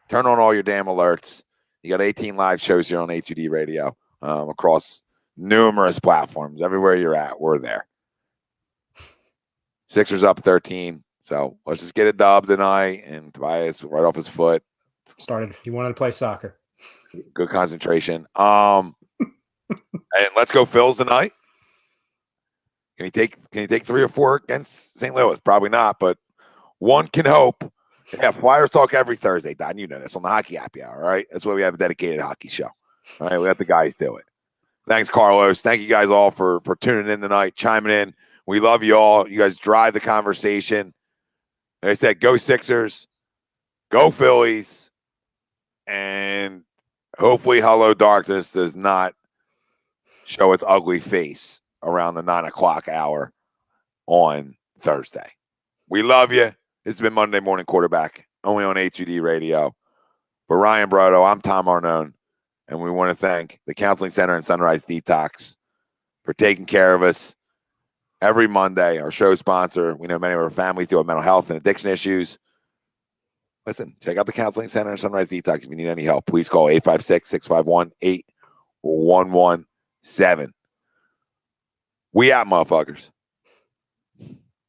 Speaker 1: turn on all your damn alerts. You got 18 live shows here on A2D Radio across numerous platforms. Everywhere you're at, we're there. Sixers up 13. So let's just get a dub tonight. And Tobias right off his foot.
Speaker 3: He wanted to play soccer.
Speaker 1: Good concentration. And let's go Phils tonight. Can he take 3 or 4 against St. Louis? Probably not, but one can hope. Yeah, Flyers talk every Thursday, Don. You know this on the Hockey Happy Hour, all right? That's why we have a dedicated hockey show. All right, we let the guys do it. Thanks, Carlos. Thank you guys all for tuning in tonight, chiming in. We love you all. You guys drive the conversation. Like I said, go Sixers, go Phillies, and hopefully Hello Darkness does not show its ugly face around the 9 o'clock hour on Thursday. We love you. This has been Monday Morning Quarterback, only on A2D Radio. For Ryan Brodo, I'm Tom Arnone, and we want to thank the Counseling Center and Sunrise Detox for taking care of us every Monday. Our show sponsor. We know many of our families deal with mental health and addiction issues. Listen, check out the Counseling Center and Sunrise Detox. If you need any help, please call 856-651-8117. We out, motherfuckers.